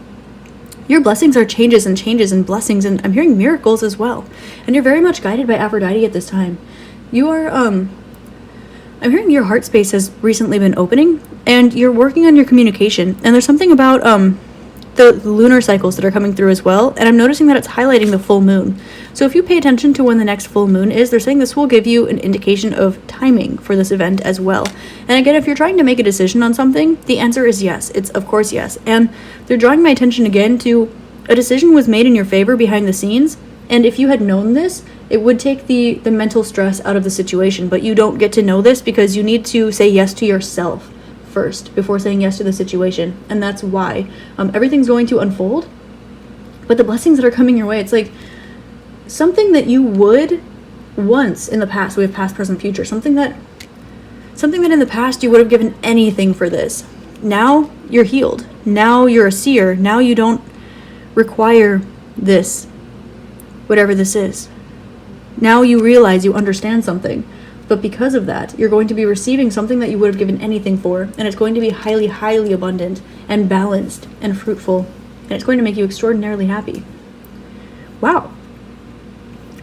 Your blessings are changes and blessings, and I'm hearing miracles as well. And you're very much guided by Aphrodite at this time. You are, I'm hearing your heart space has recently been opening, and you're working on your communication. And there's something about the lunar cycles that are coming through as well, and I'm noticing that it's highlighting the full moon. So if you pay attention to when the next full moon is, they're saying this will give you an indication of timing for this event as well. And again, if you're trying to make a decision on something, the answer is yes. It's of course yes. And they're drawing my attention again to a decision was made in your favor behind the scenes, and if you had known this, it would take the mental stress out of the situation, but you don't get to know this because you need to say yes to yourself first before saying yes to the situation. And that's why everything's going to unfold, but the blessings that are coming your way, it's like something that you would once in the past, we have past, present, future, something that in the past you would have given anything for this. Now you're healed. Now you're a seer. Now you don't require this, whatever this is. Now you realize you understand something. But because of that, you're going to be receiving something that you would have given anything for, and it's going to be highly, highly abundant and balanced and fruitful, and it's going to make you extraordinarily happy. Wow.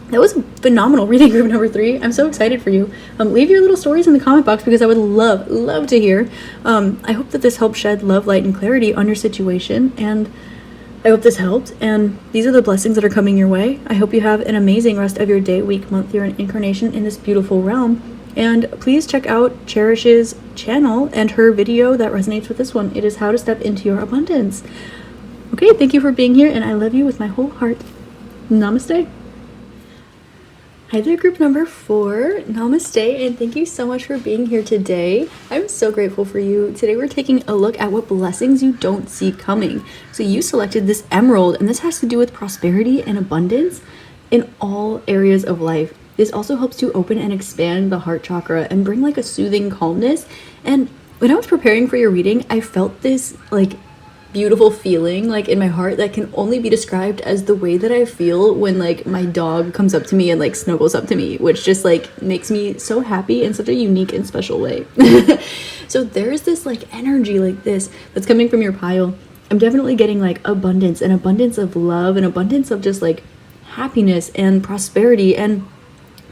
That was a phenomenal reading, group number 3. I'm so excited for you. Leave your little stories in the comment box because I would love to hear. I hope that this helped shed love, light, and clarity on your situation, and I hope this helped, and these are the blessings that are coming your way. I hope you have an amazing rest of your day, week, month, year, and incarnation in this beautiful realm. And please check out Cherish's channel and her video that resonates with this one. It is how to step into your abundance. Okay, thank you for being here, and I love you with my whole heart. Namaste. Hi there, group number 4. Namaste, and thank you so much for being here today. I'm so grateful for you. Today we're taking a look at what blessings you don't see coming. So you selected this emerald, and this has to do with prosperity and abundance in all areas of life. This also helps to open and expand the heart chakra and bring like a soothing calmness. And when I was preparing for your reading, I felt this like beautiful feeling like in my heart that can only be described as the way that I feel when like my dog comes up to me and like snuggles up to me, which just like makes me so happy in such a unique and special way. So there's this like energy like this that's coming from your pile. I'm definitely getting like abundance, and abundance of love, and abundance of just like happiness and prosperity. And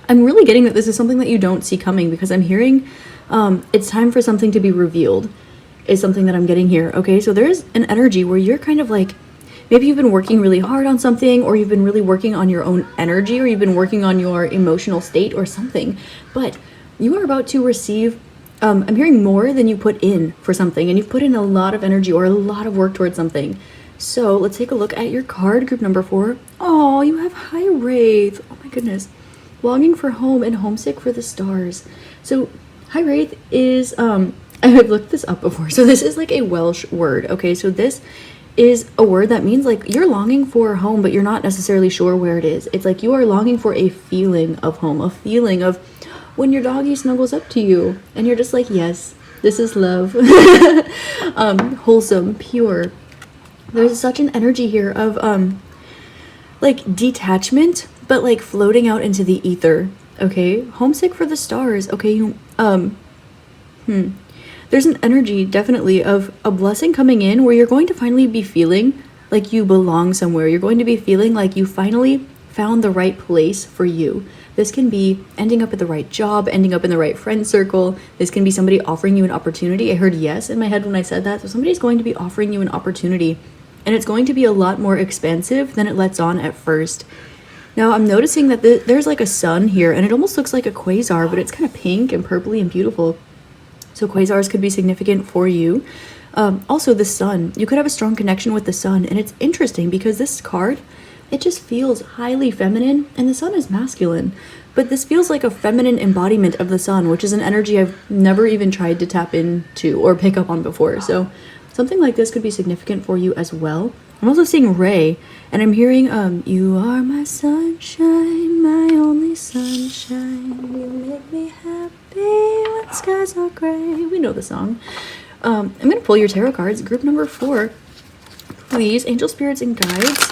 I'm really getting that this is something that you don't see coming, because I'm hearing it's time for something to be revealed is something that I'm getting here. Okay, so there's an energy where you're kind of like, maybe you've been working really hard on something, or you've been really working on your own energy, or you've been working on your emotional state or something, but you are about to receive, I'm hearing more than you put in for something, and you've put in a lot of energy or a lot of work towards something. So let's take a look at your card, group number 4. Oh, you have High Wraith. Oh my goodness. Longing for home and homesick for the stars. So High Wraith is, I've looked this up before. So this is like a Welsh word. Okay, so this is a word that means like you're longing for home, but you're not necessarily sure where it is. It's like you are longing for a feeling of home, a feeling of when your doggy snuggles up to you and you're just like, yes, this is love. Wholesome, pure. There's such an energy here of like detachment, but like floating out into the ether. Okay, homesick for the stars. Okay, you there's an energy definitely of a blessing coming in where you're going to finally be feeling like you belong somewhere. You're going to be feeling like you finally found the right place for you. This can be ending up at the right job, ending up in the right friend circle. This can be somebody offering you an opportunity. I heard yes in my head when I said that. So somebody's going to be offering you an opportunity, and it's going to be a lot more expansive than it lets on at first. Now I'm noticing that there's like a sun here, and it almost looks like a quasar, but it's kind of pink and purpley and beautiful. So quasars could be significant for you. Also the sun, you could have a strong connection with the sun, and it's interesting because this card, it just feels highly feminine, and the sun is masculine, but this feels like a feminine embodiment of the sun, which is an energy I've never even tried to tap into or pick up on before. So something like this could be significant for you as well. I'm also seeing Ray, and I'm hearing you are my sunshine, my only sunshine, you make me happy when skies are gray. We know the song. I'm gonna pull your tarot cards, group number 4, please. Angel spirits and guides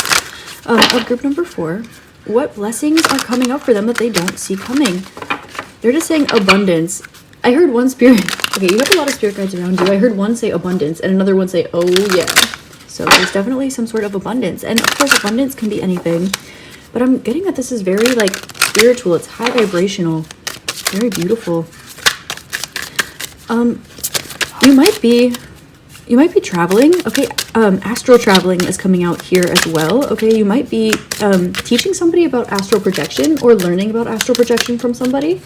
of group number 4. What blessings are coming up for them that they don't see coming? They're just saying abundance. I heard one spirit. Okay, you have a lot of spirit guides around you. I heard one say abundance and another one say, oh yeah. So there's definitely some sort of abundance. And of course, abundance can be anything. But I'm getting that this is very like spiritual. It's high vibrational. Very beautiful. You might be traveling. Okay, astral traveling is coming out here as well. Okay, you might be teaching somebody about astral projection or learning about astral projection from somebody.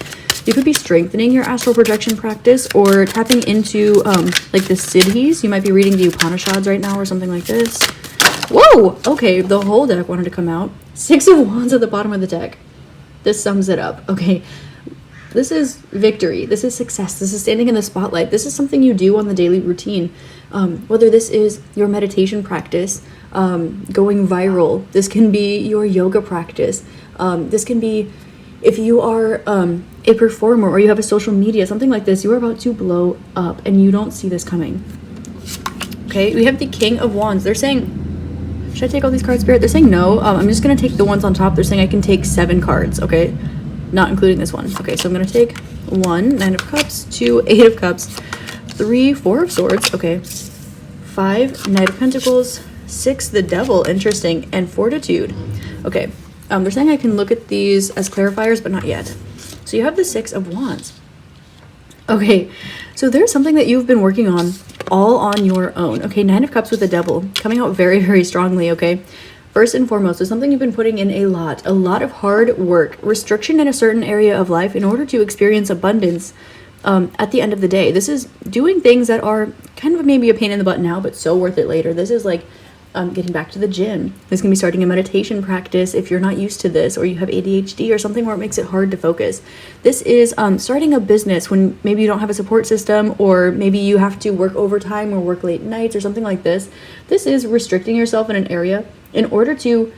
You could be strengthening your astral projection practice or tapping into like the siddhis. You might be reading the Upanishads right now or something like this. Whoa! Okay, the whole deck wanted to come out. 6 of Wands at the bottom of the deck. This sums it up. Okay, this is victory. This is success. This is standing in the spotlight. This is something you do on the daily routine. Whether this is your meditation practice, going viral. This can be your yoga practice. This can be if you are a performer or you have a social media, something like this. You are about to blow up and you don't see this coming. Okay, we have the King of Wands. They're saying, should I take all these cards, Spirit? They're saying no. I'm just going to take the ones on top. They're saying I can take 7 cards, okay? Not including this one. Okay, so I'm going to take 1, 9 of Cups, 2, 8 of Cups, 3, 4 of Swords, okay, 5, Knight of Pentacles, 6, the Devil, interesting, and Fortitude. Okay, they're saying I can look at these as clarifiers, but not yet. So you have the 6 of Wands. Okay, so there's something that you've been working on all on your own. Okay, 9 of Cups with the Devil, coming out very, very strongly, okay? First and foremost, is something you've been putting in a lot of hard work, restriction in a certain area of life in order to experience abundance at the end of the day. This is doing things that are kind of maybe a pain in the butt now, but so worth it later. This is like getting back to the gym. This can be starting a meditation practice if you're not used to this, or you have ADHD or something where it makes it hard to focus. This is starting a business when maybe you don't have a support system, or maybe you have to work overtime or work late nights or something like this. This is restricting yourself in an area in order to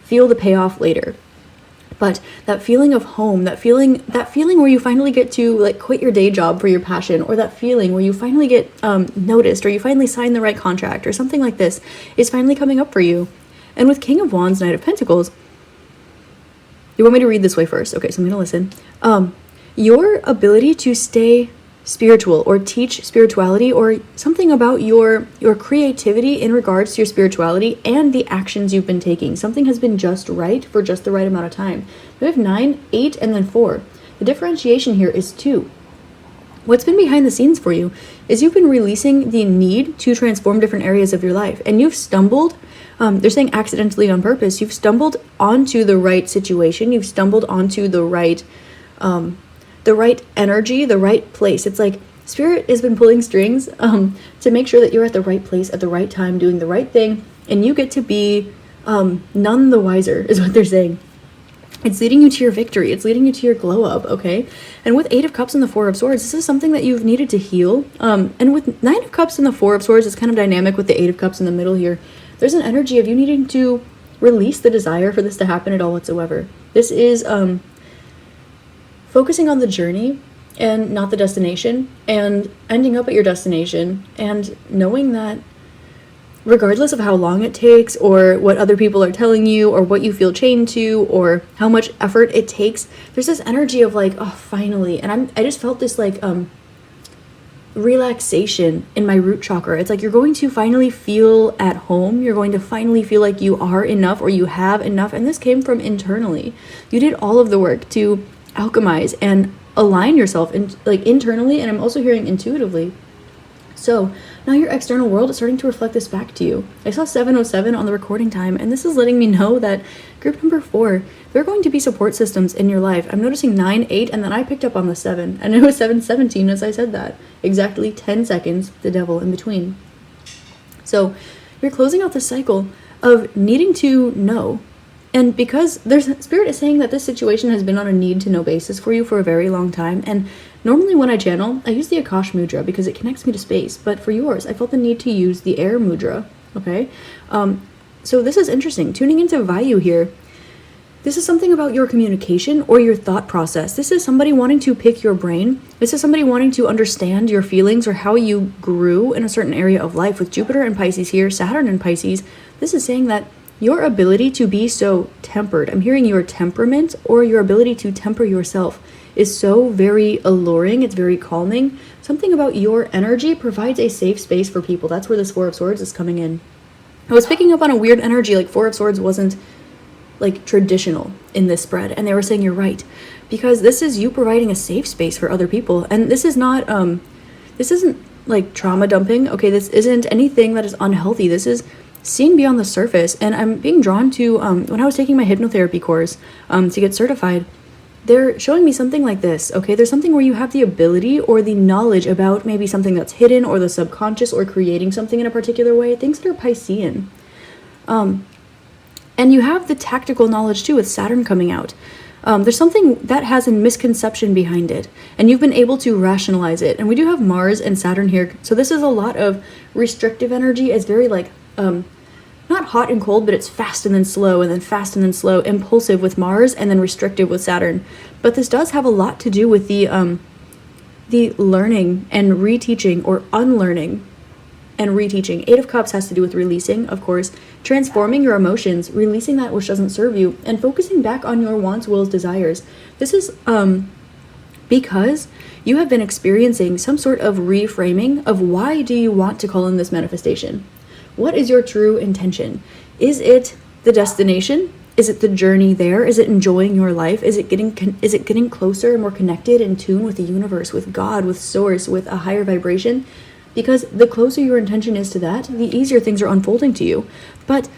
feel the payoff later. But that feeling of home, that feeling where you finally get to like quit your day job for your passion, or that feeling where you finally get noticed, or you finally sign the right contract, or something like this, is finally coming up for you. And with King of Wands, Knight of Pentacles, you want me to read this way first? Okay, so I'm gonna listen. Your ability to stay spiritual or teach spirituality, or something about your creativity in regards to your spirituality and the actions you've been taking. Something has been just right for just the right amount of time. We have 9, 8, and then 4. The differentiation here is 2. What's been behind the scenes for you is you've been releasing the need to transform different areas of your life, and you've stumbled, they're saying accidentally on purpose, you've stumbled onto the right situation, you've stumbled onto the right energy, the right place. It's like Spirit has been pulling strings to make sure that you're at the right place at the right time, doing the right thing, and you get to be none the wiser, is what they're saying. It's leading you to your victory. It's leading you to your glow up, okay? And with 8 of Cups and the 4 of Swords, this is something that you've needed to heal. And with 9 of Cups and the 4 of Swords, it's kind of dynamic with the 8 of Cups in the middle here. There's an energy of you needing to release the desire for this to happen at all whatsoever. This is focusing on the journey and not the destination, and ending up at your destination and knowing that regardless of how long it takes, or what other people are telling you, or what you feel chained to, or how much effort it takes, there's this energy of like, oh, finally. And I just felt this like relaxation in my root chakra. It's like you're going to finally feel at home. You're going to finally feel like you are enough or you have enough. And this came from internally. You did all of the work to alchemize and align yourself internally, and I'm also hearing intuitively. So now your external world is starting to reflect this back to you. I saw 707 on the recording time, and this is letting me know that group number 4, there are going to be support systems in your life. I'm noticing 9, 8, and then I picked up on the 7, and it was 717 as I said that. Exactly 10 seconds, the devil in between. So you're closing out the cycle of needing to know. And because Spirit is saying that this situation has been on a need to know basis for you for a very long time. And normally when I channel, I use the Akash Mudra because it connects me to space. But for yours, I felt the need to use the Air Mudra. Okay? So this is interesting. Tuning into Vayu here. This is something about your communication or your thought process. This is somebody wanting to pick your brain. This is somebody wanting to understand your feelings or how you grew in a certain area of life. With Jupiter and Pisces here, Saturn and Pisces, this is saying that your ability to be so tempered, I'm hearing your temperament or your ability to temper yourself is so very alluring. It's very calming. Something about your energy provides a safe space for people. That's where this 4 of Swords is coming in. I was picking up on a weird energy, like 4 of Swords wasn't like traditional in this spread, and they were saying you're right, because this is you providing a safe space for other people. And this is not this isn't like trauma dumping, okay? This isn't anything that is unhealthy. This is seeing beyond the surface. And I'm being drawn to when I was taking my hypnotherapy course to get certified, they're showing me something like this. Okay, there's something where you have the ability or the knowledge about maybe something that's hidden or the subconscious or creating something in a particular way, things that are Piscean. And you have the tactical knowledge too with Saturn coming out. There's something that has a misconception behind it, and you've been able to rationalize it. And we do have Mars and Saturn here, so this is a lot of restrictive energy. It's very like not hot and cold, but it's fast and then slow, and then fast and then slow, impulsive with Mars, and then restrictive with Saturn. But this does have a lot to do with the learning and reteaching, or unlearning and reteaching. 8 of Cups has to do with releasing, of course, transforming your emotions, releasing that which doesn't serve you, and focusing back on your wants, wills, desires. This is because you have been experiencing some sort of reframing of why do you want to call in this manifestation. What is your true intention? Is it the destination? Is it the journey there? Is it enjoying your life? Is it getting closer and more connected, in tune with the universe, with God, with Source, with a higher vibration? Because the closer your intention is to that, the easier things are unfolding to you. But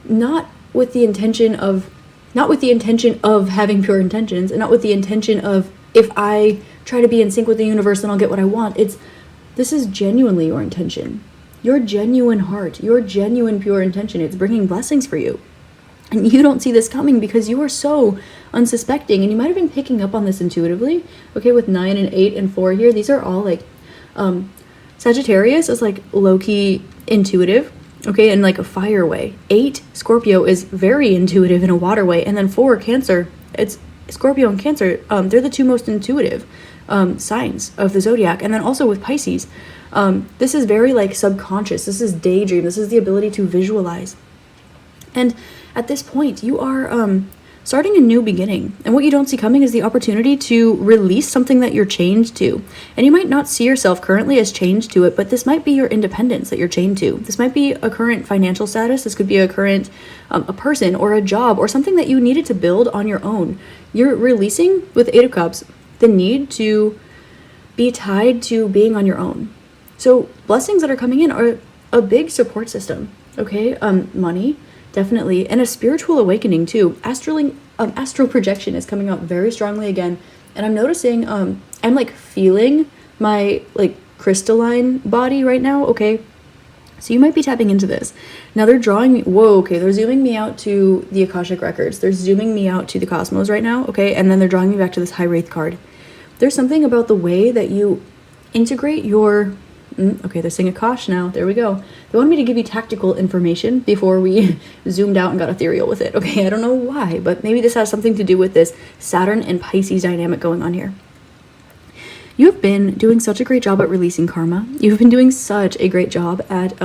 not with the intention of having pure intentions, and not with the intention of, if I try to be in sync with the universe, then I'll get what I want. This is genuinely your intention. Your genuine heart, your genuine pure intention. It's bringing blessings for you. And you don't see this coming because you are so unsuspecting. And you might have been picking up on this intuitively. Okay, with 9 and 8 and 4 here, these are all like, Sagittarius is like low-key intuitive, okay, in like a fire way. 8, Scorpio, is very intuitive in a water way. And then 4, Cancer, it's Scorpio and Cancer, they're the 2 most intuitive signs of the zodiac. And then also with Pisces, this is very like subconscious. This is daydream. This is the ability to visualize. And at this point, you are starting a new beginning. And what you don't see coming is the opportunity to release something that you're chained to. And you might not see yourself currently as chained to it, but this might be your independence that you're chained to. This might be a current financial status. This could be a current a person or a job or something that you needed to build on your own. You're releasing, with 8 of Cups, the need to be tied to being on your own. So blessings that are coming in are a big support system, okay? Money, definitely, and a spiritual awakening too. Astral projection is coming out very strongly again, and I'm noticing, I'm like feeling my like crystalline body right now, okay? So you might be tapping into this. Now they're drawing me, whoa, okay, they're zooming me out to the Akashic Records. They're zooming me out to the cosmos right now, okay? And then they're drawing me back to this High Wraith card. There's something about the way that you integrate your... okay, they're saying Akash now. There we go. They wanted me to give you tactical information before we zoomed out and got ethereal with it. Okay, I don't know why, but maybe this has something to do with this Saturn and Pisces dynamic going on here. You've been doing such a great job at releasing karma. You've been doing such a great job at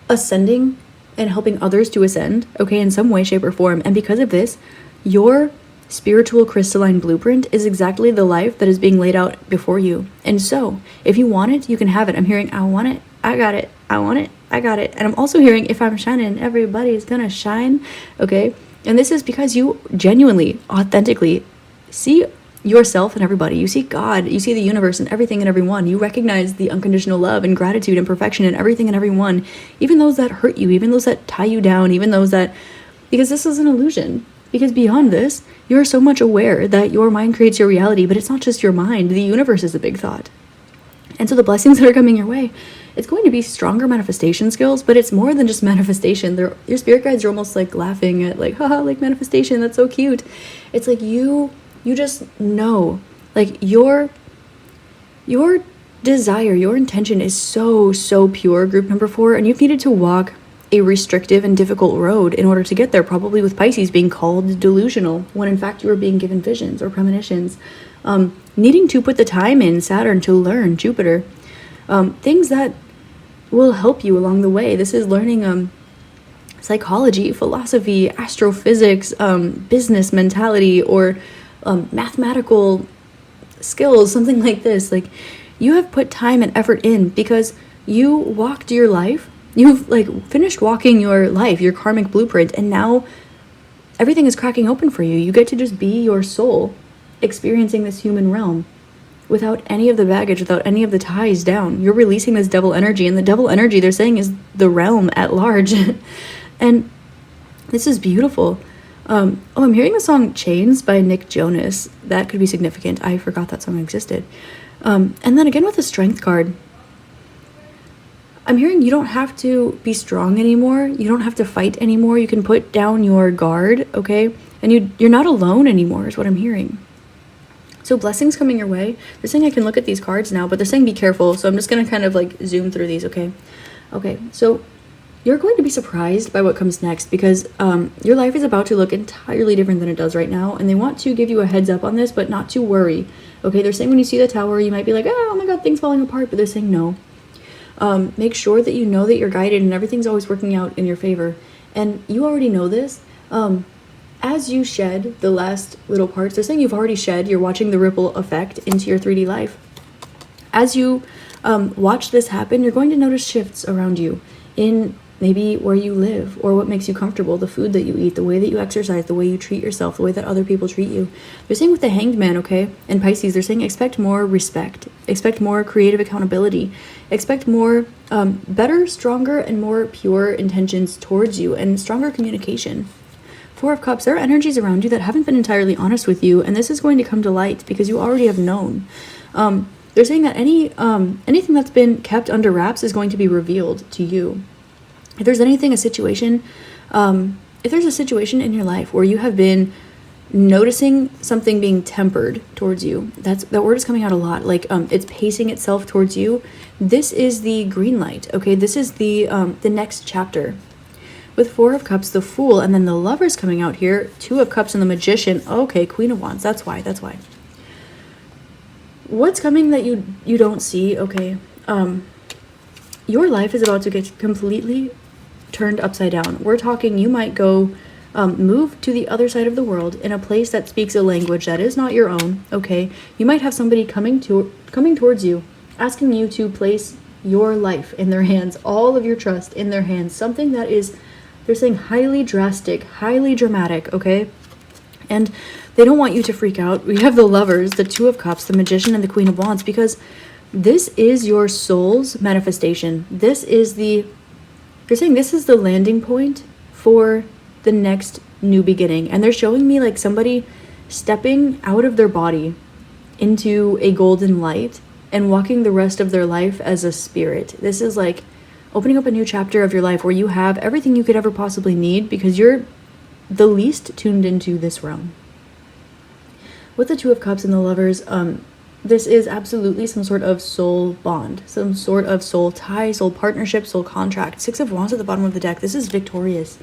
ascending and helping others to ascend, okay, in some way, shape, or form. And because of this, your spiritual crystalline blueprint is exactly the life that is being laid out before you. And so, if you want it, you can have it. I'm hearing, I want it, I got it, I want it, I got it. And I'm also hearing, if I'm shining, everybody's gonna shine, okay? And this is because you genuinely, authentically see yourself and everybody. You see God, you see the universe and everything and everyone. You recognize the unconditional love and gratitude and perfection in everything and everyone, even those that hurt you, even those that tie you down, even those that, because this is an illusion. Because beyond this, you're so much aware that your mind creates your reality, but it's not just your mind. The universe is a big thought. And so the blessings that are coming your way, it's going to be stronger manifestation skills, but it's more than just manifestation. Your spirit guides are almost like laughing at like, haha, like manifestation, that's so cute. It's like you just know, like your desire, your intention is so pure, group number 4, and you've needed to walk a restrictive and difficult road in order to get there, probably with Pisces being called delusional, when in fact you were being given visions or premonitions. Needing to put the time in, Saturn, to learn, Jupiter. Things that will help you along the way. This is learning psychology, philosophy, astrophysics, business mentality, or mathematical skills, something like this. Like, you have put time and effort in because you walked your life. You've like finished walking your life, your karmic blueprint, and now everything is cracking open for you. You get to just be your soul experiencing this human realm without any of the baggage, without any of the ties down. You're releasing this devil energy, and the devil energy, they're saying, is the realm at large. And this is beautiful. I'm hearing the song Chains by Nick Jonas. That could be significant. I forgot that song existed. And then again with the Strength card, I'm hearing you don't have to be strong anymore. You don't have to fight anymore. You can put down your guard, okay? And you're not alone anymore is what I'm hearing. So blessings coming your way. They're saying I can look at these cards now, but they're saying be careful. So I'm just going to kind of like zoom through these, okay? Okay, so you're going to be surprised by what comes next because your life is about to look entirely different than it does right now. And they want to give you a heads up on this, but not to worry, okay? They're saying when you see the tower, you might be like, oh my God, things falling apart. But they're saying no. Make sure that you know that you're guided and everything's always working out in your favor. And you already know this. As you shed the last little parts, they're saying you've already shed, you're watching the ripple effect into your 3D life. As you watch this happen, you're going to notice shifts around you in maybe where you live or what makes you comfortable, the food that you eat, the way that you exercise, the way you treat yourself, the way that other people treat you. They're saying with the Hanged Man, okay, and Pisces, they're saying expect more respect, expect more creative accountability, expect more better, stronger, and more pure intentions towards you and stronger communication. 4 of Cups, there are energies around you that haven't been entirely honest with you, and this is going to come to light because you already have known. They're saying that anything that's been kept under wraps is going to be revealed to you. If there's anything, if there's a situation in your life where you have been noticing something being tempered towards you, that word is coming out a lot, like it's pacing itself towards you. This is the green light, okay? This is the next chapter. With 4 of Cups, the Fool, and then the Lovers coming out here, 2 of Cups and the Magician. Okay, Queen of Wands, that's why. What's coming that you don't see, okay? Your life is about to get completely turned upside down. We're talking you might go move to the other side of the world in a place that speaks a language that is not your own, okay? You might have somebody coming towards you, asking you to place your life in their hands, all of your trust in their hands, something that is, they're saying, highly drastic, highly dramatic, okay? And they don't want you to freak out. We have the Lovers, the 2 of Cups, the Magician, and the Queen of Wands, because this is your soul's manifestation. They're saying this is the landing point for the next new beginning. And they're showing me like somebody stepping out of their body into a golden light and walking the rest of their life as a spirit. This is like opening up a new chapter of your life where you have everything you could ever possibly need because you're the least tuned into this realm. With the 2 of Cups and the Lovers, this is absolutely some sort of soul bond, some sort of soul tie, soul partnership, soul contract. 6 of Wands at the bottom of the deck. This is victorious.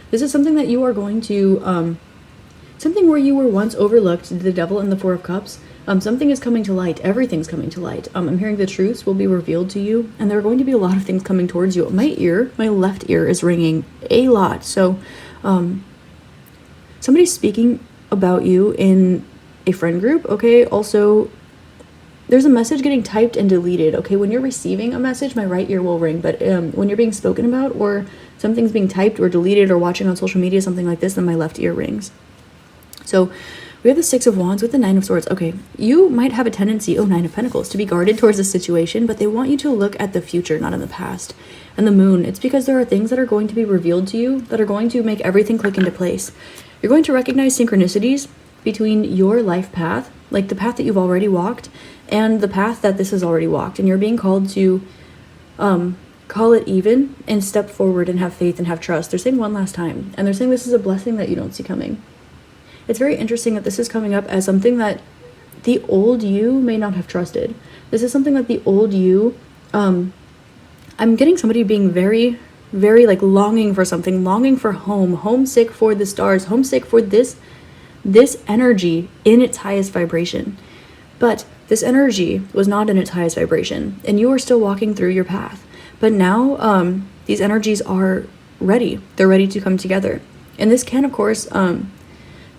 This is something that you are going to, something where you were once overlooked, the Devil and the 4 of Cups. Something is coming to light. Everything's coming to light. I'm hearing the truths will be revealed to you, and there are going to be a lot of things coming towards you. My left ear is ringing a lot. So, somebody's speaking about you in a friend group, okay? Also, there's a message getting typed and deleted, okay? When you're receiving a message, my right ear will ring, but when you're being spoken about or something's being typed or deleted or watching on social media, something like this, then my left ear rings. So we have the Six of Wands with the Nine of Swords. Okay, you might have a tendency, Nine of Pentacles, to be guarded towards a situation, but they want you to look at the future, not in the past. And the Moon, it's because there are things that are going to be revealed to you that are going to make everything click into place. You're going to recognize synchronicities between your life path, like the path that you've already walked, and the path that this has already walked. And you're being called to call it even and step forward and have faith and have trust. They're saying one last time. And they're saying this is a blessing that you don't see coming. It's very interesting that this is coming up as something that the old you may not have trusted. This is something that the old you, I'm getting somebody being very, very like longing for something, longing for home, homesick for the stars, homesick for this energy in its highest vibration. But this energy was not in its highest vibration, and you are still walking through your path. But now these energies are ready. They're ready to come together. And this can, of course,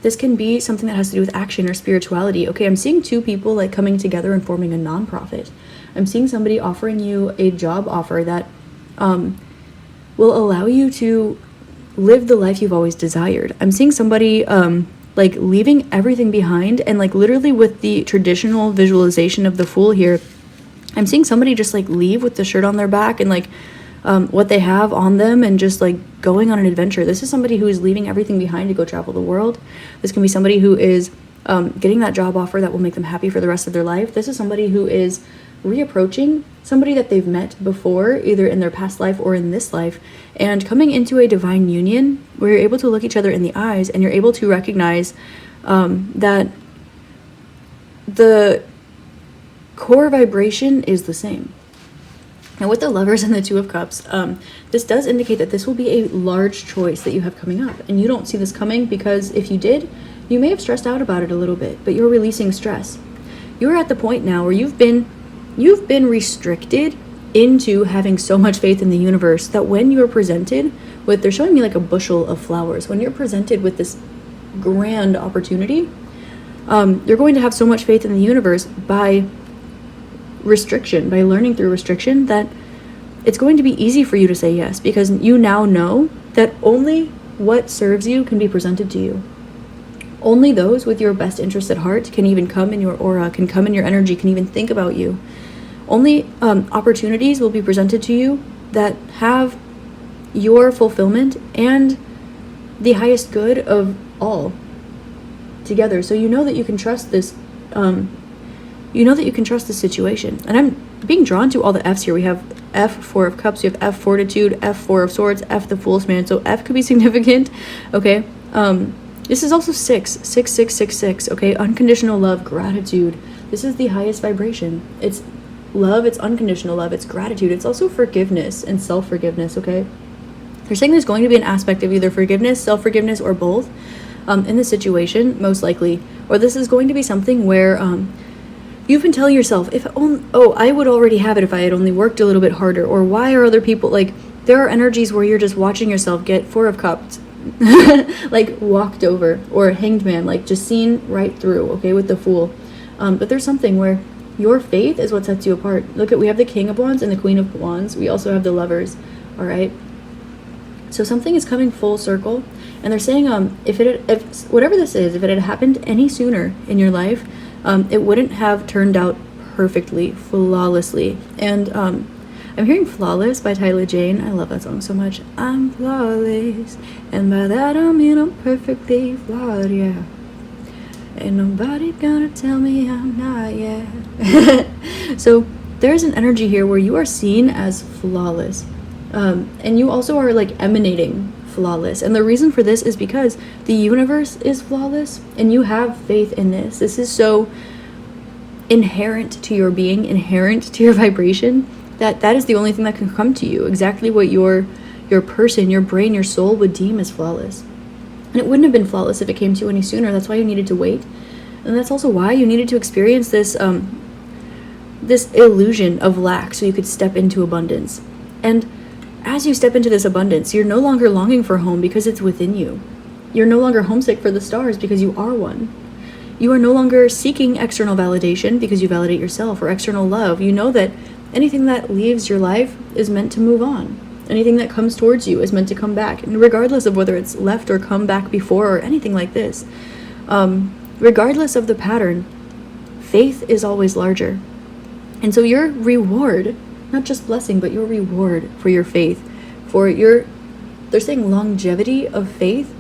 this can be something that has to do with action or spirituality. Okay, I'm seeing two people like coming together and forming a nonprofit. I'm seeing somebody offering you a job offer that will allow you to live the life you've always desired. I'm seeing somebody like leaving everything behind, and like literally with the traditional visualization of the Fool here, I'm seeing somebody just like leave with the shirt on their back and like what they have on them and just like going on an adventure. This is somebody who is leaving everything behind to go travel the world. This can be somebody who is getting that job offer that will make them happy for the rest of their life. This is somebody who is reapproaching somebody that they've met before, either in their past life or in this life, and coming into a divine union where you're able to look each other in the eyes and you're able to recognize that the core vibration is the same. Now with the Lovers and the Two of Cups, this does indicate that this will be a large choice that you have coming up, and you don't see this coming because if you did, you may have stressed out about it a little bit, but you're releasing stress. You're at the point now where you've been restricted into having so much faith in the universe that when you're presented with, they're showing me like a bushel of flowers, when you're presented with this grand opportunity, you're going to have so much faith in the universe by restriction, by learning through restriction, that it's going to be easy for you to say yes, because you now know that only what serves you can be presented to you. Only those with your best interest at heart can even come in your aura, can come in your energy, can even think about you. Only opportunities will be presented to you that have your fulfillment and the highest good of all together. So you know that you can trust this. You know that you can trust this situation. And I'm being drawn to all the F's here. We have F, Four of Cups. We have F, Fortitude. F, Four of Swords. F, the Fool's Man. So F could be significant. Okay. This is also 6. Okay. Unconditional love, gratitude. This is the highest vibration. It's love. It's unconditional love. It's gratitude. It's also forgiveness and self-forgiveness. Okay. They're saying there's going to be an aspect of either forgiveness, self-forgiveness, or both in this situation, most likely. Or this is going to be something where you've been telling yourself, if only, I would already have it if I had only worked a little bit harder. Or why are other people, like, there are energies where you're just watching yourself get Four of Cups, like walked over, or Hanged Man, like just seen right through, okay, with the Fool. But there's something where your faith is what sets you apart. We have the King of Wands and the Queen of Wands. We also have the Lovers, all right? So something is coming full circle, and they're saying if whatever this is, if it had happened any sooner in your life, it wouldn't have turned out perfectly, flawlessly. And I'm hearing Flawless by Tyler Jane. I love that song so much. I'm flawless, and by that I mean I'm perfectly flawed, yeah. Ain't nobody gonna tell me I'm not yet. So there's an energy here where you are seen as flawless. And you also are like emanating flawless. And the reason for this is because the universe is flawless and you have faith in this. This is so inherent to your being, inherent to your vibration, that is the only thing that can come to you. Exactly what your person, your brain, your soul would deem as flawless. And it wouldn't have been flawless if it came to you any sooner. That's why you needed to wait. And that's also why you needed to experience this this illusion of lack so you could step into abundance. And as you step into this abundance, you're no longer longing for home because it's within you. You're no longer homesick for the stars because you are one. You are no longer seeking external validation because you validate yourself, or external love. You know that anything that leaves your life is meant to move on. Anything that comes towards you is meant to come back, and regardless of whether it's left or come back before or anything like this. Regardless of the pattern, faith is always larger. And so your reward, not just blessing, but your reward for your faith, for your, they're saying longevity of faith,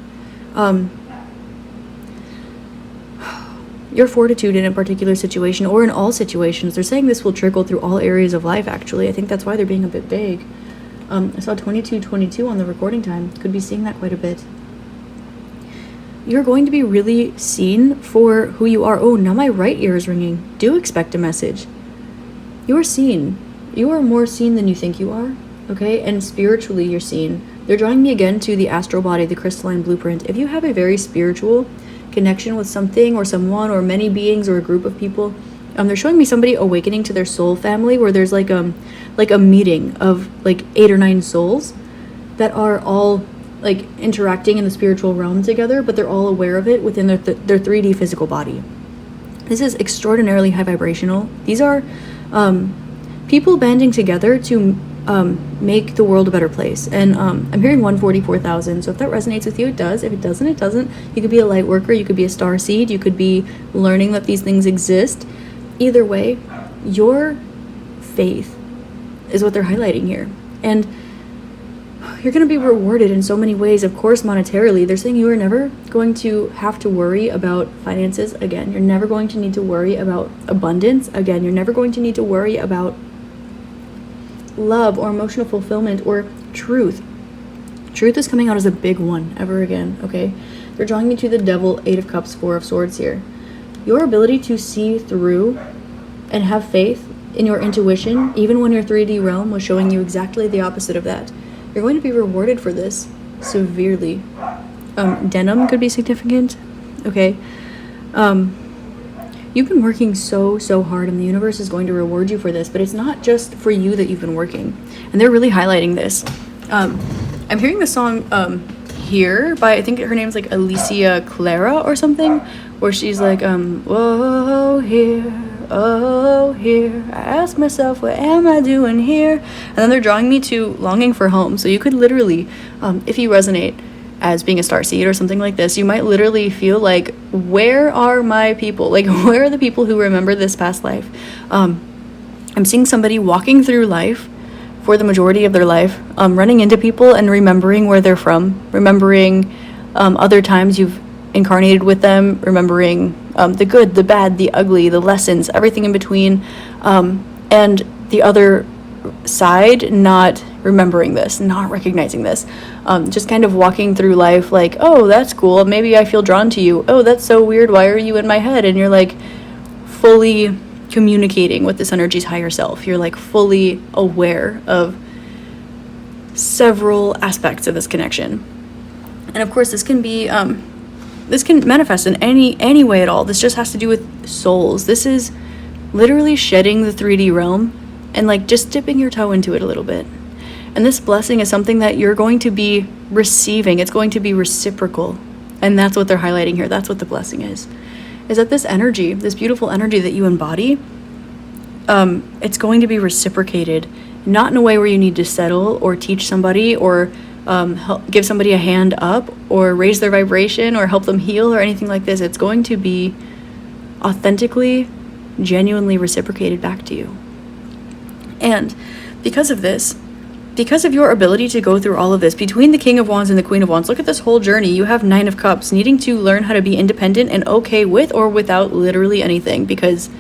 your fortitude in a particular situation or in all situations. They're saying this will trickle through all areas of life, actually. I think that's why they're being a bit vague. I saw 2222 on the recording time. Could be seeing that quite a bit. You're going to be really seen for who you are. Oh, now my right ear is ringing. Do expect a message. You are seen. You are more seen than you think you are, okay? And spiritually, you're seen. They're drawing me again to the astral body, the crystalline blueprint. If you have a very spiritual connection with something or someone or many beings or a group of people, they're showing me somebody awakening to their soul family, where there's like a meeting of like 8 or 9 souls that are all like interacting in the spiritual realm together, but they're all aware of it within their 3D physical body. This is extraordinarily high vibrational. These are people banding together to make the world a better place. And I'm hearing 144,000. So if that resonates with you, it does. If it doesn't, it doesn't. You could be a light worker. You could be a star seed. You could be learning that these things exist. Either way, your faith is what they're highlighting here. And you're going to be rewarded in so many ways, of course, monetarily. They're saying you are never going to have to worry about finances again. You're never going to need to worry about abundance again. You're never going to need to worry about love or emotional fulfillment or truth. Truth is coming out as a big one ever again, okay? They're drawing me to the Devil, 8 of Cups, 4 of Swords here. Your ability to see through and have faith in your intuition, even when your 3D realm was showing you exactly the opposite of that. You're going to be rewarded for this severely. Denim could be significant, okay? You've been working so hard, and the universe is going to reward you for this, but it's not just for you that you've been working. And they're really highlighting this. I'm hearing the song Here by, I think her name's like Alicia Clara or something, where she's like, whoa, here, oh, here, I ask myself, what am I doing here? And then they're drawing me to longing for home. So you could literally, if you resonate as being a starseed or something like this, you might literally feel like, where are my people? Like, where are the people who remember this past life? I'm seeing somebody walking through life for the majority of their life, running into people and remembering where they're from, remembering other times you've incarnated with them, remembering the good, the bad, the ugly, the lessons, everything in between, and the other side not remembering this, not recognizing this, just kind of walking through life like, oh, that's cool, maybe I feel drawn to you, oh, that's so weird, why are you in my head? And you're like fully communicating with this energy's higher self. You're like fully aware of several aspects of this connection. And of course this can be this can manifest in any way at all. This just has to do with souls. This is literally shedding the 3D realm and like just dipping your toe into it a little bit. And this blessing is something that you're going to be receiving. It's going to be reciprocal. And that's what they're highlighting here. That's what the blessing is that this energy, this beautiful energy that you embody, it's going to be reciprocated, not in a way where you need to settle or teach somebody or help give somebody a hand up or raise their vibration or help them heal or anything like this. It's going to be authentically, genuinely reciprocated back to you. And because of this, because of your ability to go through all of this, between the King of Wands and the Queen of Wands, look at this whole journey. You have 9 of Cups, needing to learn how to be independent and okay with or without literally anything, because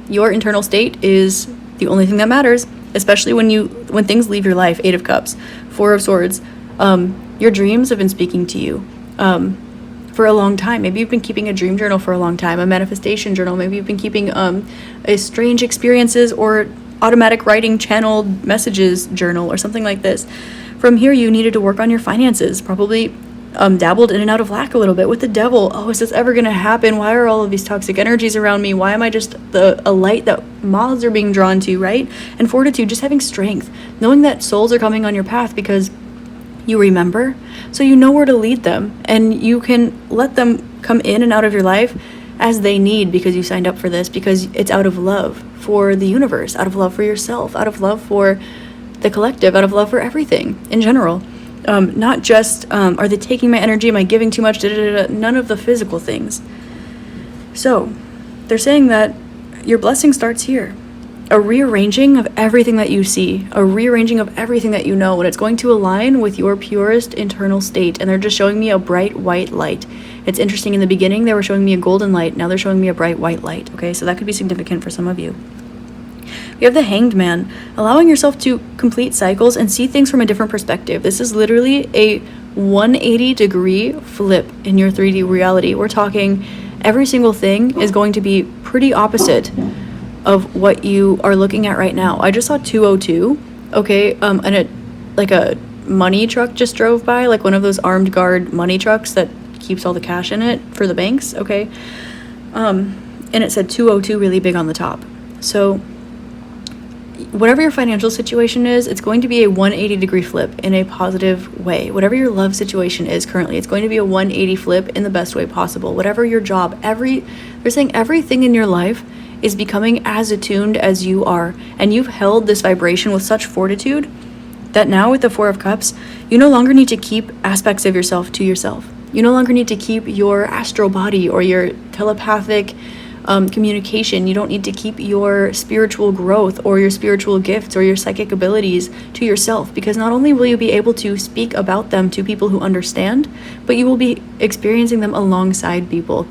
your internal state is the only thing that matters, especially when things leave your life. 8 of Cups, 4 of Swords. Your dreams have been speaking to you for a long time. Maybe you've been keeping a dream journal for a long time, a manifestation journal. Maybe you've been keeping a strange experiences or automatic writing channeled messages journal or something like this. From here, you needed to work on your finances, probably dabbled in and out of lack a little bit with the Devil. Oh, is this ever going to happen? Why are all of these toxic energies around me? Why am I just a light that moths are being drawn to, right? And fortitude, just having strength, knowing that souls are coming on your path because You remember, so you know where to lead them, and you can let them come in and out of your life as they need, because you signed up for this, because it's out of love for the universe, out of love for yourself, out of love for the collective, out of love for everything in general. Not just, are they taking my energy? Am I giving too much? None of the physical things. So they're saying that your blessing starts here. A rearranging of everything that you see, a rearranging of everything that you know, and it's going to align with your purest internal state. And they're just showing me a bright white light. It's interesting, in the beginning they were showing me a golden light, now they're showing me a bright white light. Okay, so that could be significant for some of you. We have the Hanged Man, allowing yourself to complete cycles and see things from a different perspective. This is literally a 180-degree flip in your 3D reality. We're talking every single thing is going to be pretty opposite of what you are looking at right now. I just saw 202, okay, and it, like a money truck just drove by, like one of those armed guard money trucks that keeps all the cash in it for the banks, okay, and it said 202 really big on the top. So whatever your financial situation is, it's going to be a 180-degree flip in a positive way. Whatever your love situation is currently, it's going to be a 180 flip in the best way possible. Whatever your job, they're saying everything in your life is becoming as attuned as you are, and you've held this vibration with such fortitude that now with the Four of Cups, you no longer need to keep aspects of yourself to yourself. You no longer need to keep your astral body or your telepathic communication. You don't need to keep your spiritual growth or your spiritual gifts or your psychic abilities to yourself, because not only will you be able to speak about them to people who understand, but you will be experiencing them alongside people.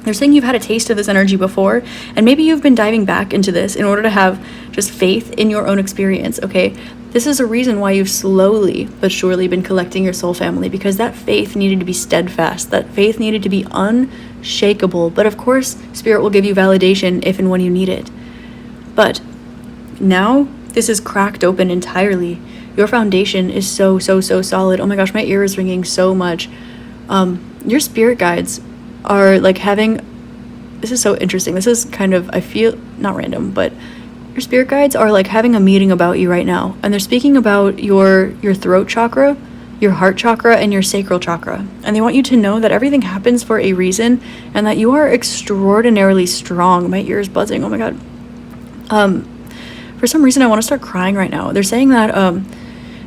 They're saying you've had a taste of this energy before, and maybe you've been diving back into this in order to have just faith in your own experience, okay? This is a reason why you've slowly but surely been collecting your soul family, because that faith needed to be steadfast. That faith needed to be unshakable. But of course, Spirit will give you validation if and when you need it. But now this is cracked open entirely. Your foundation is so solid. Oh my gosh, my ear is ringing so much. Your spirit guides are like having, this is so interesting. This is kind of, I feel, not random, but your spirit guides are like having a meeting about you right now. And they're speaking about your throat chakra, your heart chakra, and your sacral chakra. And they want you to know that everything happens for a reason and that you are extraordinarily strong. My ear is buzzing. Oh my God. For some reason, I want to start crying right now. They're saying that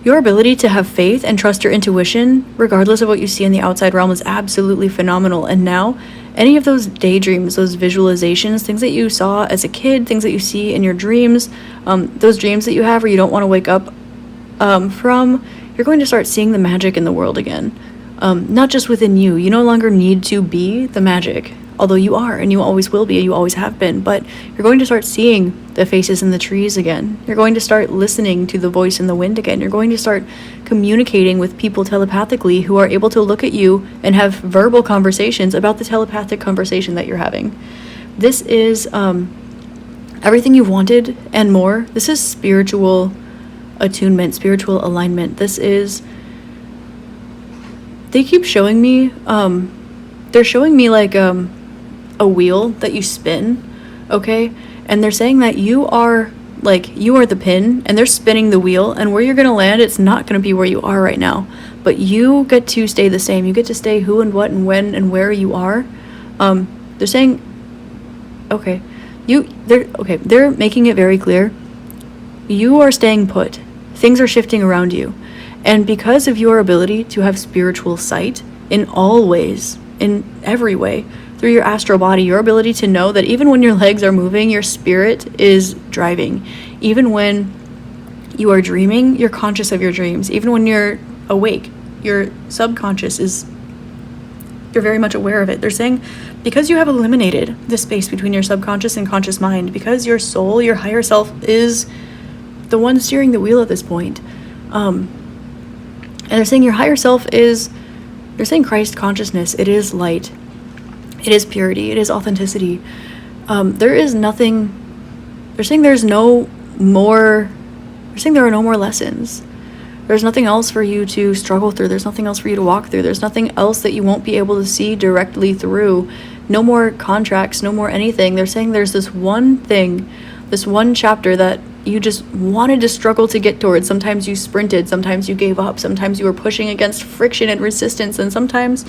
your ability to have faith and trust your intuition, regardless of what you see in the outside realm, is absolutely phenomenal. And now, any of those daydreams, those visualizations, things that you saw as a kid, things that you see in your dreams, those dreams that you have where you don't want to wake up from, you're going to start seeing the magic in the world again. Not just within you. You no longer need to be the magic, although you are, and you always will be, and you always have been. But you're going to start seeing the faces in the trees again. You're going to start listening to the voice in the wind again. You're going to start communicating with people telepathically who are able to look at you and have verbal conversations about the telepathic conversation that you're having. This is everything you've wanted and more. This is spiritual attunement, spiritual alignment. This is, they keep showing me, they're showing me like a wheel that you spin, okay? And they're saying that you are the pin, and they're spinning the wheel, and where you're going to land, it's not going to be where you are right now, but you get to stay the same. You get to stay who and what and when and where you are. They're saying, they're making it very clear. You are staying put. Things are shifting around you. And because of your ability to have spiritual sight in all ways, in every way, through your astral body, your ability to know that even when your legs are moving, your spirit is driving. Even when you are dreaming, you're conscious of your dreams. Even when you're awake, your subconscious you're very much aware of it. They're saying because you have eliminated the space between your subconscious and conscious mind, because your soul, your higher self, is the one steering the wheel at this point. And they're saying your higher self is, they're saying Christ consciousness. It is light. It is purity. It is authenticity. There is nothing, they're saying there are no more lessons. There's nothing else for you to struggle through. There's nothing else for you to walk through. There's nothing else that you won't be able to see directly through. No more contracts, no more anything. They're saying there's this one thing, this one chapter that you just wanted to struggle to get towards. Sometimes you sprinted, sometimes you gave up, sometimes you were pushing against friction and resistance, and sometimes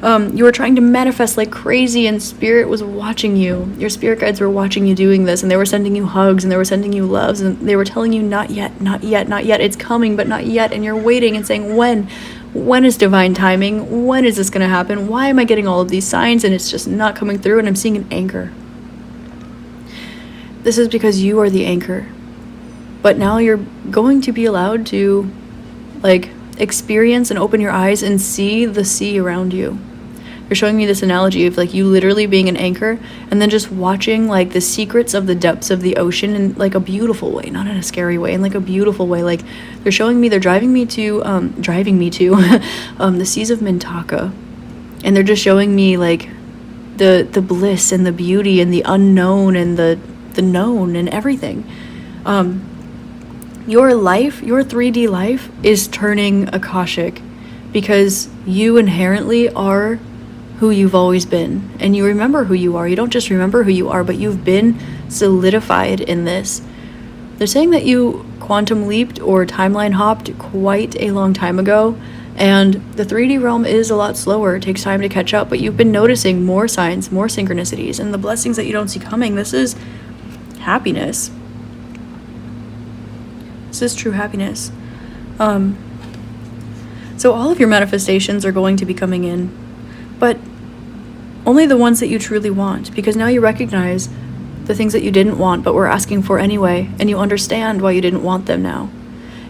you were trying to manifest like crazy, and spirit was watching you. Your spirit guides were watching you doing this, and they were sending you hugs, and they were sending you loves, and they were telling you, not yet, not yet, not yet. It's coming, but not yet. And you're waiting and saying, when is divine timing? When is this going to happen? Why am I getting all of these signs and it's just not coming through? And I'm seeing an anchor. This is because you are the anchor. But now you're going to be allowed to like experience and open your eyes and see the sea around you. You're showing me this analogy of like you literally being an anchor and then just watching like the secrets of the depths of the ocean in like a beautiful way, not in a scary way, in like a beautiful way. Like they're showing me, they're driving me to the seas of Mintaka, and they're just showing me like the bliss and the beauty and the unknown and the known and everything. Your life, your 3D life is turning Akashic because you inherently are who you've always been, and you remember who you are. You don't just remember who you are, but you've been solidified in this. They're saying that you quantum leaped or timeline hopped quite a long time ago, and the 3D realm is a lot slower. It takes time to catch up, but you've been noticing more signs, more synchronicities, and the blessings that you don't see coming. This is happiness. This is true happiness. So all of your manifestations are going to be coming in, but only the ones that you truly want, because now you recognize the things that you didn't want but were asking for anyway, and you understand why you didn't want them now.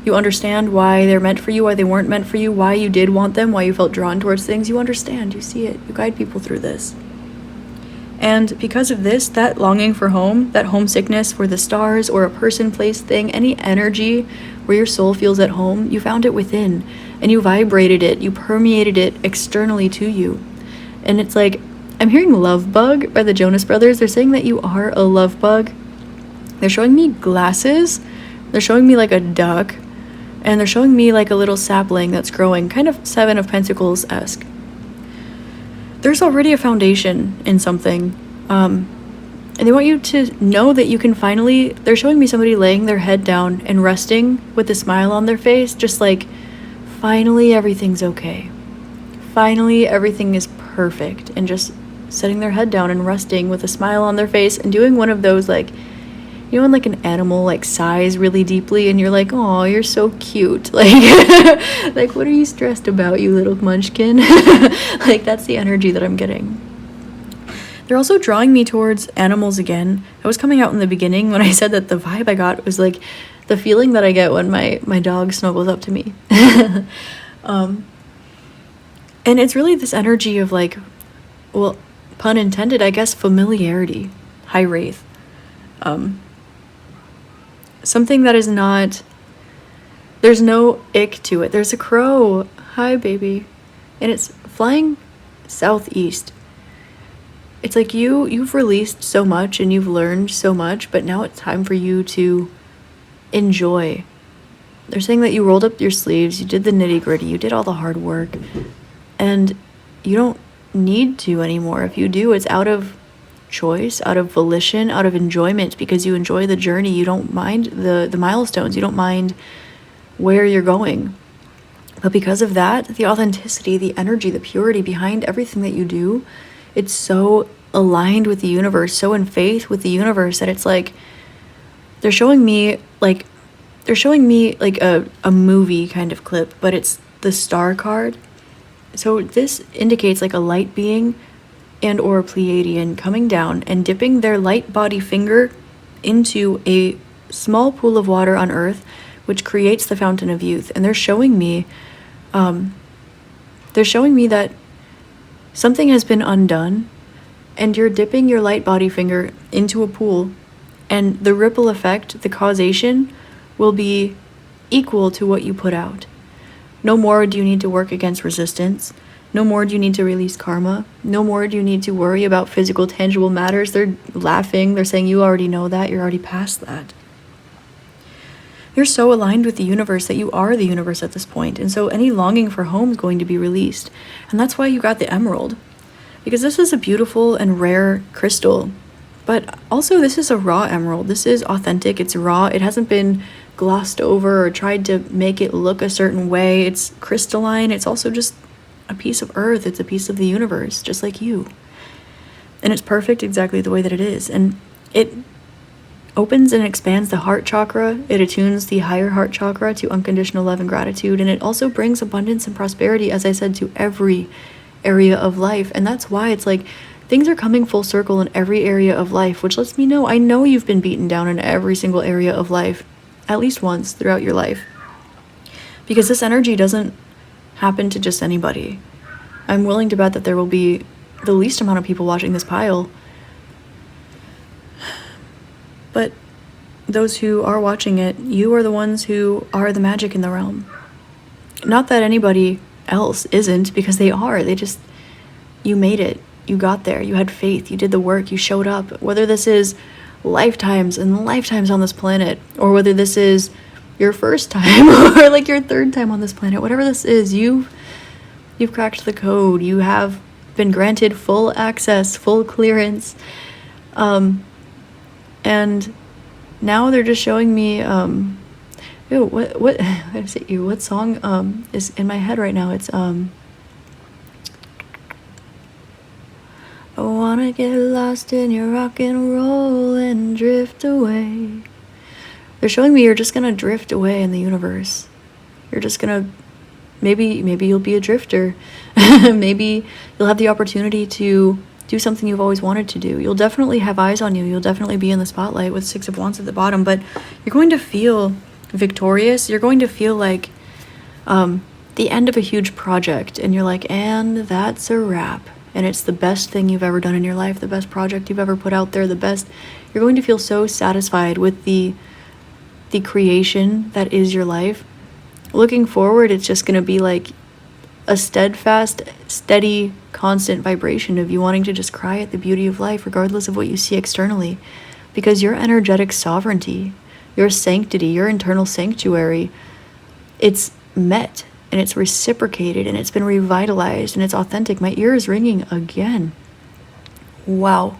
You understand why they're meant for you, why they weren't meant for you, why you did want them, why you felt drawn towards things. You understand, you see it, you guide people through this. And because of this, that longing for home, that homesickness for the stars or a person, place, thing, any energy where your soul feels at home, you found it within, and you vibrated it, you permeated it externally to you. And it's like, I'm hearing Love Bug by the Jonas Brothers. They're saying that you are a love bug. They're showing me glasses. They're showing me like a duck. And they're showing me like a little sapling that's growing, kind of Seven of Pentacles-esque. There's already a foundation in something. And they want you to know that you can finally, they're showing me somebody laying their head down and resting with a smile on their face, just like, finally everything's okay. Finally everything is perfect, and just setting their head down and resting with a smile on their face and doing one of those, like, you know, when like an animal like sighs really deeply and you're like, oh, you're so cute, like like, what are you stressed about, you little munchkin? Like, that's the energy that I'm getting. They're also drawing me towards animals again. I was coming out in the beginning when I said that the vibe I got was like the feeling that I get when my dog snuggles up to me. And it's really this energy of like, well, pun intended, I guess, familiarity, high wraith. Something that is not, there's no ick to it. There's a crow, hi baby, and it's flying southeast. It's like you've released so much and you've learned so much, but now it's time for you to enjoy. They're saying that you rolled up your sleeves, you did the nitty gritty, you did all the hard work, and you don't need to anymore. If you do, it's out of choice, out of volition, out of enjoyment, because you enjoy the journey. You don't mind the milestones, you don't mind where you're going. But because of that, the authenticity, the energy, the purity behind everything that you do, it's so aligned with the universe, so in faith with the universe, that it's like they're showing me like a movie kind of clip, but it's the star card. So this indicates like a light being and or a Pleiadian coming down and dipping their light body finger into a small pool of water on earth, which creates the fountain of youth. And they're showing me that something has been undone, and you're dipping your light body finger into a pool, and the ripple effect, the causation, will be equal to what you put out. No more do you need to work against resistance. No more do you need to release karma. No more do you need to worry about physical, tangible matters. They're laughing. They're saying you already know that. You're already past that. You're so aligned with the universe that you are the universe at this point. And so any longing for home is going to be released. And that's why you got the emerald. Because this is a beautiful and rare crystal. But also, this is a raw emerald. This is authentic. It's raw. It hasn't been glossed over or tried to make it look a certain way. It's crystalline. It's also just a piece of earth. It's a piece of the universe, just like you. And it's perfect exactly the way that it is. And it opens and expands the heart chakra. It attunes the higher heart chakra to unconditional love and gratitude. And it also brings abundance and prosperity, as I said, to every area of life. And that's why it's like things are coming full circle in every area of life, which lets me know, I know you've been beaten down in every single area of life, at least once throughout your life. Because this energy doesn't happen to just anybody. I'm willing to bet that there will be the least amount of people watching this pile. But those who are watching it, you are the ones who are the magic in the realm. Not that anybody else isn't, because they are. You made it. You got there. You had faith. You did the work. You showed up. Whether this is lifetimes and lifetimes on this planet, or whether this is your first time or like your third time on this planet, whatever this is, you've cracked the code. You have been granted full access, full clearance. And now they're just showing me, what song is in my head right now? It's I wanna get lost in your rock and roll and drift away. They're showing me you're just gonna drift away in the universe. You're just gonna, maybe you'll be a drifter. Maybe you'll have the opportunity to do something you've always wanted to do. You'll definitely have eyes on you. You'll definitely be in the spotlight with 6 of Wands at the bottom, but you're going to feel victorious. You're going to feel like the end of a huge project, and you're like, and that's a wrap. And it's the best thing you've ever done in your life, the best project you've ever put out there, the best. You're going to feel so satisfied with the creation that is your life. Looking forward, it's just going to be like a steadfast, steady, constant vibration of you wanting to just cry at the beauty of life, regardless of what you see externally. Because your energetic sovereignty, your sanctity, your internal sanctuary, it's met. And it's reciprocated, and it's been revitalized, and it's authentic. My ear is ringing again. Wow.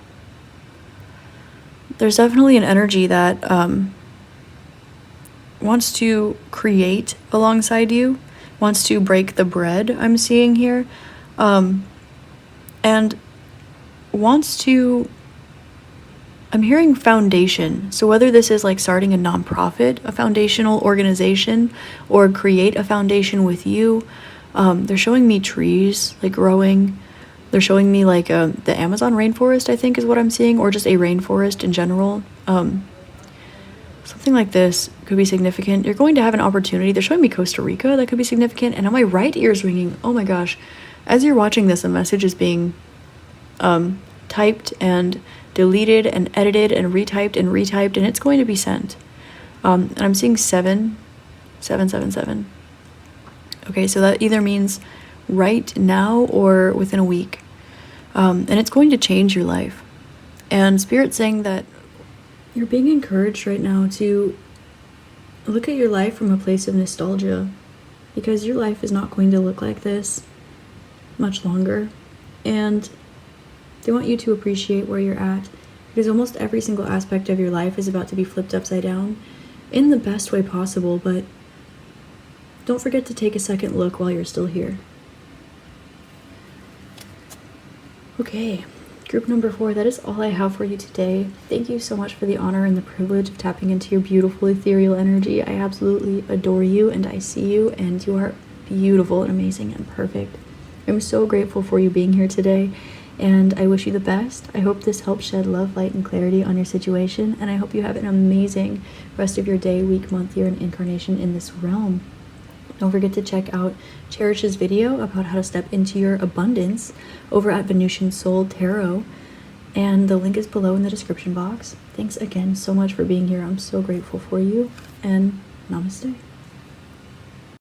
There's definitely an energy that wants to create alongside you, wants to break the bread, I'm seeing here, and wants to, I'm hearing foundation. So whether this is like starting a nonprofit, a foundational organization, or create a foundation with you, they're showing me trees like growing. They're showing me like the Amazon rainforest, I think is what I'm seeing, or just a rainforest in general. Something like this could be significant. You're going to have an opportunity. They're showing me Costa Rica. That could be significant. And now my right ear is ringing. Oh my gosh. As you're watching this, a message is being typed and deleted and edited and retyped, and it's going to be sent. And I'm seeing 777. Okay, so that either means right now or within a week. And it's going to change your life. And Spirit's saying that you're being encouraged right now to look at your life from a place of nostalgia, because your life is not going to look like this much longer. And they want you to appreciate where you're at, because almost every single aspect of your life is about to be flipped upside down in the best way possible. But don't forget to take a second look while you're still here. Okay, group number 4, that is all I have for you today. Thank you so much for the honor and the privilege of tapping into your beautiful ethereal energy. I absolutely adore you, and I see you, and you are beautiful and amazing and perfect. I'm so grateful for you being here today. And I wish you the best. I hope this helps shed love, light, and clarity on your situation. And I hope you have an amazing rest of your day, week, month, year, and incarnation in this realm. Don't forget to check out Cherish's video about how to step into your abundance over at Venusian Soul Tarot. And the link is below in the description box. Thanks again so much for being here. I'm so grateful for you. And namaste.